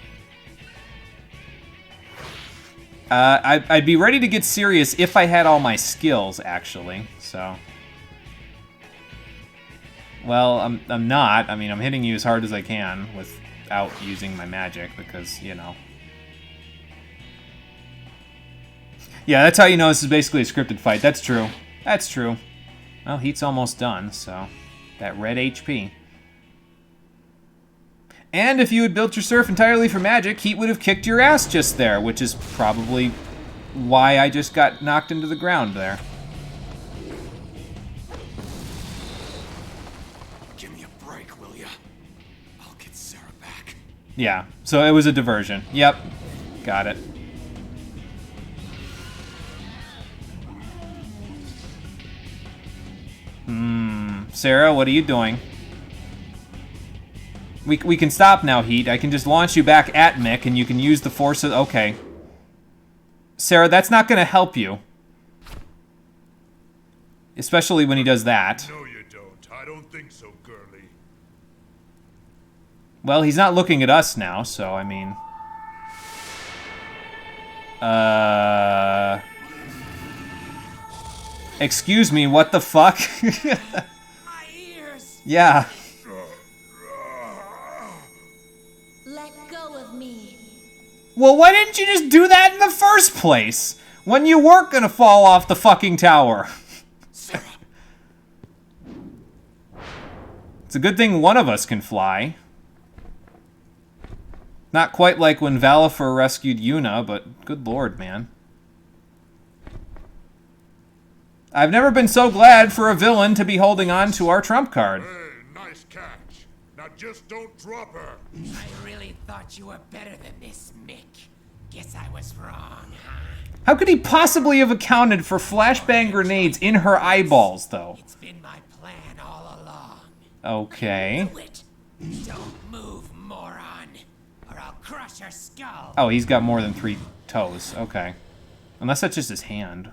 I'd be ready to get serious if I had all my skills, actually. So, well, I'm not. I mean, I'm hitting you as hard as I can without using my magic because, you know. Yeah, that's how you know this is basically a scripted fight. That's true. That's true. Well, Heat's almost done, so that red HP. And if you had built your Surf entirely for magic, Heat would have kicked your ass just there, which is probably why I just got knocked into the ground there. Yeah, so it was a diversion. Yep, got it. Sarah, what are you doing? We can stop now, Heat. I can just launch you back at Mick, and you can use the force of... Okay. Sarah, that's not going to help you. Especially when he does that. No, you don't. I don't think so, girlie. Well, he's not looking at us now, so, I mean... Excuse me, what the fuck? My ears! Yeah. Let go of me. Well, why didn't you just do that in the first place? When you weren't gonna fall off the fucking tower. Sarah. It's a good thing one of us can fly. Not quite like when Valifer rescued Yuna, but good lord, man. I've never been so glad for a villain to be holding on to our trump card. Hey, nice catch. Now just don't drop her. I really thought you were better than this, Mick. Guess I was wrong, huh? How could he possibly have accounted for flashbang grenades in her eyeballs, though? It's been my plan all along. Okay. Do it. Don't move, moron, or I'll crush your skull. Oh, he's got more than 3 toes. Okay. Unless that's just his hand.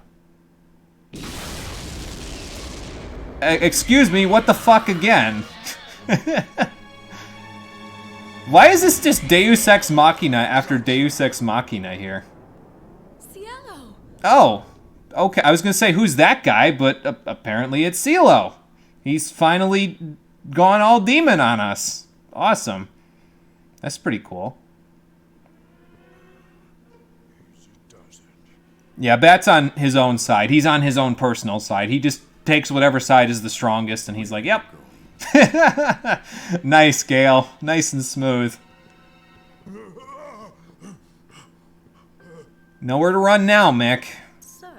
Excuse me, what the fuck again? Why is this just Deus Ex Machina after Deus Ex Machina here? Cielo. Oh, okay. I was gonna say, who's that guy? But apparently it's CeeLo. He's finally gone all demon on us. Awesome. That's pretty cool. Yeah, Bat's on his own side. He's on his own personal side. He just takes whatever side is the strongest, and he's like, yep. Nice, Gale. Nice and smooth. Nowhere to run now, Mick. Surf?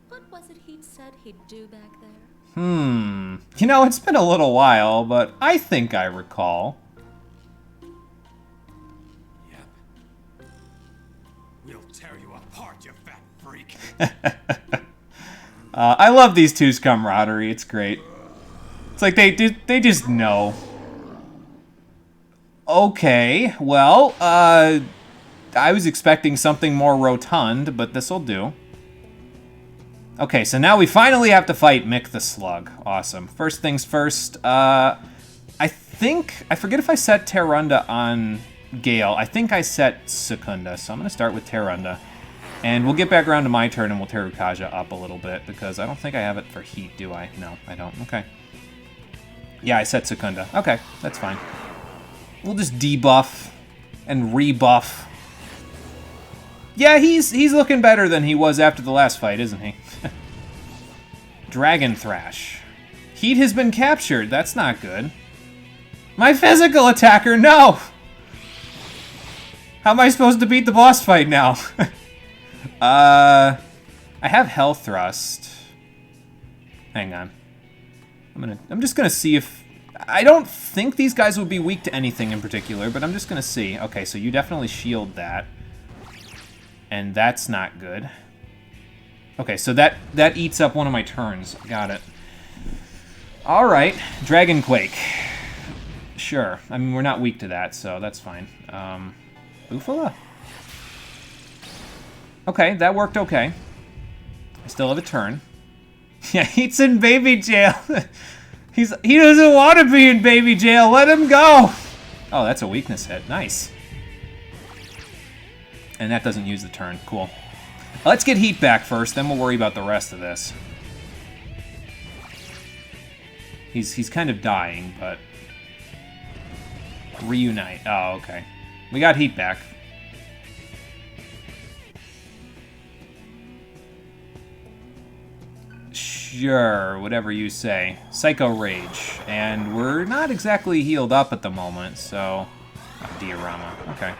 What was it he'd said he'd do back there? You know, it's been a little while, but I think I recall. Yep. We'll tear you apart, you fat freak. I love these two's camaraderie. It's great. It's like they just know. Okay, well, I was expecting something more rotund, but this'll do. Okay, so now we finally have to fight Mick the Slug. Awesome. First things first, I forget if I set Terrunda on Gale. I think I set Secunda, so I'm going to start with Terrunda. And we'll get back around to my turn and we'll tear Ukaja up a little bit, because I don't think I have it for heat, do I? No, I don't. Okay. Yeah, I set Secunda. Okay, that's fine. We'll just debuff and rebuff. Yeah, he's looking better than he was after the last fight, isn't he? Dragon Thrash. Heat has been captured. That's not good. My physical attacker, no! How am I supposed to beat the boss fight now? I have Health Thrust. Hang on. I'm just gonna see if... I don't think these guys would be weak to anything in particular, but I'm just gonna see. Okay, so you definitely shield that. And that's not good. Okay, so that eats up one of my turns. Got it. Alright, Dragon Quake. Sure. I mean, we're not weak to that, so that's fine. Bufala? Okay, that worked okay. I still have a turn. Yeah, he's in baby jail. He doesn't want to be in baby jail. Let him go. Oh, that's a weakness hit. Nice. And that doesn't use the turn. Cool. Let's get heat back first, then we'll worry about the rest of this. He's kind of dying, but... Reunite. Oh, okay. We got heat back. Sure, whatever you say. Psycho Rage. And we're not exactly healed up at the moment, so... Oh, Diorama. Okay.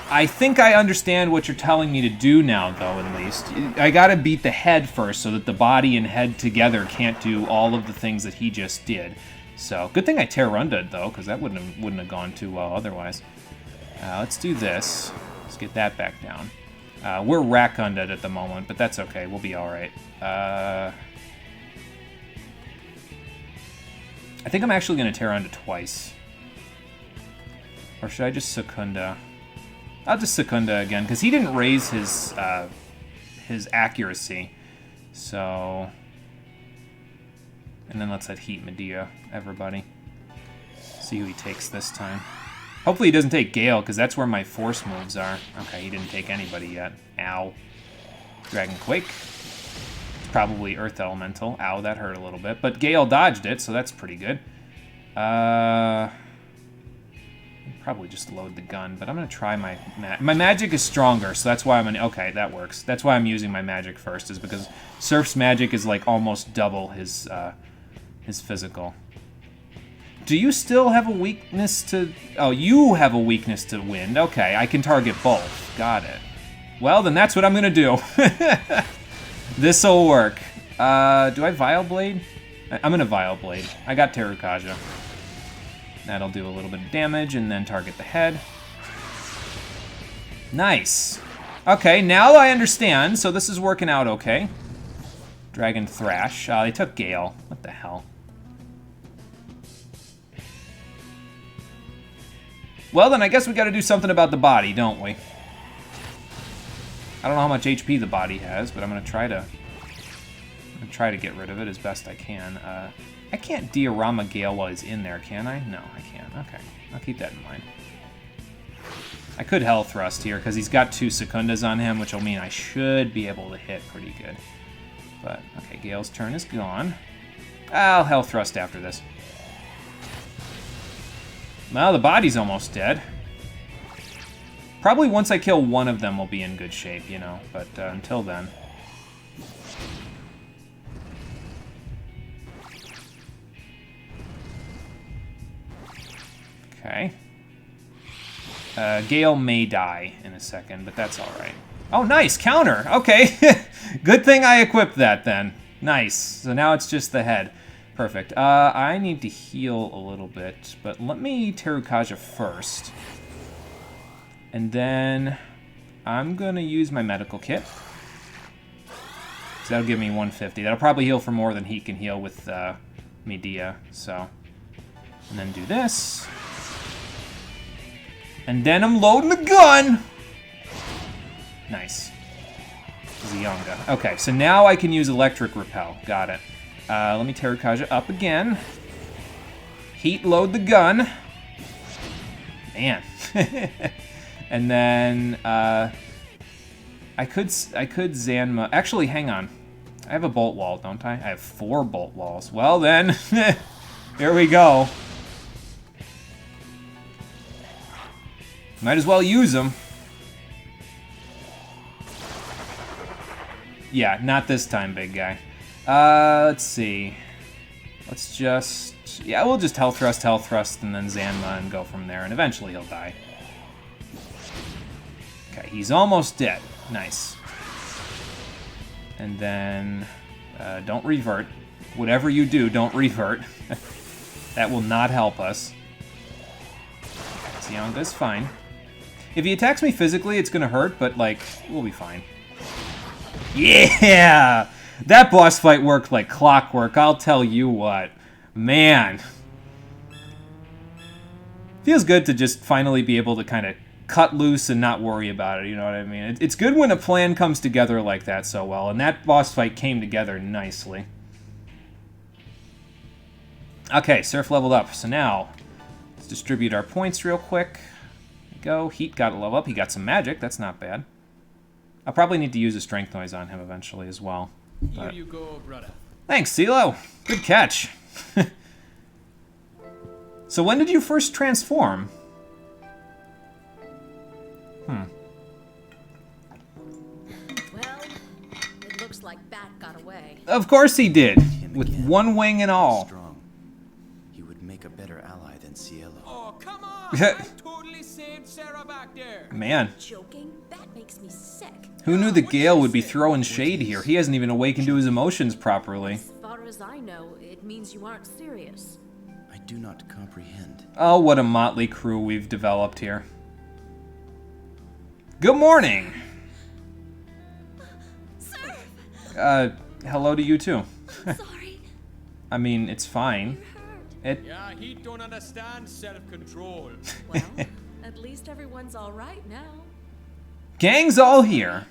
I think I understand what you're telling me to do now, though, at least. I gotta beat the head first so that the body and head together can't do all of the things that he just did. So, good thing I Terrunda'd, though, because that wouldn't have gone too well otherwise. Let's do this. Let's get that back down. We're Rakunda'd at the moment, but that's okay. We'll be alright. I think I'm actually going to Terrunda twice. Or should I just Secunda? I'll just Secunda again, because he didn't raise his accuracy. So... And then let's let Heat Medea, everybody. See who he takes this time. Hopefully he doesn't take Gale, because that's where my force moves are. Okay, he didn't take anybody yet. Ow. Dragon Quake. It's probably Earth Elemental. Ow, that hurt a little bit. But Gale dodged it, so that's pretty good. Probably just load the gun, but I'm going to try my... My magic is stronger, so that's why I'm going to... Okay, that works. That's why I'm using my magic first, is because Surf's magic is like almost double his physical. Do you still have a weakness to... Oh, you have a weakness to wind. Okay, I can target both. Got it. Well, then that's what I'm going to do. This'll work. Do I Vile Blade? I'm going to Vile Blade. I got Terukaja. That'll do a little bit of damage, and then target the head. Nice. Okay, now I understand, so this is working out okay. Dragon Thrash. They took Gale. What the hell? Well, then I guess we gotta do something about the body, don't we? I don't know how much HP the body has, but I'm gonna try to get rid of it as best I can. I can't diorama Gale while he's in there, can I? No, I can't. Okay, I'll keep that in mind. I could Hell Thrust here, because he's got 2 Secundas on him, which will mean I should be able to hit pretty good. But, okay, Gale's turn is gone. I'll Hell Thrust after this. Well, the body's almost dead. Probably once I kill one of them, we'll be in good shape, you know, but until then... Okay. Gale may die in a second, but that's alright. Oh, nice! Counter! Okay! Good thing I equipped that, then. Nice. So now it's just the head. Perfect. I need to heal a little bit, but let me Terukaja first. And then I'm going to use my medical kit. So that'll give me 150. That'll probably heal for more than he can heal with Medea, so... And then do this. And then I'm loading the gun! Nice. Zionga. Okay, so now I can use Electric Repel. Got it. Let me Terukaja up again. Heat load the gun. Man. And then, I could Zanma... Actually, hang on. I have a Bolt Wall, don't I? I have 4 Bolt Walls. Well then, here we go. Might as well use them. Yeah, not this time, big guy. Let's see. Let's just... Yeah, we'll just Health Thrust, and then Zanma and go from there, and eventually he'll die. Okay, he's almost dead. Nice. And then... don't revert. Whatever you do, don't revert. That will not help us. Zionga's fine. If he attacks me physically, it's gonna hurt, but, like, we'll be fine. Yeah! That boss fight worked like clockwork, I'll tell you what. Man. Feels good to just finally be able to kind of cut loose and not worry about it, you know what I mean? It's good when a plan comes together like that so well, and that boss fight came together nicely. Okay, Surf leveled up, so now let's distribute our points real quick. Go. Heat got a level up. He got some magic. That's not bad. I'll probably need to use a strength noise on him eventually as well. Here you go, brother. Thanks, CeeLo. Good catch. So when did you first transform? Well, it looks like Bat got away. Of course he did. With one wing and all. Strong. He would make a better ally than Cielo. Oh, come on! I totally saved Sarah back there. Man. Joking? That makes me sick. Who knew the Gale would be throwing shade here? He hasn't even awakened to his emotions properly. As far as I know, it means you aren't serious. I do not comprehend. Oh, what a motley crew we've developed here. Good morning. Hello to you too. Sorry. I mean, it's fine. Yeah, he don't understand self-control. Well, at least everyone's all right now. Gang's all here.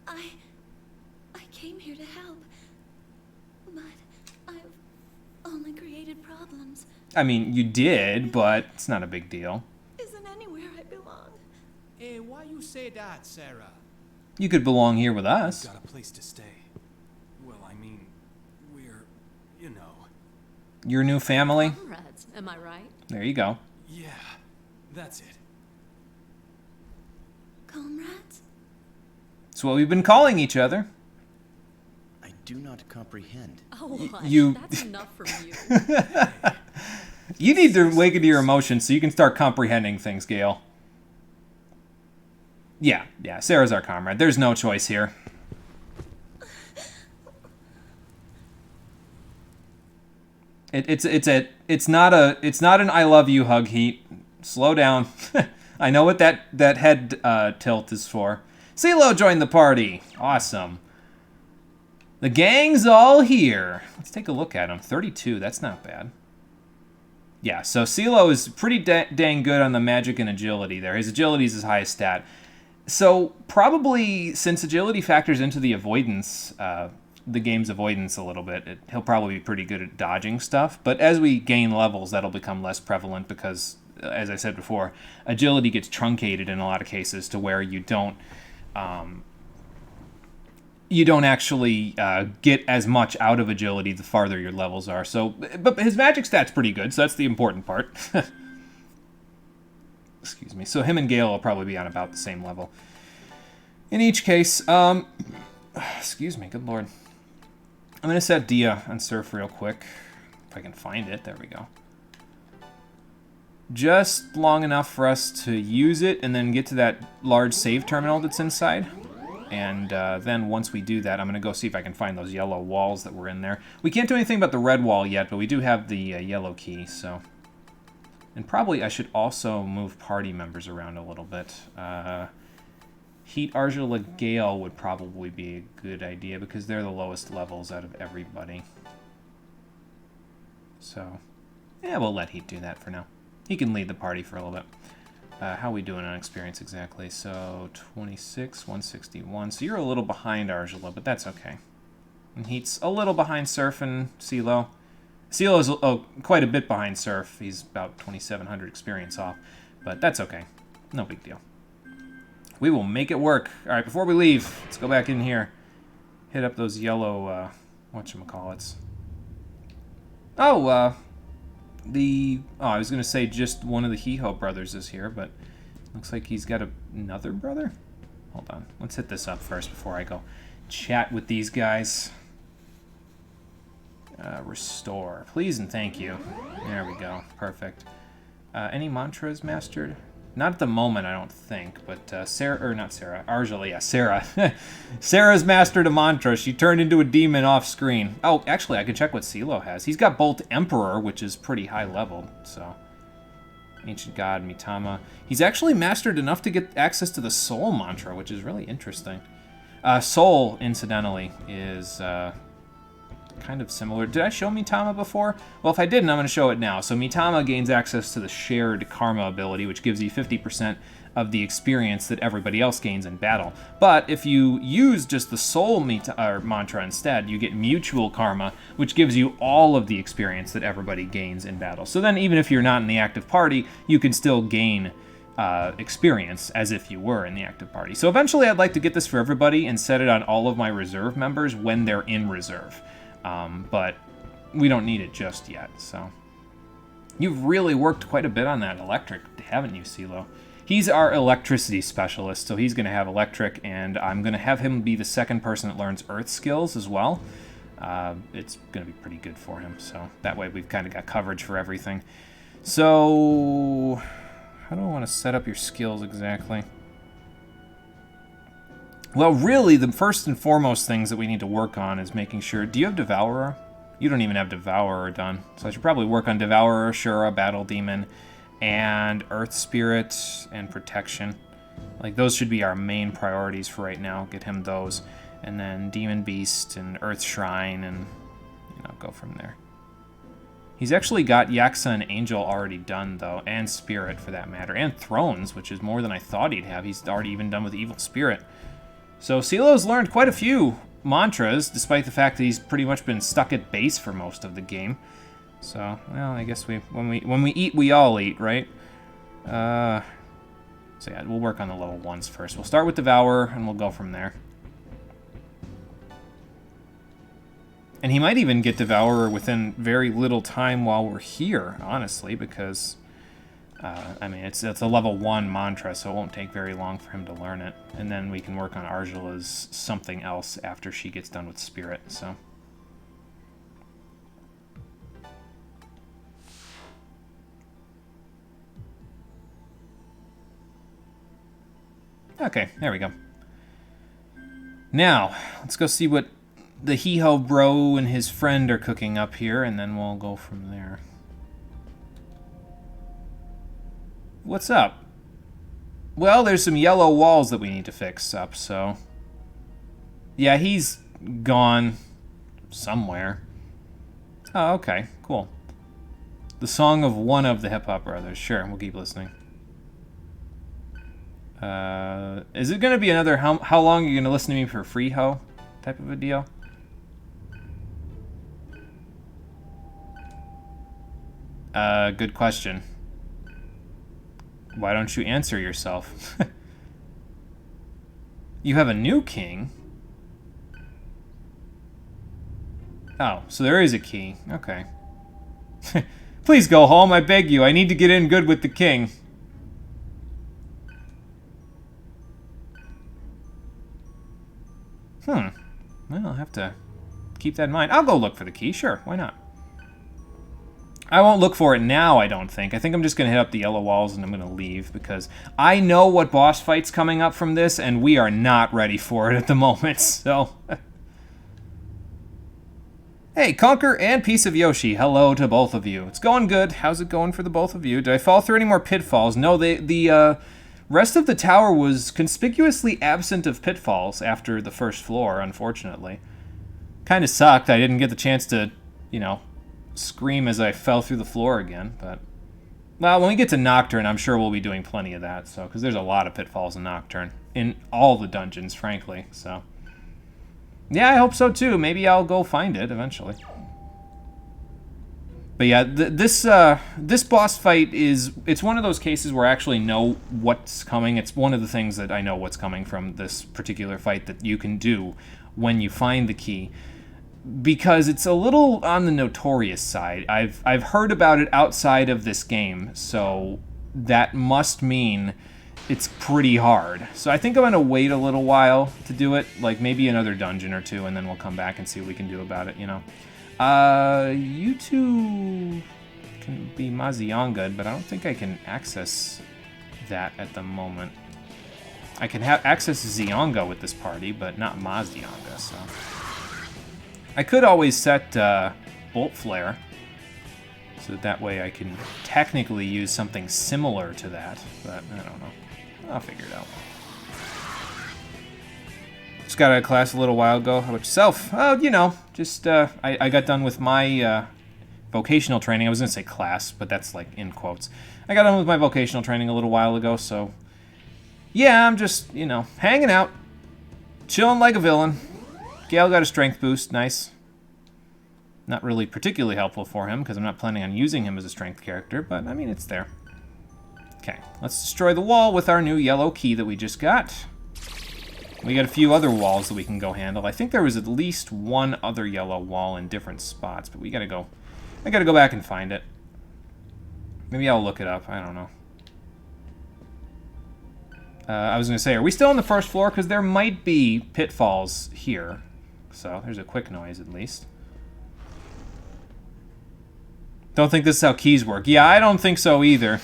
I came here to help, but I've only created problems. I mean, you did, but it's not a big deal. Isn't anywhere I belong. Hey, why you say that, Sarah? You could belong here with us. Got a place to stay. Well, I mean, we're, you know. Your new family? Comrades, am I right? There you go. Yeah, that's it. Comrades? It's what we've been calling each other. I do not comprehend. Oh, hush, you- that's enough from you. You need to awaken to your emotions so you can start comprehending things, Gale. Yeah, Sarah's our comrade. There's no choice here. It's not an I love you hug, Heat. Slow down. I know what that head tilt is for. CeeLo joined the party. Awesome. The gang's all here. Let's take a look at him. 32, that's not bad. Yeah, so CeeLo is pretty dang good on the magic and agility there. His agility is his highest stat. So probably, since agility factors into the avoidance, the game's avoidance a little bit, he'll probably be pretty good at dodging stuff. But as we gain levels, that'll become less prevalent because, as I said before, agility gets truncated in a lot of cases to where you don't actually get as much out of agility the farther your levels are. So, but his magic stat's pretty good, so that's the important part. Excuse me. So him and Gale will probably be on about the same level. In each case, excuse me, good lord. I'm going to set Dia on Surf real quick. If I can find it. There we go. Just long enough for us to use it and then get to that large save terminal that's inside. And then once we do that, I'm going to go see if I can find those yellow walls that were in there. We can't do anything about the red wall yet, but we do have the yellow key, so... And probably I should also move party members around a little bit. Heat, Argila, Gale would probably be a good idea because they're the lowest levels out of everybody. So, yeah, we'll let Heat do that for now. He can lead the party for a little bit. How are we doing on experience exactly? So, 26, 161. So you're a little behind Argila, but that's okay. And Heat's a little behind Surf and CeeLo. CeeLo is quite a bit behind Surf. He's about 2,700 experience off, but that's okay. No big deal. We will make it work. All right, before we leave, let's go back in here. Hit up those yellow, whatchamacallits. Oh, I was going to say just one of the Hiho brothers is here, but looks like he's got another brother? Hold on. Let's hit this up first before I go chat with these guys. Restore. Please and thank you. There we go. Perfect. Any mantras mastered? Not at the moment, I don't think, but Sarah, or not Sarah, Argila, yeah, Sarah. Sarah's mastered a mantra. She turned into a demon off screen. Oh, actually, I can check what CeeLo has. He's got Bolt Emperor, which is pretty high level, so. Ancient God, Mitama. He's actually mastered enough to get access to the Soul mantra, which is really interesting. Soul, incidentally, is kind of similar. Did I show Mitama before? Well, if I didn't, I'm going to show it now. So Mitama gains access to the shared karma ability, which gives you 50% of the experience that everybody else gains in battle. But if you use just the soul mantra instead, you get mutual karma, which gives you all of the experience that everybody gains in battle. So then even if you're not in the active party, you can still gain experience as if you were in the active party. So eventually I'd like to get this for everybody and set it on all of my reserve members when they're in reserve. But we don't need it just yet, so. You've really worked quite a bit on that electric, haven't you, CeeLo? He's our electricity specialist, so he's going to have electric, and I'm going to have him be the second person that learns earth skills as well. It's going to be pretty good for him, so that way we've kind of got coverage for everything. So, how do I want to set up your skills exactly? Well, really, the first and foremost things that we need to work on is making sure... Do you have Devourer? You don't even have Devourer done. So I should probably work on Devourer, Ashura, Battle Demon, and Earth Spirit and Protection. Like, those should be our main priorities for right now. Get him those. And then Demon Beast and Earth Shrine and, you know, go from there. He's actually got Yaksa and Angel already done, though, and Spirit, for that matter, and Thrones, which is more than I thought he'd have. He's already even done with Evil Spirit. So Cielo's learned quite a few mantras, despite the fact that he's pretty much been stuck at base for most of the game. So, well, I guess when we eat, we all eat, right? So yeah, we'll work on the level 1s first. We'll start with Devourer, and we'll go from there. And he might even get Devourer within very little time while we're here, honestly, because, I mean, it's a level 1 mantra, so it won't take very long for him to learn it. And then we can work on Arjula's something else after she gets done with Spirit, so. Okay, there we go. Now, let's go see what the Hee-Ho bro and his friend are cooking up here, and then we'll go from there. What's up? Well, there's some yellow walls that we need to fix up, so... Yeah, he's gone somewhere. Oh, okay, cool. The song of one of the hip-hop brothers. Sure, we'll keep listening. Is it going to be another how long are you going to listen to me for free, ho? Type of a deal? Good question. Why don't you answer yourself? You have a new king? Oh, so there is a key. Okay. Please go home, I beg you. I need to get in good with the king. Well, I'll have to keep that in mind. I'll go look for the key, sure, why not? I won't look for it now, I don't think. I think I'm just going to hit up the yellow walls and I'm going to leave, because I know what boss fight's coming up from this, and we are not ready for it at the moment, so... Hey, Conquer and Piece of Yoshi, hello to both of you. It's going good. How's it going for the both of you? Did I fall through any more pitfalls? No, the rest of the tower was conspicuously absent of pitfalls after the first floor, unfortunately. Kind of sucked. I didn't get the chance to, you know, scream as I fell through the floor again, but... Well, when we get to Nocturne, I'm sure we'll be doing plenty of that, so, because there's a lot of pitfalls in Nocturne. In all the dungeons, frankly, so... Yeah, I hope so too. Maybe I'll go find it eventually. But yeah, this boss fight it's one of those cases where I actually know what's coming. It's one of the things that I know what's coming from this particular fight that you can do when you find the key. Because it's a little on the notorious side. I've heard about it outside of this game, so that must mean it's pretty hard. So I think I'm going to wait a little while to do it, like maybe another dungeon or two, and then we'll come back and see what we can do about it, you know. You two can be Maziyanga, but I don't think I can access that at the moment. I can have access Zionga with this party, but not Maziyanga, so... I could always set Bolt Flare, so that way I can technically use something similar to that, but I don't know. I'll figure it out. Just got out of class a little while ago. How about yourself? Oh, you know, just, I got done with my vocational training. I was going to say class, but that's like in quotes. I got done with my vocational training a little while ago, so... Yeah, I'm just, you know, hanging out. Chilling like a villain. Gale got a strength boost, nice. Not really particularly helpful for him, because I'm not planning on using him as a strength character, but, I mean, it's there. Okay, let's destroy the wall with our new yellow key that we just got. We got a few other walls that we can go handle. I think there was at least one other yellow wall in different spots, but we gotta go... I gotta go back and find it. Maybe I'll look it up, I don't know. I was gonna say, are we still on the first floor? Because there might be pitfalls here. So, there's a quick noise at least. Don't think this is how keys work. Yeah, I don't think so either.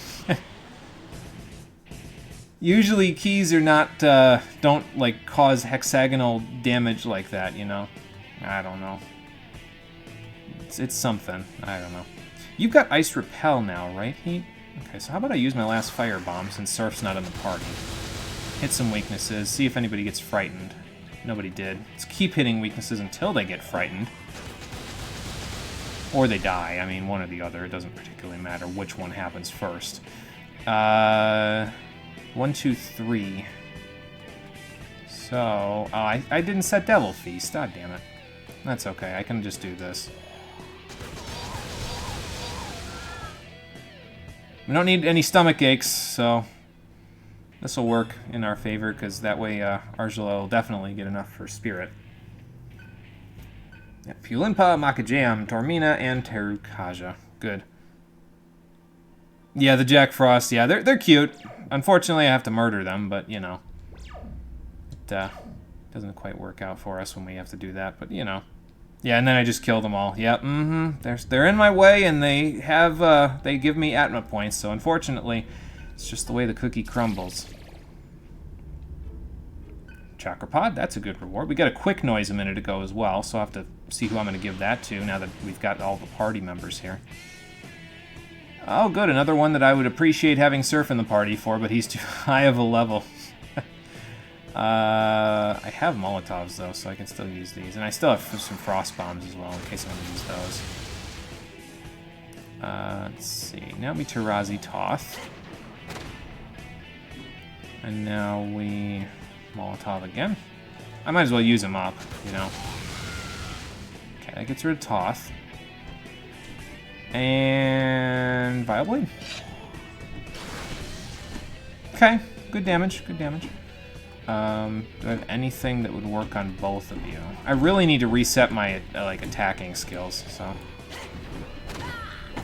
Usually keys are not, don't, like, cause hexagonal damage like that, you know? I don't know. It's something. I don't know. You've got Ice Repel now, right, Heat? Okay, so how about I use my last Firebomb since Surf's not in the party? Hit some weaknesses, see if anybody gets frightened. Nobody did. Let's keep hitting weaknesses until they get frightened. Or they die. I mean, one or the other. It doesn't particularly matter which one happens first. 1, 2, 3. So, I didn't set Devil Feast. God damn it. That's okay. I can just do this. We don't need any stomach aches, so this will work in our favor, because that way Argela will definitely get enough for Spirit. Yep, Pulimpa, Makajam, Tormina, and Terukaja. Good. Yeah, the Jack Frost, yeah, they're cute. Unfortunately, I have to murder them, but, you know. It doesn't quite work out for us when we have to do that, but, you know. Yeah, and then I just kill them all. Yep, They're in my way, and they have, they give me Atma points, so unfortunately, it's just the way the cookie crumbles. Chakrapod, that's a good reward. We got a quick noise a minute ago as well, so I'll have to see who I'm going to give that to now that we've got all the party members here. Oh, good, another one that I would appreciate having Surf in the party for, but he's too high of a level. I have Molotovs, though, so I can still use these. And I still have some Frost Bombs as well, in case I want to use those. Let's see. Now we Tarazi Toth. And now we Molotov again. I might as well use him up, you know. Okay, that gets rid of Toth. And Vileblade. Okay, good damage, good damage. Do I have anything that would work on both of you? I really need to reset my like attacking skills, so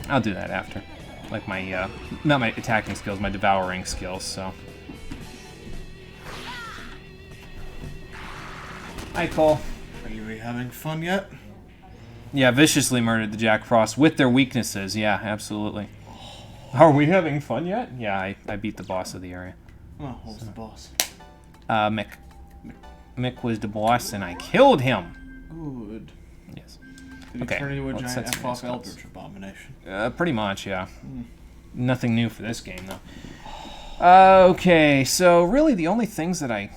I'll do that after. Like my not my attacking skills, my devouring skills. So. Hi, Cole. Are you having fun yet? Yeah, viciously murdered the Jack Frost with their weaknesses. Yeah, absolutely. Are we having fun yet? Yeah, I beat the boss of the area. Oh, what was the boss? Mick. Mick was the boss, and I killed him. Good. Yes. Did he turn into a giant F-off Eldritch abomination? Pretty much, yeah. Nothing new for this game, though. Okay, so really the only things that I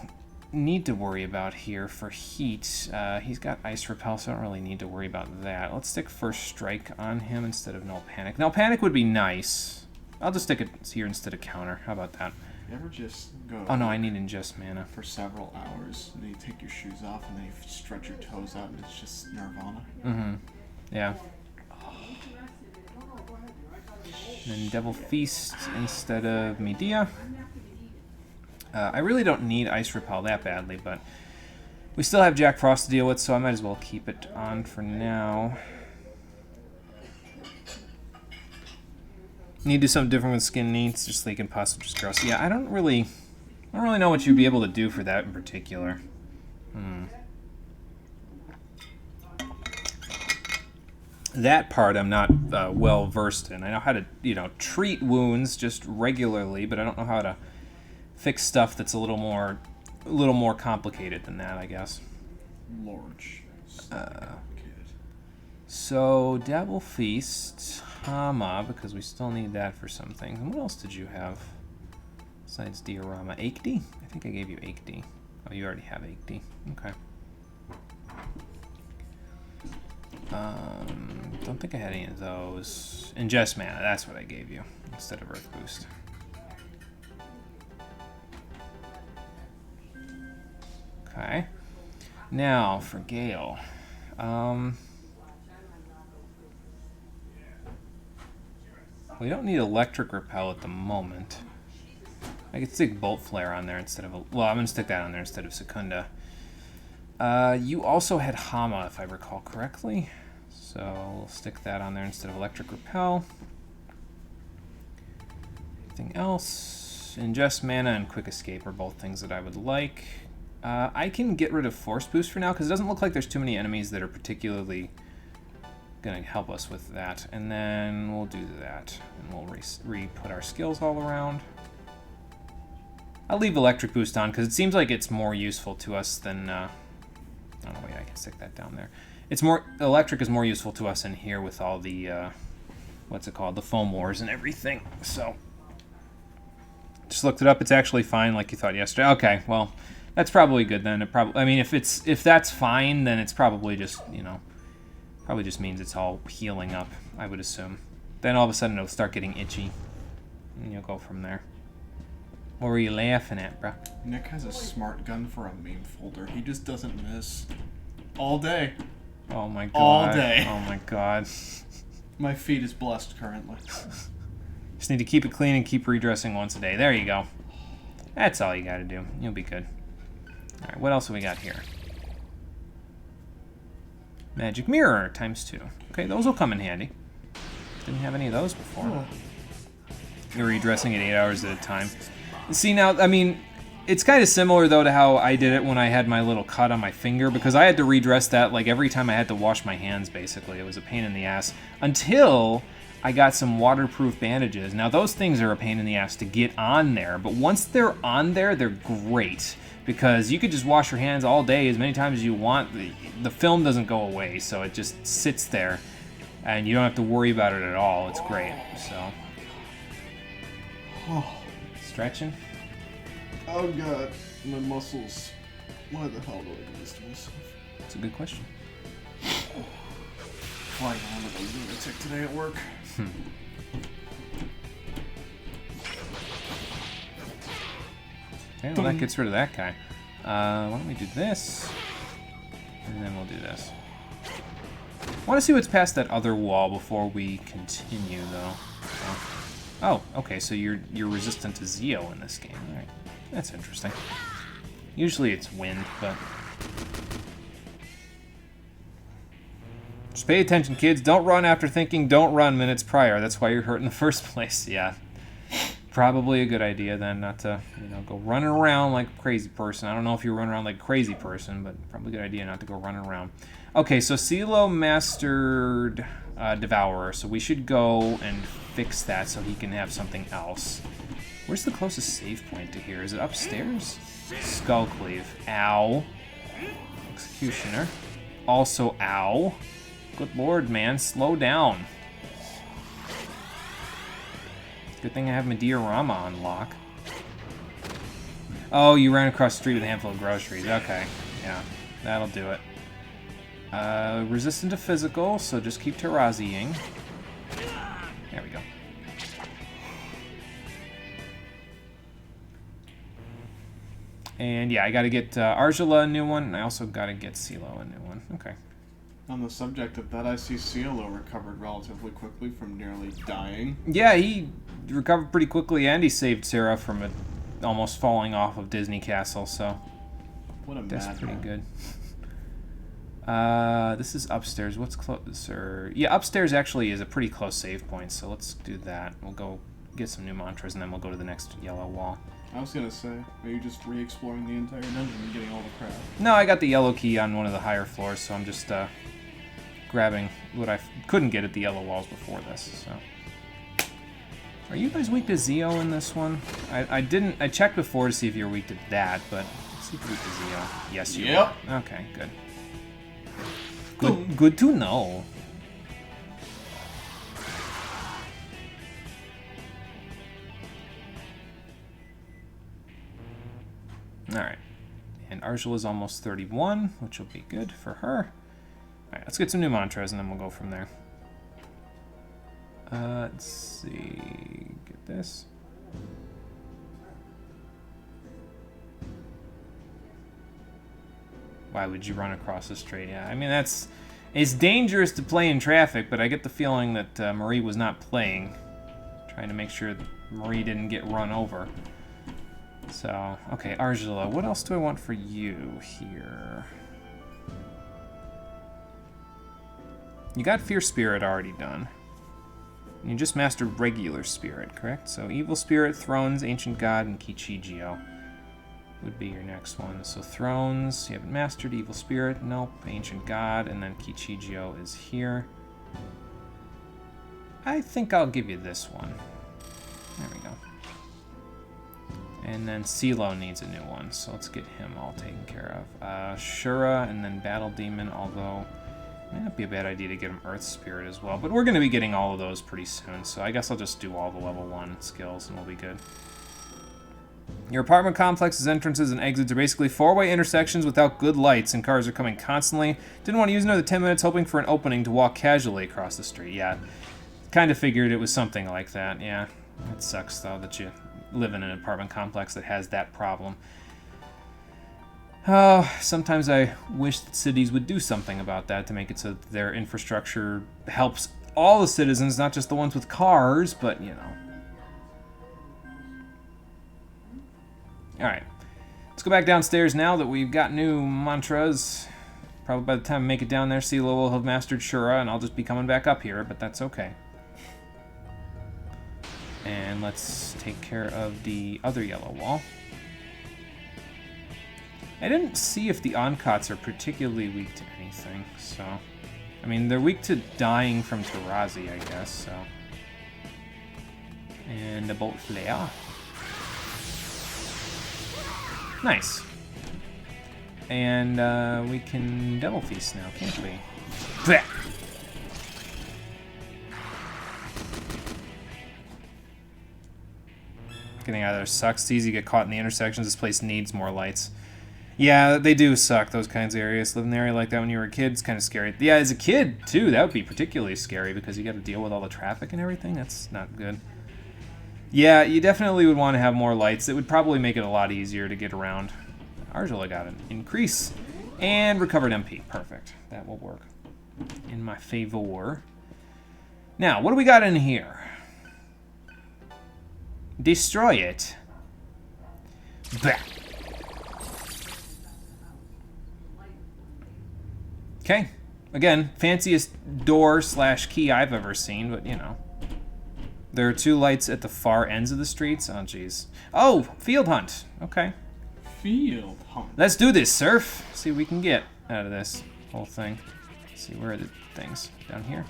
need to worry about here for Heat, he's got Ice Repel, so I don't really need to worry about that. Let's stick First Strike on him instead of Null Panic. Null Panic would be nice. I'll just stick it here instead of Counter. How about that? You ever just go oh no, I need Ingest Mana. For several hours, and then you take your shoes off, and then you stretch your toes out, and it's just Nirvana? Yeah. And then Devil Feast instead of Medea. I really don't need Ice Repel that badly, but we still have Jack Frost to deal with, so I might as well keep it on for now. Need to do something different with Skin Needs, just so they can possibly just gross. Yeah, I don't really know what you'd be able to do for that in particular. That part I'm not well versed in. I know how to, treat wounds just regularly, but I don't know how to fix stuff that's a little more complicated than that, I guess. Large. So Devil Feast, Hama, because we still need that for some things. And what else did you have besides Diorama? Aikdi? I think I gave you Aikdi. Oh, you already have Aikdi. Okay. Don't think I had any of those. Ingest Mana, that's what I gave you instead of Earth Boost. Okay. Now for Gale. We don't need Electric Repel at the moment. I could stick Bolt Flare on there instead of well, I'm gonna stick that on there instead of Secunda. You also had Hama, if I recall correctly. So we'll stick that on there instead of Electric Repel. Anything else? Ingest Mana and Quick Escape are both things that I would like. I can get rid of Force Boost for now, because it doesn't look like there's too many enemies that are particularly going to help us with that. And then we'll do that, and we'll re-put our skills all around. I'll leave Electric Boost on, because it seems like it's more useful to us than... oh, no, wait, I can stick that down there. It's more electric is more useful to us in here with all the what's it called, the foam wars and everything. So just looked it up. It's actually fine, like you thought yesterday. Okay, well, that's probably good then. It probably, I mean, if that's fine, then it's probably just, you know, probably just means it's all healing up, I would assume. Then all of a sudden it'll start getting itchy, and you'll go from there. What were you laughing at, bro? Nick has a smart gun for a meme folder. He just doesn't miss. All day. Oh my god. All day. Oh my god. My feed is blessed currently. Just need to keep it clean and keep redressing once a day. There you go. That's all you gotta do. You'll be good. Alright, what else have we got here? Magic mirror ×2. Okay, those will come in handy. Didn't have any of those before. You're redressing it 8 hours at a time. See, now, I mean, it's kind of similar, though, to how I did it when I had my little cut on my finger, because I had to redress that, like, every time I had to wash my hands, basically. It was a pain in the ass. Until I got some waterproof bandages. Now, those things are a pain in the ass to get on there, but once they're on there, they're great, because you could just wash your hands all day as many times as you want. The film doesn't go away, so it just sits there, and you don't have to worry about it at all. It's great, so... Stretching? Oh god, my muscles. Why the hell do I do this to myself? That's a good question. Flying on with a lunatic today at work. Okay, well that gets rid of that guy. Why don't we do this? And then we'll do this. I want to see what's past that other wall before we continue, though. Oh, okay, so you're resistant to Zeo in this game. Alright. That's interesting. Usually it's wind, but... Just pay attention, kids. Don't run after thinking don't run minutes prior. That's why you're hurt in the first place. Yeah. Probably a good idea then not to, you know, go running around like a crazy person. I don't know if you run around like a crazy person, but probably a good idea not to go running around. Okay, so CeeLo mastered Devourer, so we should go and fix that so he can have something else. Where's the closest save point to here? Is it upstairs? Skullcleave. Ow. Executioner. Also ow. Good lord, man. Slow down. Good thing I have my diorama on lock. Oh, you ran across the street with a handful of groceries. Okay. Yeah, that'll do it. Resistant to physical, so just keep Taraziing. There we go. And yeah, I gotta get Argela a new one, and I also gotta get CeeLo a new one. Okay. On the subject of that, I see CeeLo recovered relatively quickly from nearly dying. Yeah, he recovered pretty quickly, and he saved Sarah from it almost falling off of Disney Castle, so... What a that's mad pretty one. good. This is upstairs. What's closer? Yeah, upstairs actually is a pretty close save point, so let's do that. We'll go get some new mantras, and then we'll go to the next yellow wall. I was gonna say, are you just re-exploring the entire dungeon and getting all the crap? No, I got the yellow key on one of the higher floors, so I'm just grabbing what I couldn't get at the yellow walls before this. So, are you guys weak to Zeo in this one? I didn't. I checked before to see if you're weak to that, but let's see if you're weak to Zeo. Yes, you are. Okay, good. Good to know. Alright. And Argela's almost 31, which will be good for her. Alright, let's get some new mantras and then we'll go from there. Let's see. Get this. Why would you run across the street? Yeah, I mean, it's dangerous to play in traffic, but I get the feeling that Marie was not playing. Trying to make sure that Marie didn't get run over. So, okay, Argela, what else do I want for you here? You got Fierce Spirit already done. You just mastered Regular Spirit, correct? So Evil Spirit, Thrones, Ancient God, and Kichijio would be your next one. So Thrones, you haven't mastered. Evil Spirit, nope. Ancient God, and then Kichijio is here. I think I'll give you this one. There we go. And then CeeLo needs a new one, so let's get him all taken care of. Shura, and then Battle Demon, although Might not be a bad idea to get him Earth Spirit as well, but we're going to be getting all of those pretty soon, so I guess I'll just do all the level 1 skills and we'll be good. Your apartment complex's entrances and exits are basically four-way intersections without good lights, and cars are coming constantly. Didn't want to use another 10 minutes hoping for an opening to walk casually across the street. Yeah, kind of figured it was something like that, yeah. It sucks, though, that you live in an apartment complex that has that problem. Oh, sometimes I wish that cities would do something about that to make it so that their infrastructure helps all the citizens, not just the ones with cars, but, you know. Alright, let's go back downstairs now that we've got new mantras. Probably by the time I make it down there, CeeLo will have mastered Shura, and I'll just be coming back up here, but that's okay. And let's take care of the other yellow wall. I didn't see if the Oncots are particularly weak to anything, so... I mean, they're weak to dying from Tarazi, I guess, so... And a bolt flare. Nice. And we can Devil Feast now, can't we? Blech. Getting out of there sucks. It's easy to get caught in the intersections. This place needs more lights. Yeah, they do suck, those kinds of areas. Living in an area like that when you were a kid is kind of scary. Yeah, as a kid, too, that would be particularly scary because you got to deal with all the traffic and everything. That's not good. Yeah, you definitely would want to have more lights. It would probably make it a lot easier to get around. Argela got an increase. And recovered MP. Perfect. That will work in my favor. Now, what do we got in here? Destroy it. Bah. Okay. Again, fanciest door/key I've ever seen, but you know. There are 2 lights at the far ends of the streets. Oh, jeez. Oh, field hunt. Okay. Field hunt. Let's do this, Surf. See what we can get out of this whole thing. Let's see, where are the things? Down here?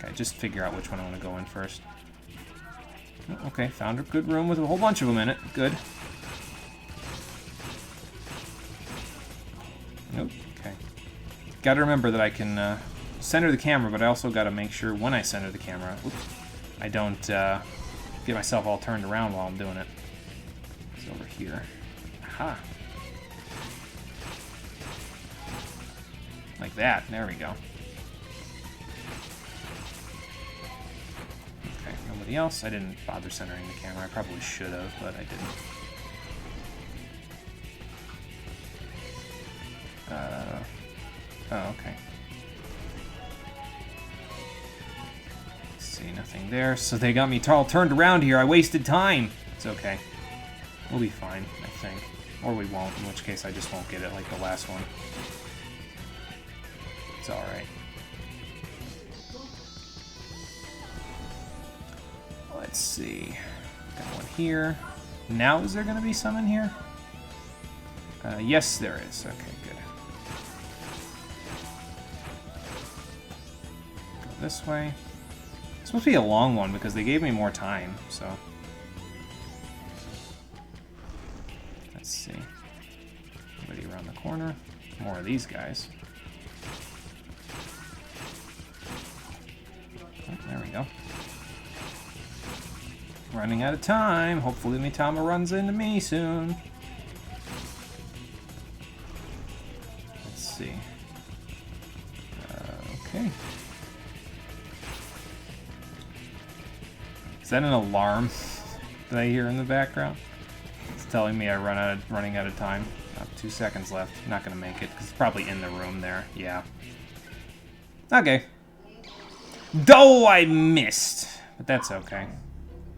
Okay, just figure out which one I want to go in first. Oh, okay, found a good room with a whole bunch of them in it. Good. Nope. Okay. Got to remember that I can center the camera, but I also got to make sure when I center the camera, oops, I don't get myself all turned around while I'm doing it. It's over here. Aha. Like that. There we go. Okay, nobody else. I didn't bother centering the camera. I probably should have, but I didn't. Oh, okay. See, nothing there. So they got me all turned around here. I wasted time. It's okay. We'll be fine, I think. Or we won't, in which case I just won't get it like the last one. It's alright. Let's see. Got one here. Now is there going to be some in here? Yes, there is. Okay, good. Go this way. It's supposed to be a long one because they gave me more time, so... Let's see. Anybody around the corner? More of these guys. Oh, there we go. Running out of time. Hopefully Mitama runs into me soon. Let's see. Okay. Is that an alarm that I hear in the background? It's telling me I'm running out of time. About 2 seconds left. Not gonna make it because it's probably in the room there. Yeah. Okay. Though I missed, but that's okay.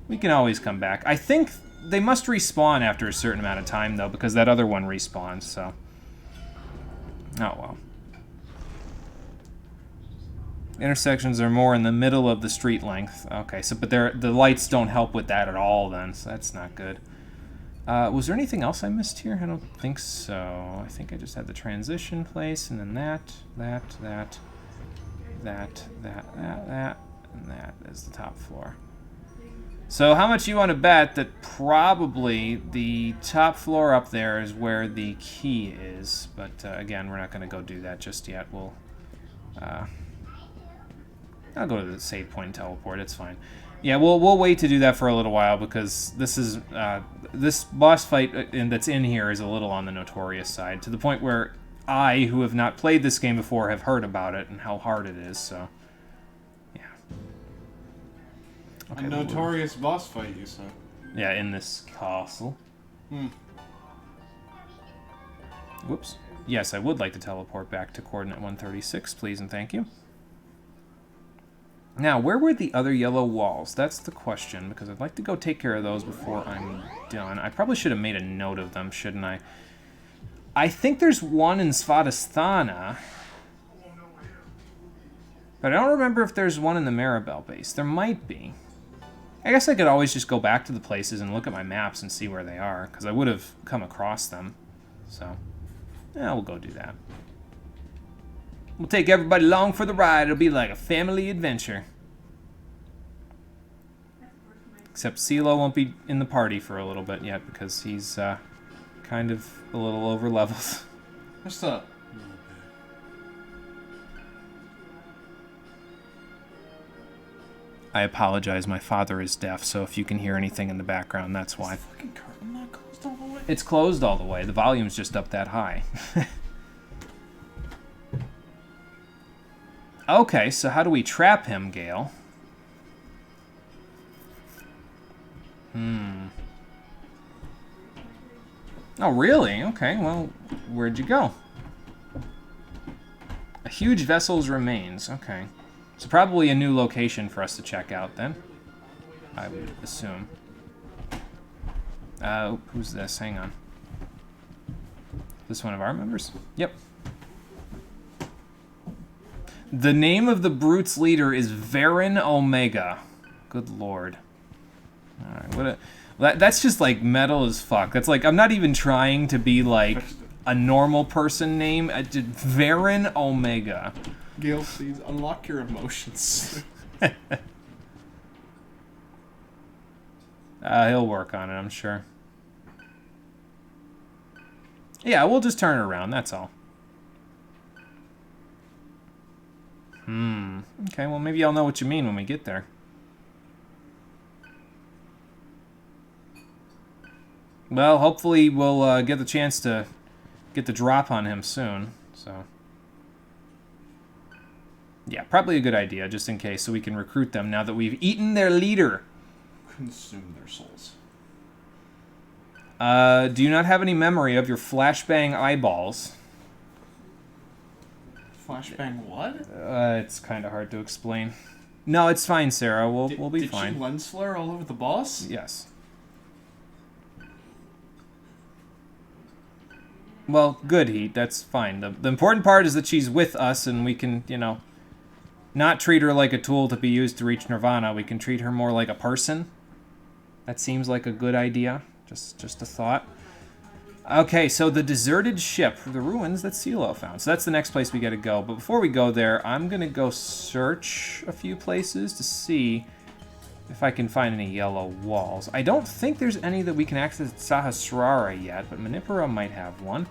We can always come back. I think they must respawn after a certain amount of time though, because that other one respawns. So. Oh well. Intersections are more in the middle of the street length. Okay, so but the lights don't help with that at all then, so that's not good. Was there anything else I missed here? I don't think so. I think I just had the transition place, and then that, and that is the top floor. So how much you want to bet that probably the top floor up there is where the key is, but again, we're not going to go do that just yet. We'll I'll go to the save point and teleport. It's fine. Yeah, we'll wait to do that for a little while because this is this boss fight that's in here is a little on the notorious side, to the point where I, who have not played this game before, have heard about it and how hard it is. So, yeah. Okay, a notorious boss fight, you said? Yeah, in this castle. Whoops. Yes, I would like to teleport back to coordinate 136, please and thank you. Now, where were the other yellow walls? That's the question, because I'd like to go take care of those before I'm done. I probably should have made a note of them, shouldn't I? I think there's one in Svadhisthana, but I don't remember if there's one in the Maribel base. There might be. I guess I could always just go back to the places and look at my maps and see where they are, because I would have come across them. So, yeah, we'll go do that. We'll take everybody along for the ride. It'll be like a family adventure. Except CeeLo won't be in the party for a little bit yet because he's kind of a little over leveled. What's up? I apologize. My father is deaf, so if you can hear anything in the background, that's why. Is the fucking curtain not closed all the way? It's closed all the way. The volume's just up that high. Okay, so how do we trap him, Gale? Oh, really? Okay, well, where'd you go? A huge vessel's remains. Okay. So probably a new location for us to check out, then. I would assume. Who's this? Hang on. This one of our members? Yep. The name of the Brute's leader is Varen Omega. Good lord. Alright, that's just like metal as fuck. That's like, I'm not even trying to be like a normal person name. I did Varen Omega. Gale, please unlock your emotions. He'll work on it, I'm sure. Yeah, we'll just turn it around, that's all. Okay, well maybe I'll know what you mean when we get there. Well, hopefully we'll get the chance to get the drop on him soon, so... Yeah, probably a good idea, just in case, so we can recruit them now that we've eaten their leader. Consume their souls. Do you not have any memory of your flashbang eyeballs? Flashbang what? It's kind of hard to explain. No, it's fine, Sarah. We'll be fine. Did she lens flare all over the boss? Yes. Well, good, Heat. That's fine. The important part is that she's with us and we can, you know, not treat her like a tool to be used to reach Nirvana. We can treat her more like a person. That seems like a good idea. Just a thought. Okay, so the deserted ship, the ruins that CeeLo found. So that's the next place we gotta go. But before we go there, I'm gonna go search a few places to see if I can find any yellow walls. I don't think there's any that we can access at Sahasrara yet, but Manipura might have one.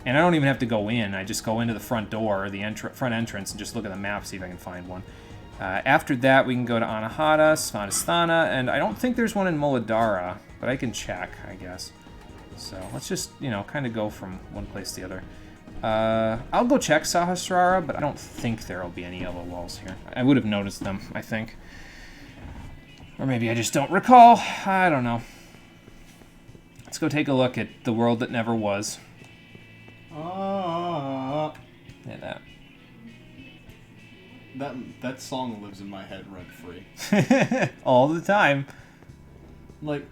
And I don't even have to go in. I just go into the front door, or the front entrance, and just look at the map, see if I can find one. After that, we can go to Anahata, Svadhisthana, and I don't think there's one in Muladhara, but I can check, I guess. So let's just, you know, kind of go from one place to the other. I'll go check Sahasrara, but I don't think there'll be any yellow walls here. I would have noticed them, I think. Or maybe I just don't recall. I don't know. Let's go take a look at the world that never was. Yeah, that song lives in my head rent-free. All the time. Like,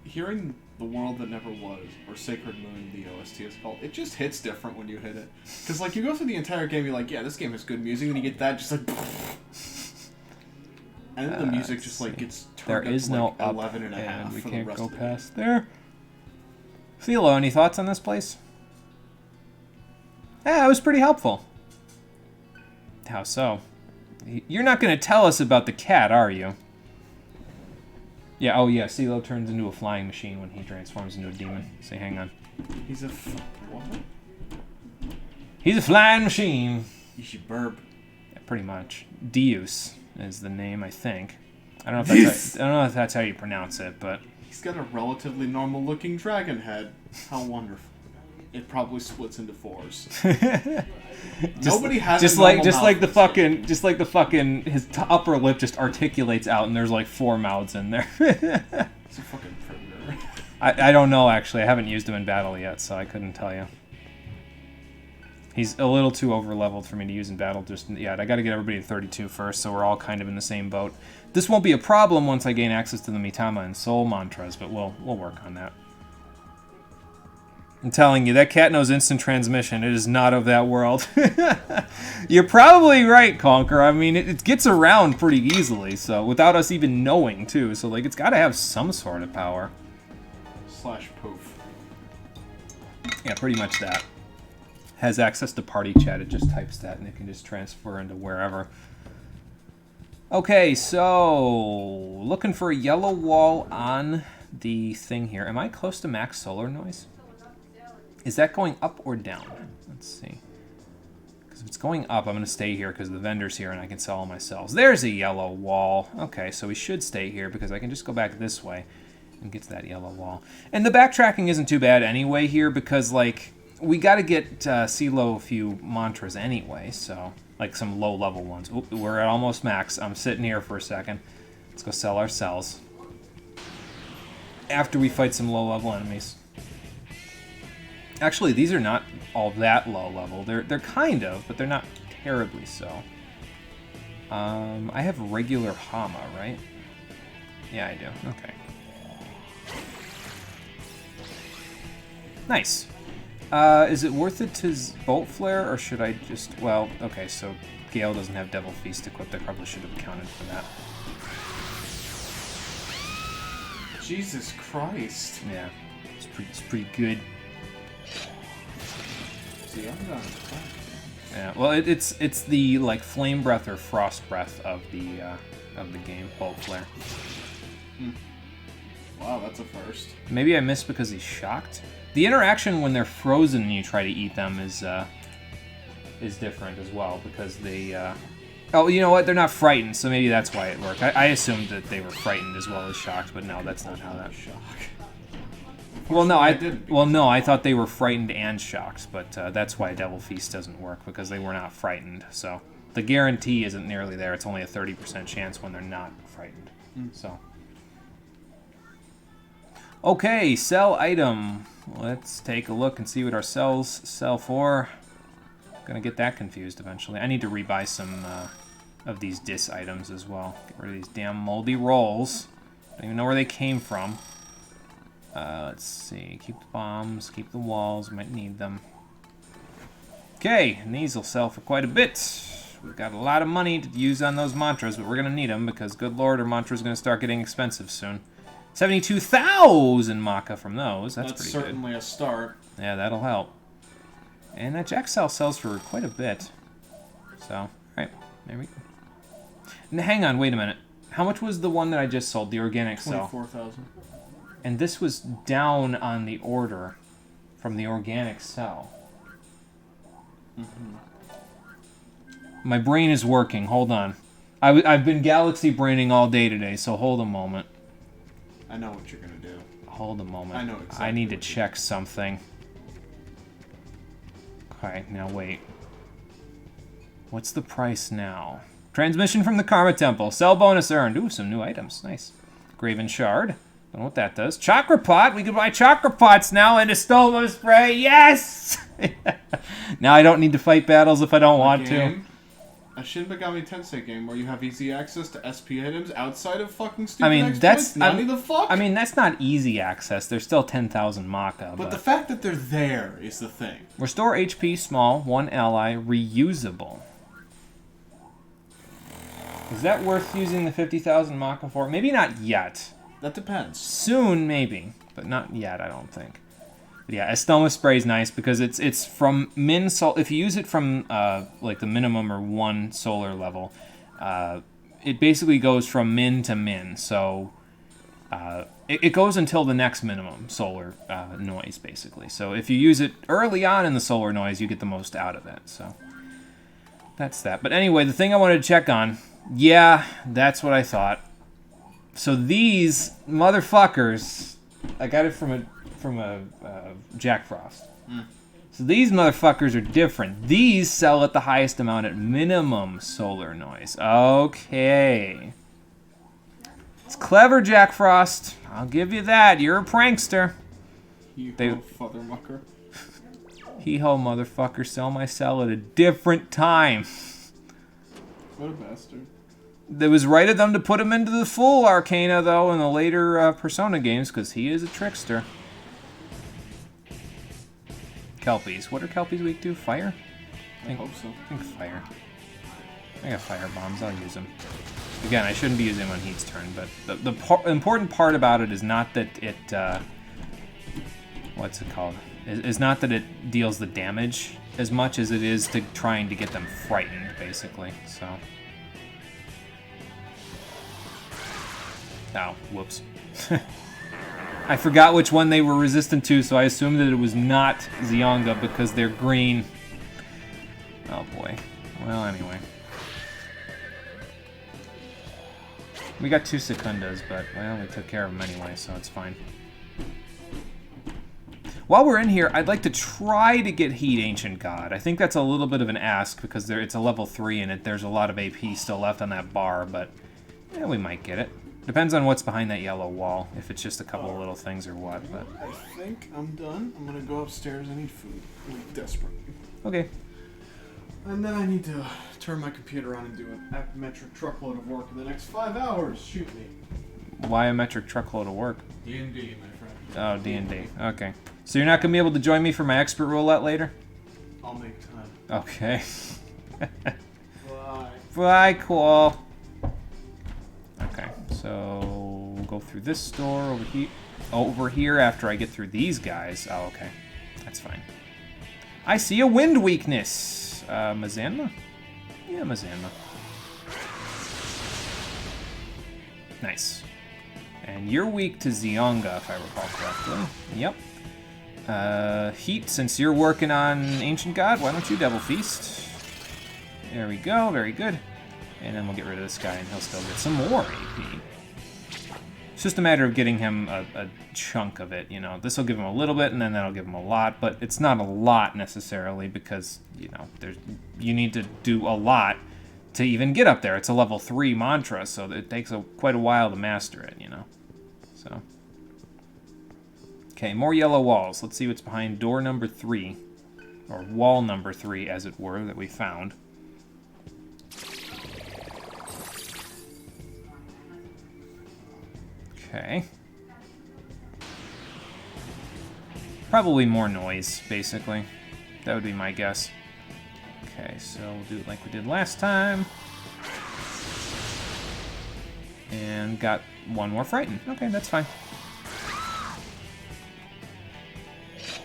hearing The World That Never Was, or Sacred Moon, the OST is called, it just hits different when you hit it. Because, like, you go through the entire game, you're like, yeah, this game has good music, and you get that, just like... And then the music just, like, gets turned up to, like, 11 and a half we for can't the rest go of the past there. CeeLo, any thoughts on this place? Yeah, it was pretty helpful. How so? You're not going to tell us about the cat, are you? Yeah, oh yeah, CeeLo turns into a flying machine when he transforms into a demon. Say, hang on. He's a... what? He's a flying machine. You should burp. Yep. pretty much. Deus is the name, I think. I don't know if that's how you pronounce it, but he's got a relatively normal-looking dragon head. How wonderful! It probably splits into 4s. Nobody has just a like normal the fucking his upper lip just articulates out, and there's like 4 mouths in there. It's a fucking predator. I don't know actually. I haven't used him in battle yet, so I couldn't tell you. He's a little too over-leveled for me to use in battle just yet. I got to get everybody to 32 first, so we're all kind of in the same boat. This won't be a problem once I gain access to the Mitama and Soul mantras, but we'll work on that. I'm telling you, that cat knows instant transmission. It is not of that world. You're probably right, Conquer. I mean, it gets around pretty easily, so without us even knowing, too. So, like, it's got to have some sort of power. / poof. Yeah, pretty much that. Has access to party chat. It just types that, and it can just transfer into wherever. Okay, so looking for a yellow wall on the thing here. Am I close to max solar noise? Is that going up or down? Let's see. Because if it's going up, I'm going to stay here because the vendor's here and I can sell all my cells. There's a yellow wall. Okay, so we should stay here because I can just go back this way and get to that yellow wall. And the backtracking isn't too bad anyway here because, like, we got to get CeeLo a few mantras anyway, so, like, some low-level ones. Oop, we're at almost max. I'm sitting here for a second. Let's go sell our cells. After we fight some low-level enemies. Actually, these are not all that low-level. They're kind of, but they're not terribly so. I have regular Hama, right? Yeah, I do. Okay. Nice. Is it worth it to Bolt Flare, or should I just... Well, okay, so Gale doesn't have Devil Feast equipped. I probably should have accounted for that. Jesus Christ. Yeah, it's pretty good. See, I'm not... Yeah, well, it's the, like, Flame Breath or Frost Breath of the game, Bolt Flare. Wow, that's a first. Maybe I missed because he's shocked. The interaction when they're frozen and you try to eat them is different as well because they. Oh, you know what? They're not frightened, so maybe that's why it worked. I assumed that they were frightened as well as shocked, but no, that's not how that. Shock. Well, no, I thought they were frightened and shocked, but that's why Devil Feast doesn't work because they were not frightened. So the guarantee isn't nearly there. It's only a 30% chance when they're not frightened. So. Okay, sell item. Let's take a look and see what our cells sell for. Gonna get that confused eventually. I need to rebuy some of these dis items as well. Get rid of these damn moldy rolls. Don't even know where they came from. Let's see. Keep the bombs, keep the walls. Might need them. Okay, and these will sell for quite a bit. We've got a lot of money to use on those mantras, but we're gonna need them because, good lord, our mantra's gonna start getting expensive soon. 72,000 Maka from those. That's pretty good. That's certainly a start. Yeah, that'll help. And that Jack cell sells for quite a bit. So, alright, there we go. And hang on, wait a minute. How much was the one that I just sold, the organic cell? 24,000. And this was down on the order from the organic cell. My brain is working. Hold on. I've been galaxy braining all day today, so hold a moment. I know what you're gonna do. Hold a moment. I know exactly. I need to check something. Okay, now wait. What's the price now? Transmission from the Karma Temple. Sell bonus earned. Ooh, some new items. Nice. Graven Shard. Don't know what that does. Chakra Pot. We can buy Chakra Pots now and a Stolo Spray. Yes! Now I don't need to fight battles if I don't want to. A Shin Megami Tensei game where you have easy access to SP items outside of fucking stupid that's the fuck? I mean, that's not easy access. There's still 10,000 Maka. But the fact that they're there is the thing. Restore HP small, 1 ally, reusable. Is that worth using the 50,000 Maka for? Maybe not yet. That depends. Soon, maybe. But not yet, I don't think. But yeah, Estoma Spray is nice because it's from min sol. If you use it from like the minimum or 1 solar level, it basically goes from min to min. So it goes until the next minimum solar noise, basically. So if you use it early on in the solar noise, you get the most out of it. So that's that. But anyway, the thing I wanted to check on, yeah, that's what I thought. So these motherfuckers, I got it from a Jack Frost. So these motherfuckers are different. These sell at the highest amount at minimum solar noise. Okay. It's clever, Jack Frost. I'll give you that. You're a prankster. Hee-ho, fathermucker. Hee-ho, motherfucker. Sell my cell at a different time. What a bastard. It was right of them to put him into the full Arcana, though, in the later Persona games, because he is a trickster. Kelpies. What are Kelpies weak to? Fire? I hope so. I think fire. I got fire bombs. I'll use them. Again, I shouldn't be using them on Heat's turn, but the important part about it is not that it... what's it called? Is not that it deals the damage as much as it is to trying to get them frightened, basically. So... Oh, whoops. I forgot which one they were resistant to, so I assumed that it was not Zionga because they're green. Oh boy. Well, anyway. We got 2 Secundas, but, well, we took care of them anyway, so it's fine. While we're in here, I'd like to try to get Heat Ancient God. I think that's a little bit of an ask because it's a level 3 and there's a lot of AP still left on that bar, but yeah, we might get it. Depends on what's behind that yellow wall, if it's just a couple of little things or what, but... I think I'm done. I'm gonna go upstairs. I need food. I'm desperate. Okay. And then I need to turn my computer on and do an metric truckload of work in the next 5 hours. Shoot me. Why a metric truckload of work? D&D, my friend. Oh, D&D. Okay. So you're not going to be able to join me for my expert roulette later? I'll make time. Okay. Bye. Bye, cool. Okay, so we'll go through this store over here after I get through these guys. Oh, okay. That's fine. I see a wind weakness. Mazanma? Yeah, Mazanma. Nice. And you're weak to Zionga, if I recall correctly. Yep. Heat, since you're working on Ancient God, why don't you Devil Feast? There we go, very good. And then we'll get rid of this guy, and he'll still get some more AP. It's just a matter of getting him a chunk of it, you know. This will give him a little bit, and then that'll give him a lot, but it's not a lot necessarily because, you know, you need to do a lot to even get up there. It's a level 3 mantra, so it takes quite a while to master it, you know. So, okay, more yellow walls. Let's see what's behind door number 3, or wall number 3, as it were, that we found. Okay. Probably more noise, basically. That would be my guess. Okay, so we'll do it like we did last time. And got one more frightened. Okay, that's fine.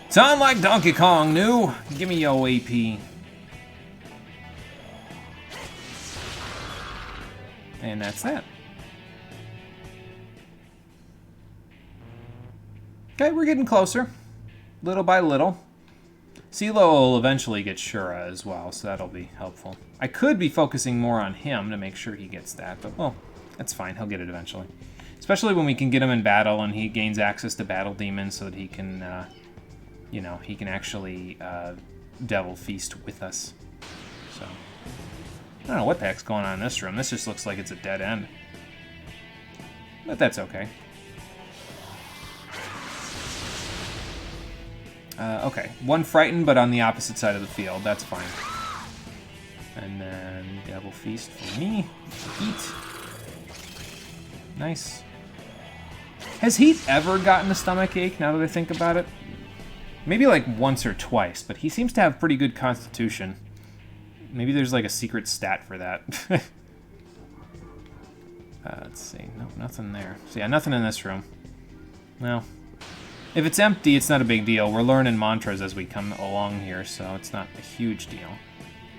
Sound like Donkey Kong, new. Give me your AP. And that's that. Okay, we're getting closer. Little by little. CeeLo will eventually get Shura as well, so that'll be helpful. I could be focusing more on him to make sure he gets that, but, well, that's fine. He'll get it eventually. Especially when we can get him in battle and he gains access to Battle Demons so that he can, you know, he can actually Devil Feast with us. So, I don't know what the heck's going on in this room. This just looks like it's a dead end. But that's okay. Okay, one frightened, but on the opposite side of the field. That's fine. And then Devil Feast for me. Heat. Nice. Has Heat ever gotten a stomach ache, now that I think about it? Maybe like once or twice, but he seems to have pretty good constitution. Maybe there's like a secret stat for that. Let's see. No, nothing there. So yeah, nothing in this room. Well, if it's empty, it's not a big deal. We're learning mantras as we come along here, so it's not a huge deal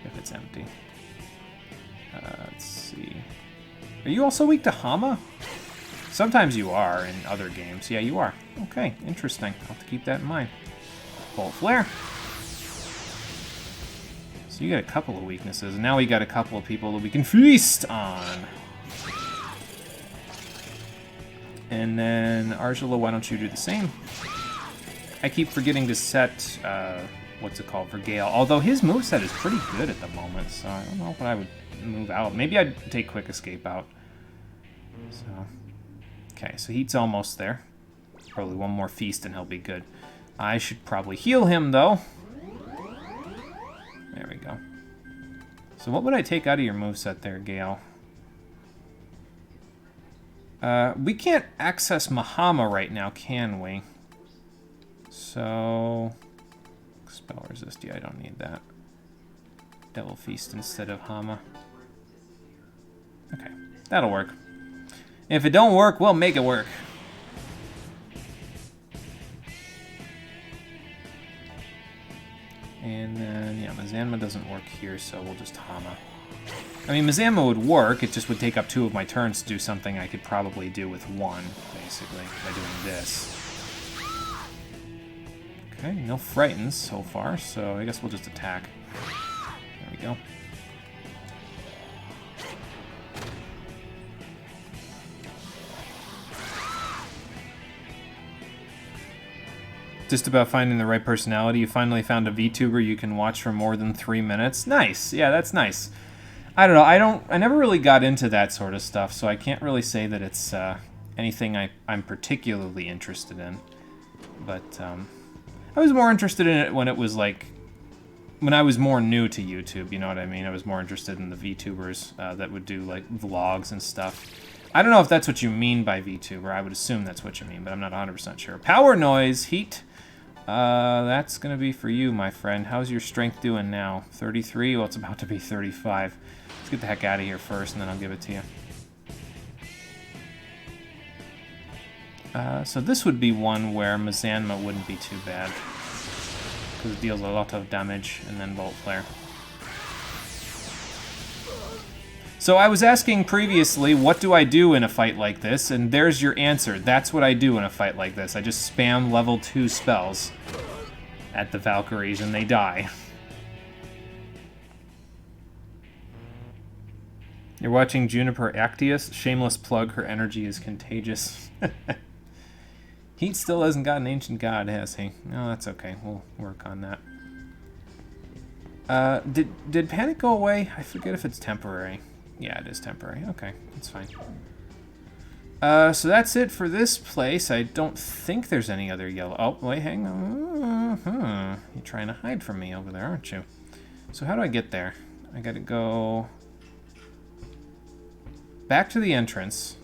if it's empty. Let's see. Are you also weak to Hama? Sometimes you are in other games. Yeah, you are. Okay, interesting. I'll have to keep that in mind. Bolt Flare. So you got a couple of weaknesses, and now we got a couple of people that we can feast on. And then, Argela, why don't you do the same? I keep forgetting to set, what's it called, for Gale. Although his moveset is pretty good at the moment, so I don't know what I would move out. Maybe I'd take Quick Escape out. So, okay, so Heat's almost there. Probably one more feast and he'll be good. I should probably heal him, though. There we go. So what would I take out of your moveset there, Gale? We can't access Mahama right now, can we? So... Spell Resist, yeah, I don't need that. Devil Feast instead of Hama. Okay, that'll work. If it don't work, we'll make it work. And then, yeah, Mazanma doesn't work here, so we'll just Hama. I mean, Mazanma would work, it just would take up 2 of my turns to do something I could probably do with 1, basically, by doing this. Okay, no frightens so far, so I guess we'll just attack. There we go. Just about finding the right personality. You finally found a VTuber you can watch for more than 3 minutes. Nice. Yeah, that's nice. I don't know. I never really got into that sort of stuff, so I can't really say that it's anything I'm particularly interested in. But I was more interested in it when it was like when I was more new to YouTube. You know what I mean? I was more interested in the VTubers that would do like vlogs and stuff. I don't know if that's what you mean by VTuber. I would assume that's what you mean, but I'm not 100% sure. Power Noise, Heat. That's gonna be for you, my friend. How's your strength doing now? 33? Well, it's about to be 35. Let's get the heck out of here first, and then I'll give it to you. So this would be one where Mazanma wouldn't be too bad, because it deals a lot of damage, and then Bolt Flare. So I was asking previously, what do I do in a fight like this? And there's your answer. That's what I do in a fight like this. I just spam level 2 spells at the Valkyries, and they die. You're watching Juniper Actius. Shameless plug, her energy is contagious. Heat still hasn't got an Ancient God, has he? No, that's okay. We'll work on that. Did Panic go away? I forget if it's temporary. Yeah, it is temporary. Okay, that's fine. So that's it for this place. I don't think there's any other yellow... Oh, wait, hang on. You're trying to hide from me over there, aren't you? So how do I get there? I gotta go... back to the entrance.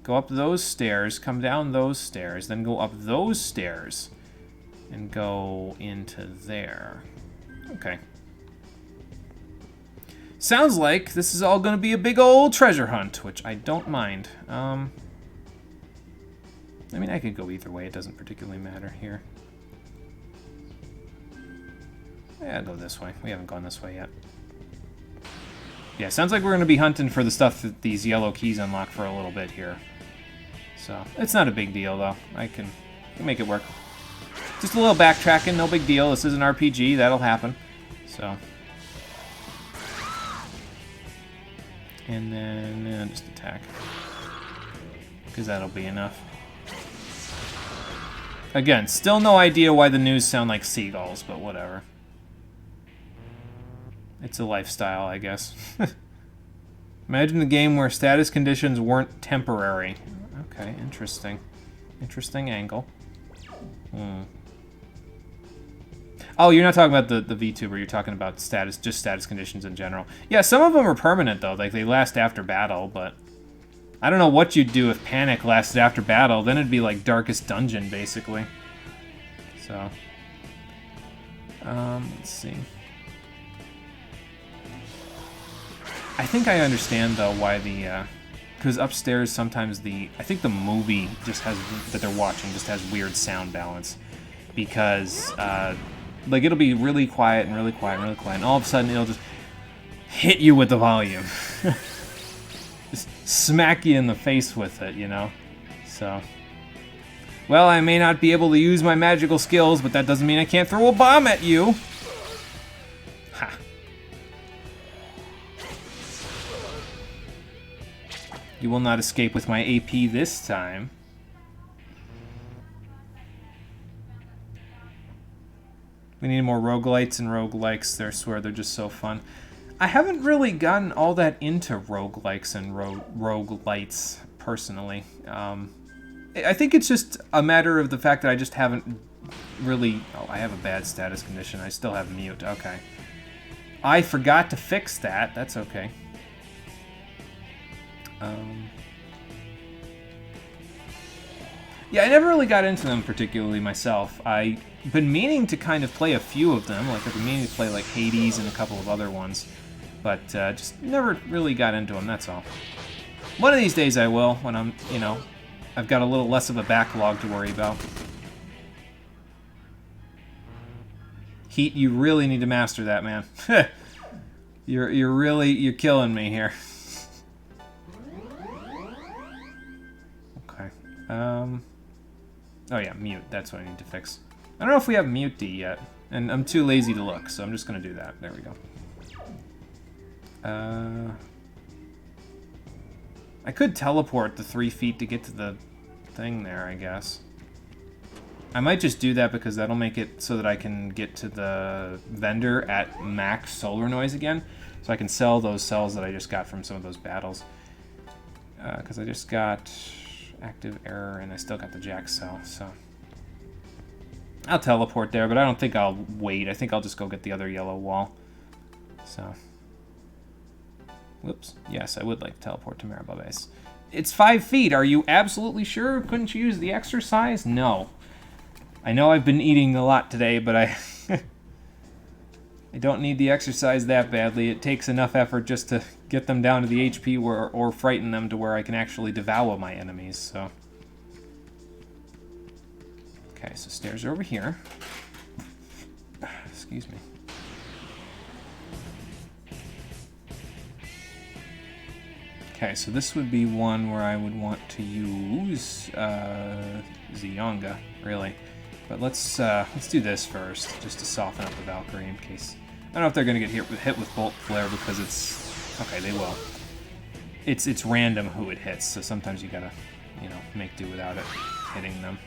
Go up those stairs, come down those stairs, then go up those stairs, and go into there. Okay. Sounds like this is all going to be a big old treasure hunt, which I don't mind. I mean, I could go either way. It doesn't particularly matter here. Yeah, I'll go this way. We haven't gone this way yet. Yeah, sounds like we're going to be hunting for the stuff that these yellow keys unlock for a little bit here. So, it's not a big deal, though. I can make it work. Just a little backtracking, no big deal. This is an RPG. That'll happen. So... and then just attack, because that'll be enough. Again, still no idea why the news sound like seagulls, but whatever. It's a lifestyle, I guess. Imagine a game where status conditions weren't temporary. Okay, interesting. Interesting angle. Oh, you're not talking about the VTuber, you're talking about just status conditions in general. Yeah, some of them are permanent, though. Like, they last after battle, but... I don't know what you'd do if Panic lasted after battle. Then it'd be like Darkest Dungeon, basically. So... let's see. I think I understand, though, why the... because upstairs, sometimes I think the movie just has... that they're watching just has weird sound balance. Because, like, it'll be really quiet and really quiet and really quiet, and all of a sudden it'll just hit you with the volume. Just smack you in the face with it, you know? So, well, I may not be able to use my magical skills, but that doesn't mean I can't throw a bomb at you. Ha. You will not escape with my AP this time. We need more roguelites and roguelikes. I swear they're just so fun. I haven't really gotten all that into roguelikes and roguelites, personally. I think it's just a matter of the fact that I just haven't really... Oh, I have a bad status condition. I still have mute. Okay. I forgot to fix that. That's okay. Yeah, I never really got into them particularly myself. I've been meaning to kind of play a few of them. Like, I've been meaning to play, like, Hades and a couple of other ones. But just never really got into them, that's all. One of these days I will, when I'm, you know, I've got a little less of a backlog to worry about. Heat, you really need to master that, man. You're killing me here. Okay. Oh yeah, mute. That's what I need to fix. I don't know if we have mute D yet, and I'm too lazy to look, so I'm just gonna do that. There we go. I could teleport the 3 feet to get to the thing there, I guess. I might just do that because that'll make it so that I can get to the vendor at max solar noise again, so I can sell those cells that I just got from some of those battles. Because I just got active error and I still got the jack cell, so... I'll teleport there, but I don't think I'll wait. I think I'll just go get the other yellow wall. So... Whoops. Yes, I would like to teleport to Maribel Base. It's 5 feet. Are you absolutely sure? Couldn't you use the exercise? No. I know I've been eating a lot today, but I don't need the exercise that badly. It takes enough effort just to get them down to the HP or frighten them to where I can actually devour my enemies, so... Okay, so stairs are over here. Excuse me. Okay, so this would be one where I would want to use Zionga, really. But let's do this first, just to soften up the Valkyrie in case. I don't know if they're gonna get hit with Bolt Flare because it's okay. They will. It's random who it hits, so sometimes you gotta, you know, make do without it hitting them.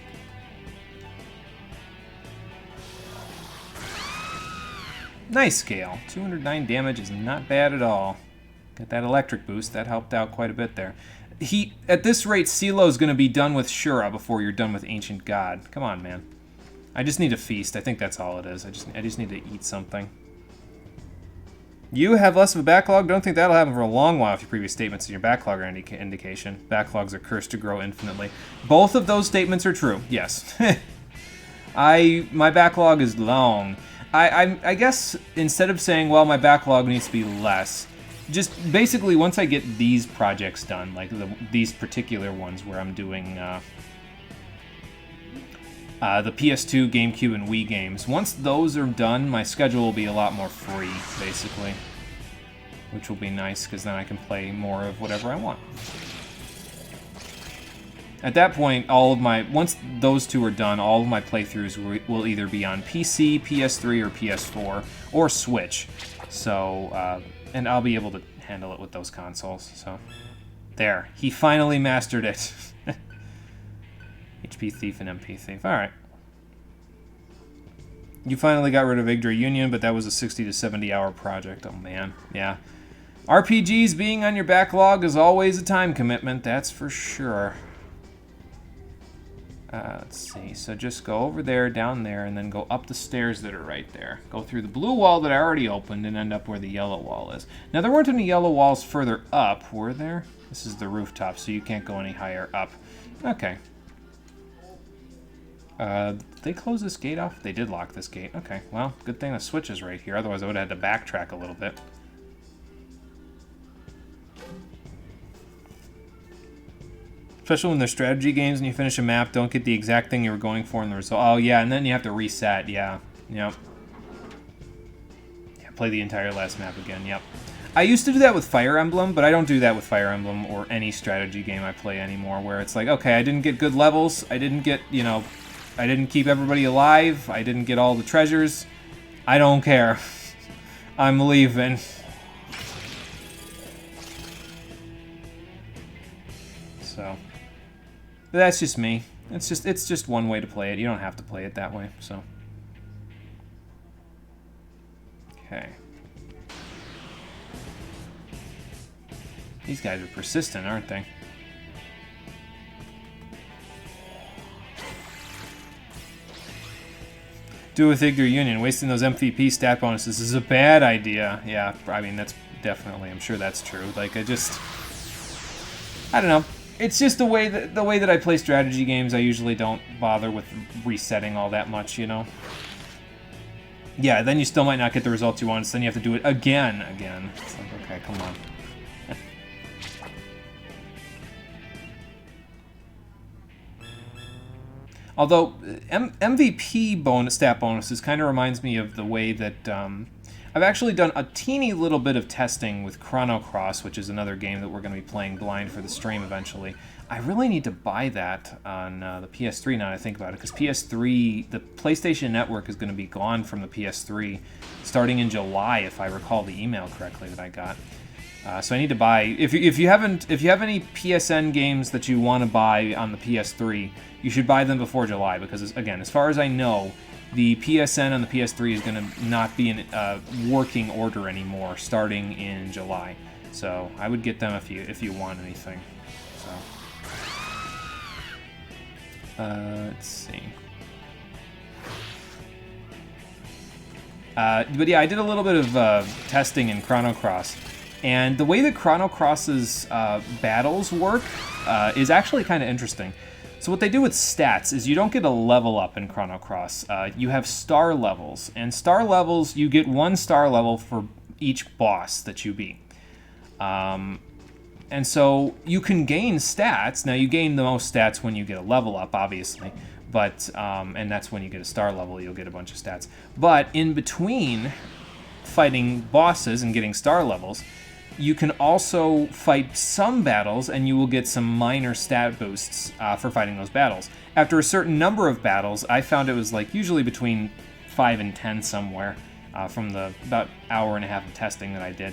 Nice scale. 209 damage is not bad at all. Get that electric boost, that helped out quite a bit there. At this rate, CeeLo's gonna be done with Shura before you're done with Ancient God. Come on, man. I just need a feast. I think that's all it is. I just need to eat something. You have less of a backlog? Don't think that'll happen for a long while if your previous statements in your backlog are indication. Backlogs are cursed to grow infinitely. Both of those statements are true, yes. My backlog is long. I guess instead of saying, well, my backlog needs to be less, just basically once I get these projects done, like these particular ones where I'm doing the PS2, GameCube, and Wii games, once those are done, my schedule will be a lot more free, basically. Which will be nice, because then I can play more of whatever I want. At that point, once those two are done, all of my playthroughs will either be on PC, PS3, or PS4, or Switch. So, and I'll be able to handle it with those consoles, so... There. He finally mastered it. HP Thief and MP Thief. Alright. You finally got rid of Yggdra Union, but that was a 60 to 70 hour project. Oh, man. Yeah. RPGs being on your backlog is always a time commitment, that's for sure. Let's see. So just go over there, down there, and then go up the stairs that are right there. Go through the blue wall that I already opened and end up where the yellow wall is. Now, there weren't any yellow walls further up, were there? This is the rooftop, so you can't go any higher up. Okay. Did they close this gate off? They did lock this gate. Okay, well, good thing the switch is right here. Otherwise, I would have had to backtrack a little bit. Especially when they're strategy games and you finish a map, don't get the exact thing you were going for in the result. Oh, yeah, and then you have to reset. Yeah. Yep. Yeah, play the entire last map again. Yep. I used to do that with Fire Emblem, but I don't do that with Fire Emblem or any strategy game I play anymore, where it's like, okay, I didn't get good levels. I didn't get, you know, I didn't keep everybody alive. I didn't get all the treasures. I don't care. I'm leaving. So but that's just me. It's just one way to play it. You don't have to play it that way. So okay. These guys are persistent, aren't they? Do with Igor Union. Wasting those MVP stat bonuses is a bad idea. Yeah, I mean, that's definitely, I'm sure that's true. Like, I don't know. It's just the way that I play strategy games. I usually don't bother with resetting all that much, you know? Yeah, then you still might not get the results you want, so then you have to do it again. It's like, okay, come on. Although MVP stat bonuses kind of reminds me of the way that I've actually done a teeny little bit of testing with Chrono Cross, which is another game that we're going to be playing blind for the stream eventually. I really need to buy that on the PS3 now that I think about it, because PS3, the PlayStation Network is going to be gone from the PS3 starting in July, if I recall the email correctly that I got. So I need to buy. If you have any PSN games that you want to buy on the PS3, you should buy them before July, because again, as far as I know, the PSN on the PS3 is going to not be in working order anymore starting in July. So I would get them if you want anything. So let's see. But yeah, I did a little bit of testing in Chrono Cross. And the way that Chrono Cross's battles work is actually kind of interesting. So what they do with stats is you don't get a level up in Chrono Cross. You have star levels. And star levels, you get 1 star level for each boss that you beat. And so you can gain stats. Now, you gain the most stats when you get a level up, obviously. But and that's when you get a star level, you'll get a bunch of stats. But in between fighting bosses and getting star levels, you can also fight some battles, and you will get some minor stat boosts for fighting those battles. After a certain number of battles, I found it was like usually between 5 and 10 somewhere from the about hour and a half of testing that I did.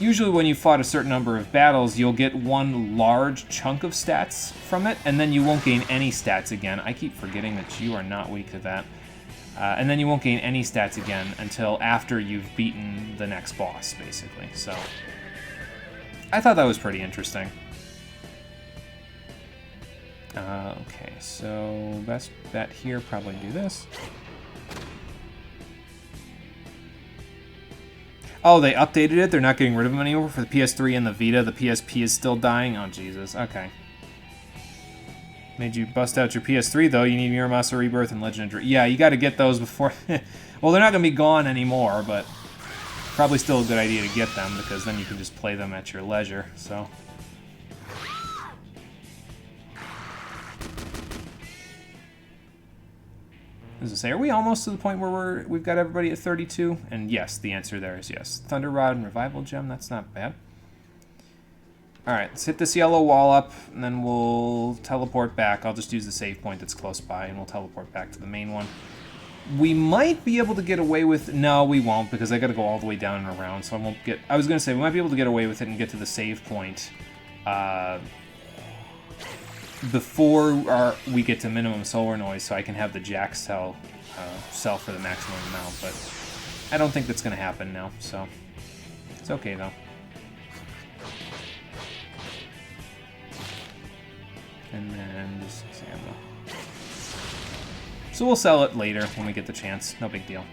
Usually when you fought a certain number of battles, you'll get 1 large chunk of stats from it, and then you won't gain any stats again. I keep forgetting that you are not weak to that. And then you won't gain any stats again until after you've beaten the next boss, basically. So I thought that was pretty interesting. Okay, so best bet here, probably do this. Oh, they updated it? They're not getting rid of them anymore for the PS3 and the Vita? The PSP is still dying? Oh, Jesus. Okay. Made you bust out your PS3, though. You need Miramasa Rebirth and Legend of Dream. Yeah, you got to get those before... Well, they're not going to be gone anymore, but probably still a good idea to get them, because then you can just play them at your leisure, so... As I say, are we almost to the point where we've got everybody at 32? And yes, the answer there is yes. Thunder Rod and Revival Gem, that's not bad. Alright, let's hit this yellow wall up, and then we'll teleport back. I'll just use the save point that's close by, and we'll teleport back to the main one. We might be able to get away with... No, we won't, because I gotta go all the way down and around, so I won't get... I was gonna say, we might be able to get away with it and get to the save point before we get to minimum solar noise, so I can have the Jack sell for the maximum amount, but I don't think that's gonna happen now, so... It's okay, though. And then just ammo. So we'll sell it later when we get the chance. No big deal.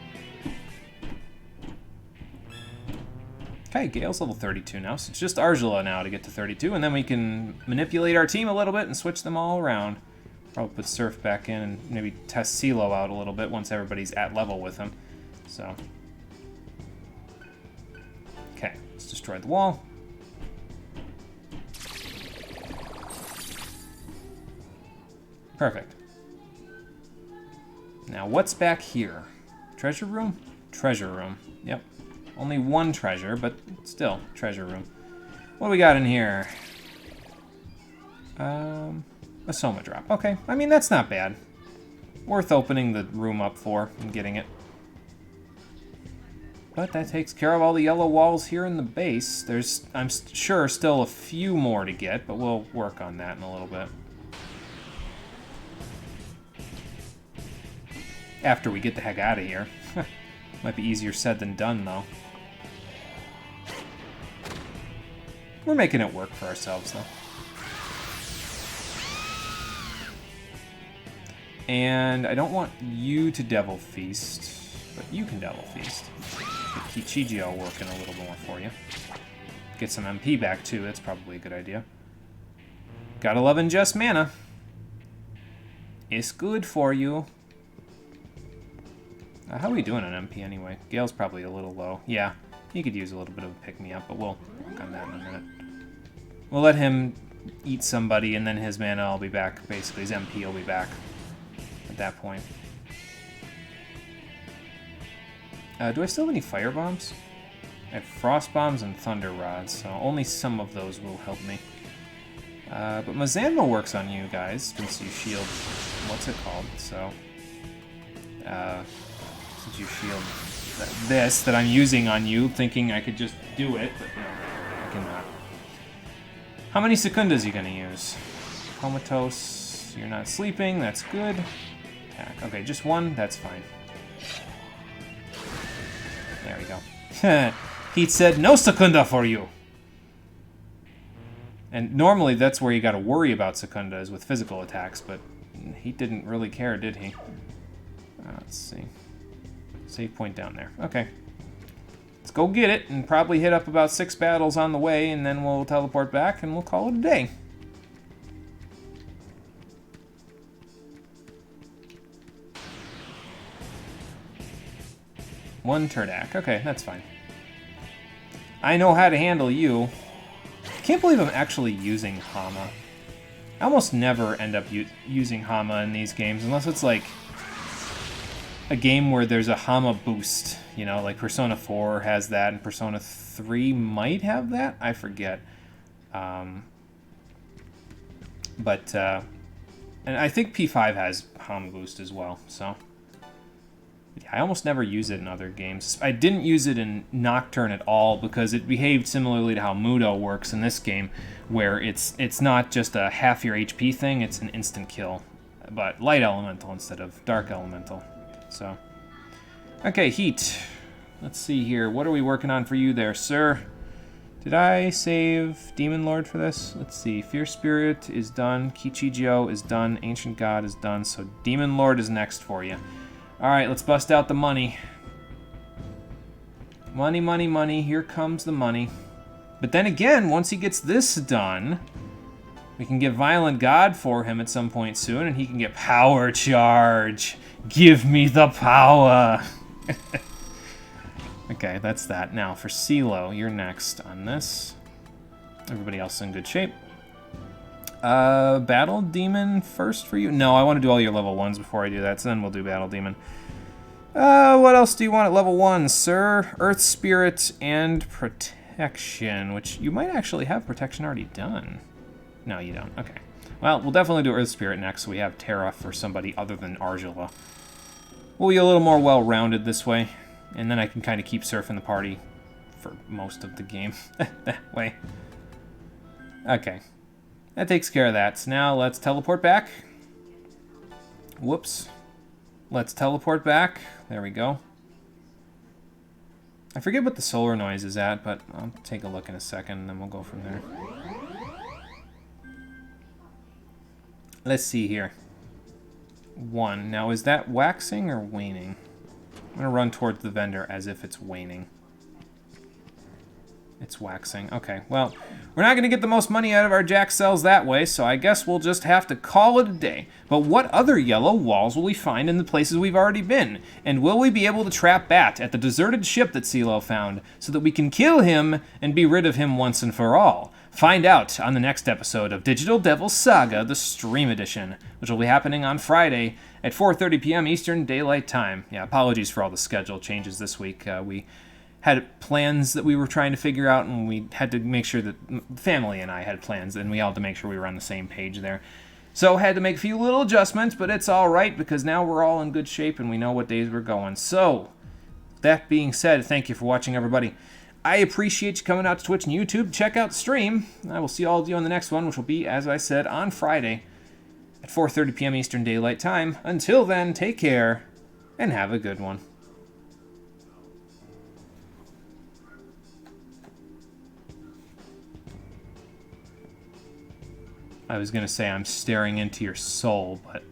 Okay, Gale's level 32 now, so it's just Argela now to get to 32, and then we can manipulate our team a little bit and switch them all around. Probably put Surf back in and maybe test CeeLo out a little bit once everybody's at level with him. So. Okay, let's destroy the wall. Perfect. Now, what's back here? Treasure room? Treasure room. Yep. Only 1 treasure, but still, treasure room. What do we got in here? A Soma drop. Okay, I mean, that's not bad. Worth opening the room up for and getting it. But that takes care of all the yellow walls here in the base. There's, I'm sure, still a few more to get, but we'll work on that in a little bit. After we get the heck out of here. Might be easier said than done, though. We're making it work for ourselves, though. And I don't want you to Devil Feast, but you can Devil Feast. Get Kichijio working a little more for you. Get some MP back, too. That's probably a good idea. Gotta love Ingest Mana. It's good for you. How are we doing on MP anyway? Gale's probably a little low. Yeah, he could use a little bit of a pick-me-up, but we'll work on that in a minute. We'll let him eat somebody, and then his mana will be back. Basically, his MP will be back at that point. Do I still have any fire bombs? I have frost bombs and thunder rods, so only some of those will help me. But Mazanma works on you guys, since you shield... What's it called? So... since you shield this that I'm using on you, thinking I could just do it, but no, I cannot. How many Secundas are you going to use? Comatose, you're not sleeping, that's good. Attack. Okay, just one, that's fine. There we go. He said, no Secunda for you! And normally that's where you got to worry about Secundas with physical attacks, but he didn't really care, did he? Let's see. Save point down there. Okay. Let's go get it and probably hit up about 6 battles on the way, and then we'll teleport back and we'll call it a day. One Turdak. Okay, that's fine. I know how to handle you. I can't believe I'm actually using Hama. I almost never end up using Hama in these games, unless it's like a game where there's a Hama boost, you know, like Persona 4 has that, and Persona 3 might have that? I forget. And I think P5 has Hama boost as well, so... Yeah, I almost never use it in other games. I didn't use it in Nocturne at all, because it behaved similarly to how Mudo works in this game, where it's not just a half your HP thing, it's an instant kill. But light elemental instead of dark elemental. So, okay, Heat. Let's see here. What are we working on for you there, sir? Did I save Demon Lord for this? Let's see. Fierce Spirit is done. Kichijio is done. Ancient God is done. So Demon Lord is next for you. Alright, let's bust out the money. Money, money, money. Here comes the money. But then again, once he gets this done, we can get Violent God for him at some point soon, and he can get Power Charge. Give me the power! Okay, that's that. Now, for CeeLo, you're next on this. Everybody else in good shape. Battle Demon first for you? No, I want to do all your level 1s before I do that, so then we'll do Battle Demon. What else do you want at level 1, sir? Earth Spirit and Protection, which you might actually have Protection already done. No, you don't. Okay. Well, we'll definitely do Earth Spirit next, so we have Terra for somebody other than Argila. We'll be a little more well-rounded this way, and then I can kind of keep surfing the party for most of the game that way. Okay. That takes care of that. So now let's teleport back. Whoops. Let's teleport back. There we go. I forget what the solar noise is at, but I'll take a look in a second, and then we'll go from there. Let's see here. 1. Now, is that waxing or waning? I'm going to run towards the vendor as if it's waning. It's waxing. Okay, well, we're not going to get the most money out of our Jack cells that way, so I guess we'll just have to call it a day. But what other yellow walls will we find in the places we've already been? And will we be able to trap Bat at the deserted ship that CeeLo found, so that we can kill him and be rid of him once and for all? Find out on the next episode of Digital Devil Saga, the Stream Edition, which will be happening on Friday at 4:30 p.m. Eastern Daylight Time. Yeah, apologies for all the schedule changes this week. We had plans that we were trying to figure out, and we had to make sure that family and I had plans, and we all had to make sure we were on the same page there. So had to make a few little adjustments, but it's all right because now we're all in good shape and we know what days we're going. So that being said, thank you for watching, everybody. I appreciate you coming out to Twitch and YouTube to check out the stream. I will see all of you on the next one, which will be, as I said, on Friday at 4:30 p.m. Eastern Daylight Time. Until then, take care and have a good one. I was going to say I'm staring into your soul, but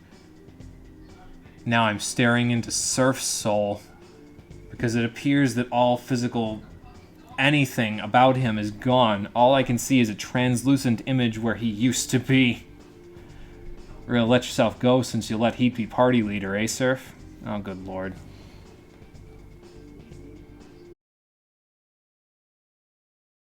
now I'm staring into Surf's soul, because it appears that all physical anything about him is gone. All I can see is a translucent image where he used to be. You're gonna let yourself go since you let Heat be party leader, eh, Surf? Oh, good lord.